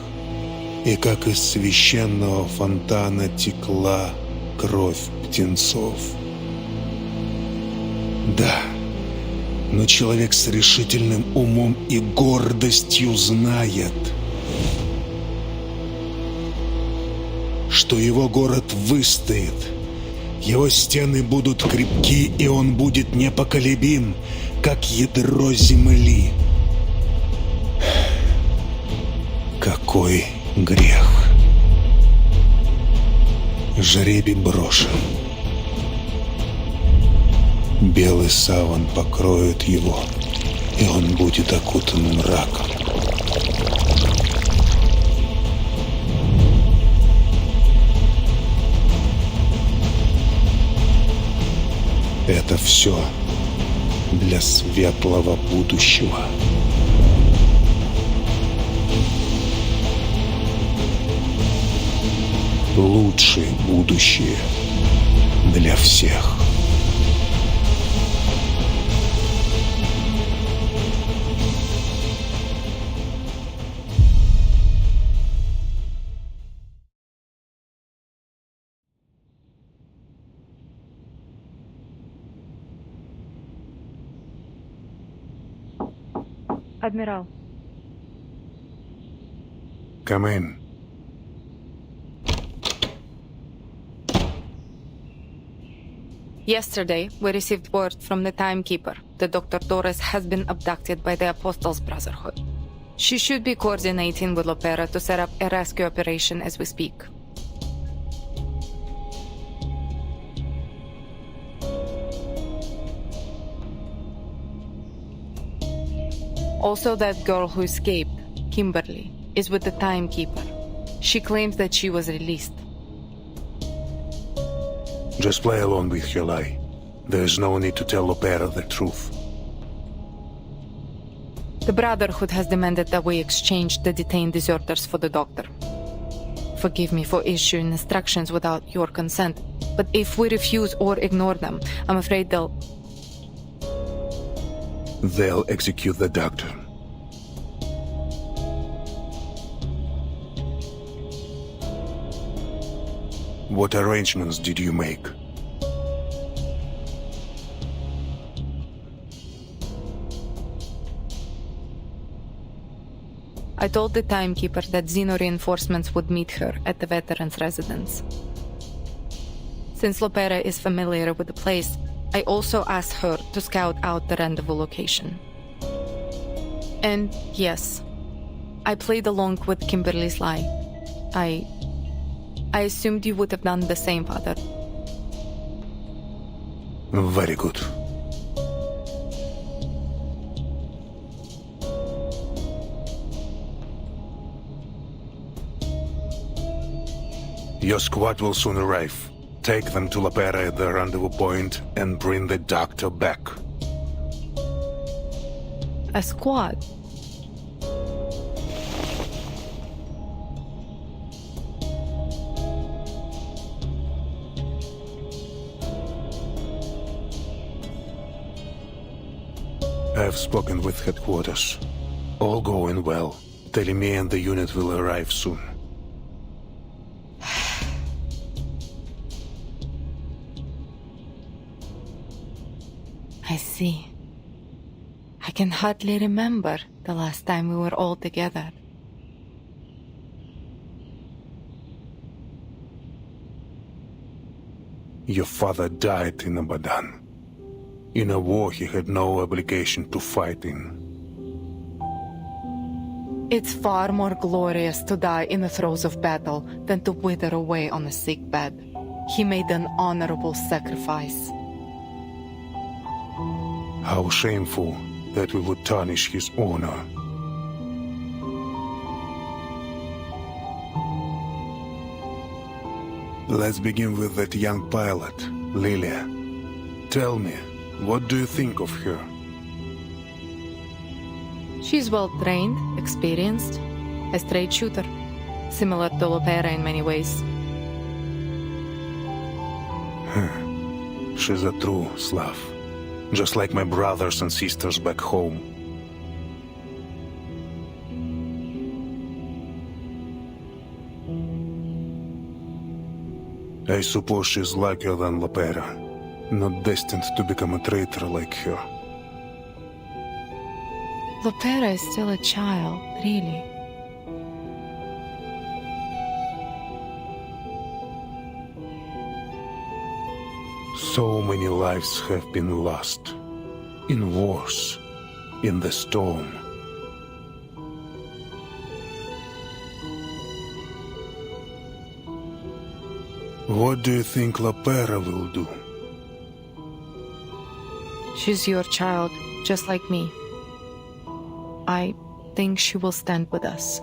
S16: и как из священного фонтана текла кровь птенцов. Да, но человек с решительным умом и гордостью знает, что его город выстоит, его стены будут крепки, и он будет непоколебим, как ядро земли. Какой грех! Жребий брошен. Белый саван покроет его, и он будет окутан мраком. Это все для светлого будущего. Лучшее будущее для всех.
S2: Admiral.
S16: Come in.
S2: Yesterday, we received word from the Timekeeper that Dr. Torres has been abducted by the Apostles' Brotherhood. She should be coordinating with Lopera to set up a rescue operation as we speak. Also, that girl who escaped, Kimberly, is with the Timekeeper. She claims that she was released.
S16: Just play along with your lie. There is no need to tell Lopera the truth.
S2: The Brotherhood has demanded that we exchange the detained deserters for the Doctor. Forgive me for issuing instructions without your consent, but if we refuse or ignore them, I'm afraid they'll
S16: execute the Doctor. What arrangements did you make?
S2: I told the Timekeeper that Xeno reinforcements would meet her at the veteran's residence. Since Lopera is familiar with the place, I also asked her to scout out the rendezvous location. And yes, I played along with Kimberly's lie. I assumed you would have done the same, Father.
S16: Very good. Your squad will soon arrive. Take them to Lopera at the rendezvous point and bring the doctor back.
S2: A squad?
S16: I've spoken with headquarters. All going well. Telemi and the unit will arrive soon.
S2: I see. I can hardly remember the last time we were all together.
S16: Your father died in Abadan. In a war he had no obligation to fight in.
S2: It's far more glorious to die in the throes of battle than to wither away on a sick bed. He made an honorable sacrifice.
S16: How shameful that we would tarnish his honor. Let's begin with that young pilot, Lilia. Tell me, what do you think of her?
S2: She's well trained, experienced, a straight shooter, similar to Lopera in many ways.
S16: She's a true Slav, just like my brothers and sisters back home. I suppose she's luckier than Lopera, not destined to become a traitor like her.
S2: Lopera is still a child, really.
S16: So many lives have been lost. In wars, in the storm. What do you think Lopera will do?
S2: She's your child, just like me. I think she will stand with us.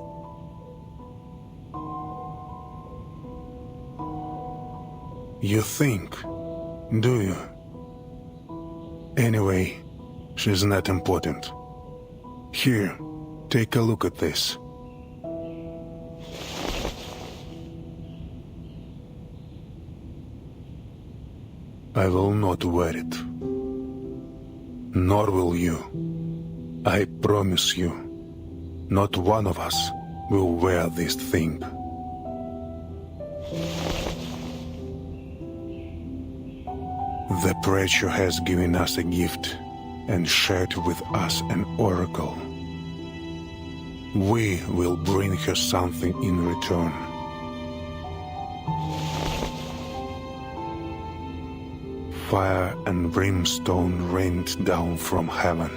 S16: You think? Do you? Anyway, she's not important. Here, take a look at this. I will not wear it. Nor will you. I promise you, not one of us will wear this thing. The preacher has given us a gift and shared with us an oracle. We will bring her something in return. Fire and brimstone rained down from heaven.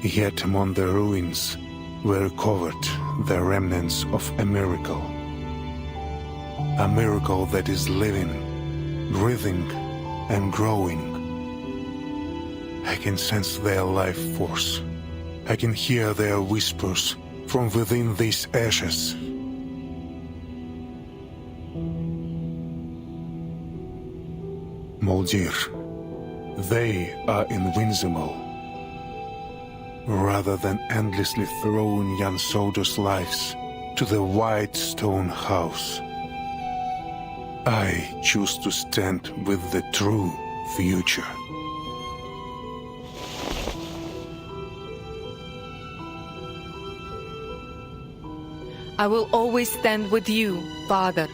S16: Yet among the ruins were covered the remnants of a miracle. A miracle that is living, breathing, and growing. I can sense their life force. I can hear their whispers from within these ashes. Moldir, they are invincible. Rather than endlessly throwing young soldiers' lives to the white stone house, I choose to stand with the true future.
S2: I will always stand with you, Father.